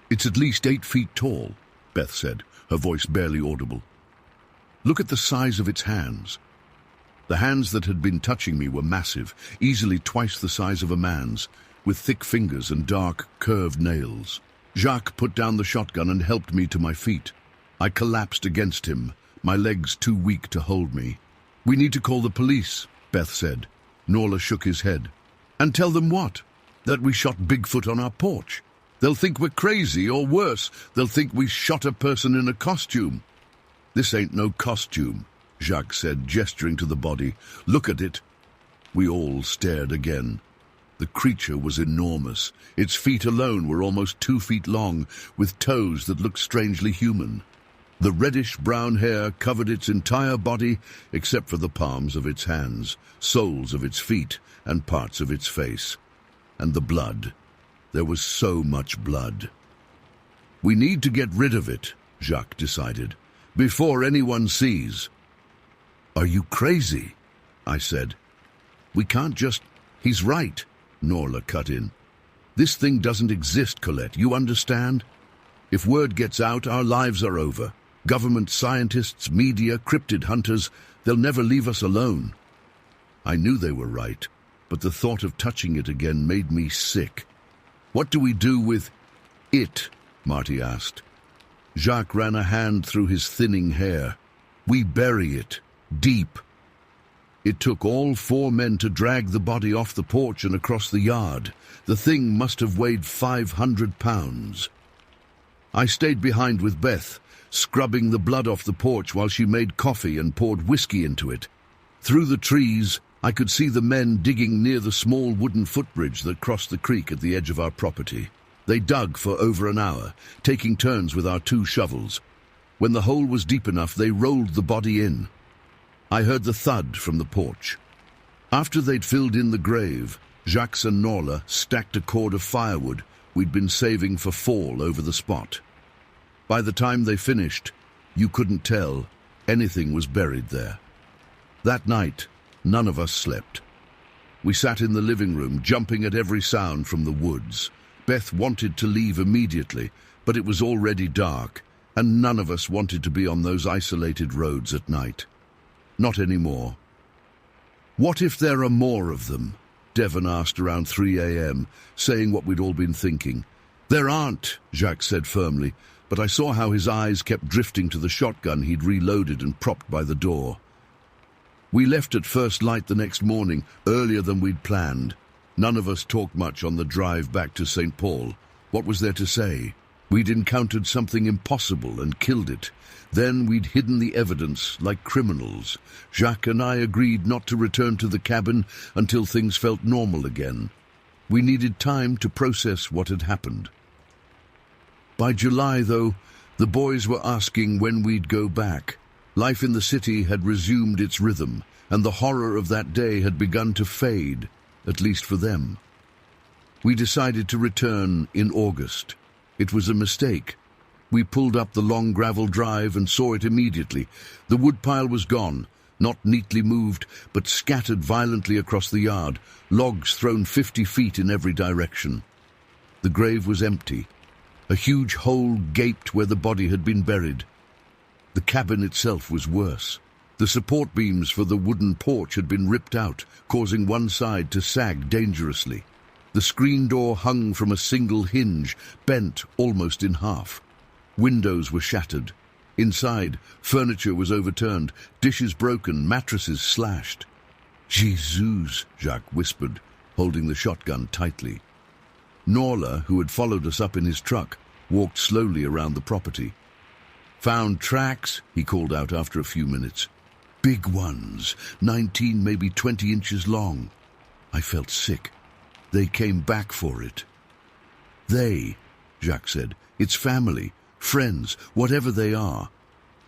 It's at least 8 feet tall," Beth said, her voice barely audible. "Look at the size of its hands." The hands that had been touching me were massive, easily twice the size of a man's, with thick fingers and dark, curved nails. Jacques put down the shotgun and helped me to my feet. I collapsed against him, my legs too weak to hold me. "We need to call the police," Beth said. Norla shook his head. "And tell them what? That we shot Bigfoot on our porch. They'll think we're crazy, or worse, they'll think we shot a person in a costume." "This ain't no costume," Jacques said, gesturing to the body. "Look at it." We all stared again. The creature was enormous. Its feet alone were almost 2 feet long, with toes that looked strangely human. The reddish-brown hair covered its entire body except for the palms of its hands, soles of its feet, and parts of its face. And the blood. There was so much blood. "We need to get rid of it," Jacques decided, "before anyone sees." "Are you crazy?" I said. "We can't just—" "He's right," Norla cut in. "This thing doesn't exist, Colette, you understand? If word gets out, our lives are over. Government scientists, media, cryptid hunters, they'll never leave us alone." I knew they were right, but the thought of touching it again made me sick. "What do we do with it?" Marty asked. Jacques ran a hand through his thinning hair. "We bury it, deep." It took all 4 men to drag the body off the porch and across the yard. The thing must have weighed 500 pounds. I stayed behind with Beth, scrubbing the blood off the porch while she made coffee and poured whiskey into it. Through the trees, I could see the men digging near the small wooden footbridge that crossed the creek at the edge of our property. They dug for over an hour, taking turns with our 2 shovels. When the hole was deep enough, they rolled the body in. I heard the thud from the porch. After they'd filled in the grave, Jacques and Norla stacked a cord of firewood we'd been saving for fall over the spot. By the time they finished, you couldn't tell anything was buried there. That night, none of us slept. We sat in the living room, jumping at every sound from the woods. Beth wanted to leave immediately, but it was already dark, and none of us wanted to be on those isolated roads at night. Not anymore. "What if there are more of them?" Devon asked around 3 a.m., saying what we'd all been thinking. "There aren't," Jacques said firmly, but I saw how his eyes kept drifting to the shotgun he'd reloaded and propped by the door. We left at first light the next morning, earlier than we'd planned. None of us talked much on the drive back to St. Paul. What was there to say? We'd encountered something impossible and killed it. Then we'd hidden the evidence like criminals. Jacques and I agreed not to return to the cabin until things felt normal again. We needed time to process what had happened. By July, though, the boys were asking when we'd go back. Life in the city had resumed its rhythm, and the horror of that day had begun to fade, at least for them. We decided to return in August. It was a mistake. We pulled up the long gravel drive and saw it immediately. The woodpile was gone, not neatly moved, but scattered violently across the yard, logs thrown 50 feet in every direction. The grave was empty. A huge hole gaped where the body had been buried. The cabin itself was worse. The support beams for the wooden porch had been ripped out, causing one side to sag dangerously. The screen door hung from a single hinge, bent almost in half. Windows were shattered. Inside, furniture was overturned, dishes broken, mattresses slashed. "Jesus," Jacques whispered, holding the shotgun tightly. Norla, who had followed us up in his truck, walked slowly around the property. "Found tracks," he called out after a few minutes. "Big ones, 19, maybe 20 inches long." I felt sick. They came back for it. "They," Jacques said. "It's family, friends, whatever they are."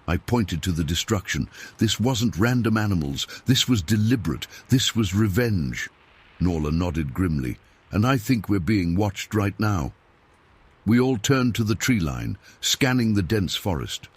I pointed to the destruction. This wasn't random animals. This was deliberate. This was revenge. Norla nodded grimly. "And I think we're being watched right now." We all turned to the tree line, scanning the dense forest.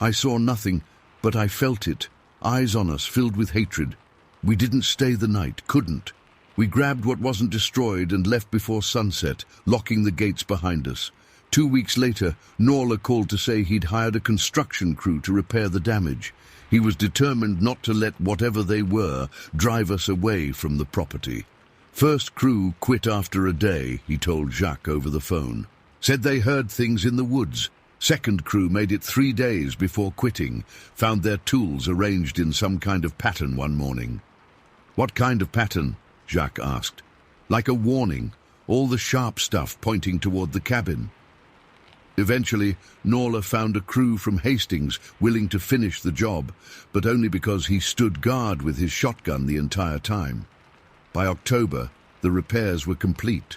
I saw nothing, but I felt it. Eyes on us, filled with hatred. We didn't stay the night, couldn't. We grabbed what wasn't destroyed and left before sunset, locking the gates behind us. 2 weeks later, Norla called to say he'd hired a construction crew to repair the damage. He was determined not to let whatever they were drive us away from the property. First crew quit after a day, he told Jacques over the phone. Said they heard things in the woods. Second crew made it 3 days before quitting, found their tools arranged in some kind of pattern one morning. "What kind of pattern?" Jacques asked. "Like a warning, all the sharp stuff pointing toward the cabin." Eventually, Norla found a crew from Hastings willing to finish the job, but only because he stood guard with his shotgun the entire time. By October, the repairs were complete.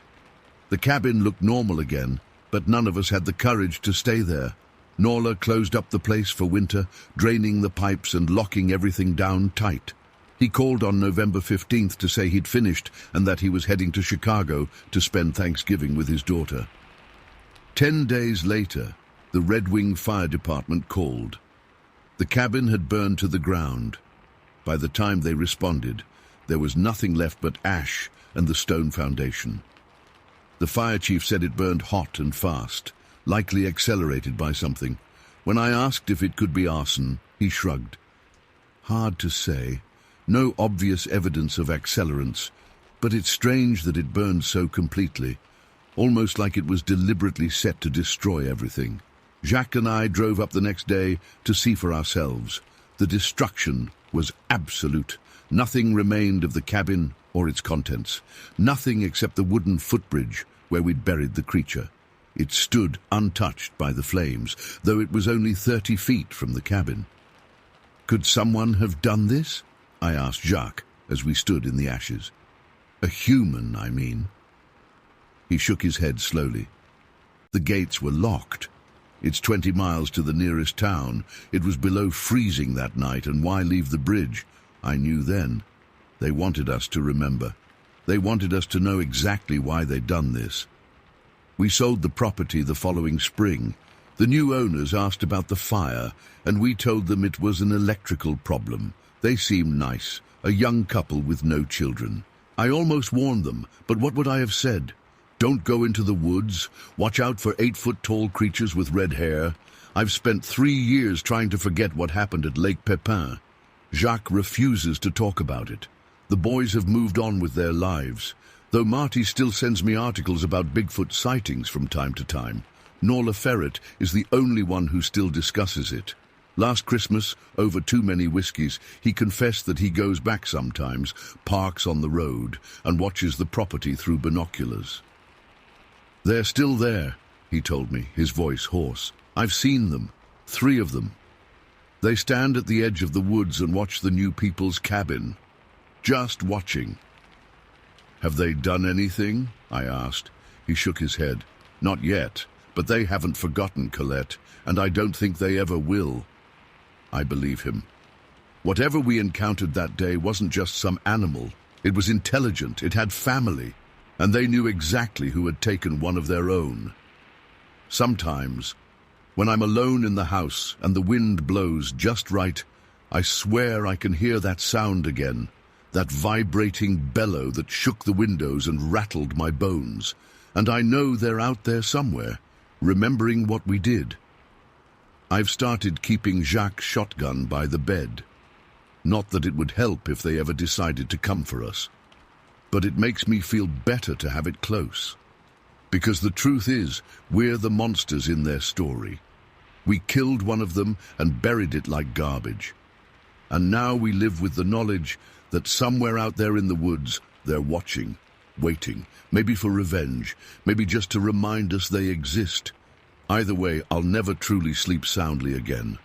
The cabin looked normal again, but none of us had the courage to stay there. Norla closed up the place for winter, draining the pipes and locking everything down tight. He called on November 15th to say he'd finished and that he was heading to Chicago to spend Thanksgiving with his daughter. 10 days later, the Red Wing Fire Department called. The cabin had burned to the ground. By the time they responded, there was nothing left but ash and the stone foundation. The fire chief said it burned hot and fast, likely accelerated by something. When I asked if it could be arson, he shrugged. Hard to say. No obvious evidence of accelerants, but it's strange that it burned so completely, almost like it was deliberately set to destroy everything. Jacques and I drove up the next day to see for ourselves. The destruction was absolute. Nothing remained of the cabin or its contents. Nothing except the wooden footbridge where we'd buried the creature. It stood untouched by the flames, though it was only 30 feet from the cabin. Could someone have done this? I asked Jacques as we stood in the ashes. A human, I mean. He shook his head slowly. The gates were locked. It's 20 miles to the nearest town. It was below freezing that night, and why leave the bridge? I knew then. They wanted us to remember. They wanted us to know exactly why they'd done this. We sold the property the following spring. The new owners asked about the fire, and we told them it was an electrical problem. They seemed nice, a young couple with no children. I almost warned them, but what would I have said? Don't go into the woods. Watch out for 8-foot-tall creatures with red hair. I've spent 3 years trying to forget what happened at Lake Pepin. Jacques refuses to talk about it. The boys have moved on with their lives, though Marty still sends me articles about Bigfoot sightings from time to time. Norla Ferret is the only one who still discusses it. Last Christmas, over too many whiskeys, he confessed that he goes back sometimes, parks on the road, and watches the property through binoculars. They're still there, he told me, his voice hoarse. I've seen them, 3 of them. They stand at the edge of the woods and watch the new people's cabin. Just watching. Have they done anything? I asked. He shook his head. Not yet, but they haven't forgotten Colette, and I don't think they ever will. I believe him. Whatever we encountered that day wasn't just some animal. It was intelligent, it had family, and they knew exactly who had taken one of their own. Sometimes, when I'm alone in the house and the wind blows just right, I swear I can hear that sound again, that vibrating bellow that shook the windows and rattled my bones. And I know they're out there somewhere, remembering what we did. I've started keeping Jacques' shotgun by the bed. Not that it would help if they ever decided to come for us, but it makes me feel better to have it close. Because the truth is, we're the monsters in their story. We killed one of them and buried it like garbage. And now we live with the knowledge that somewhere out there in the woods, they're watching, waiting, maybe for revenge, maybe just to remind us they exist. Either way, I'll never truly sleep soundly again.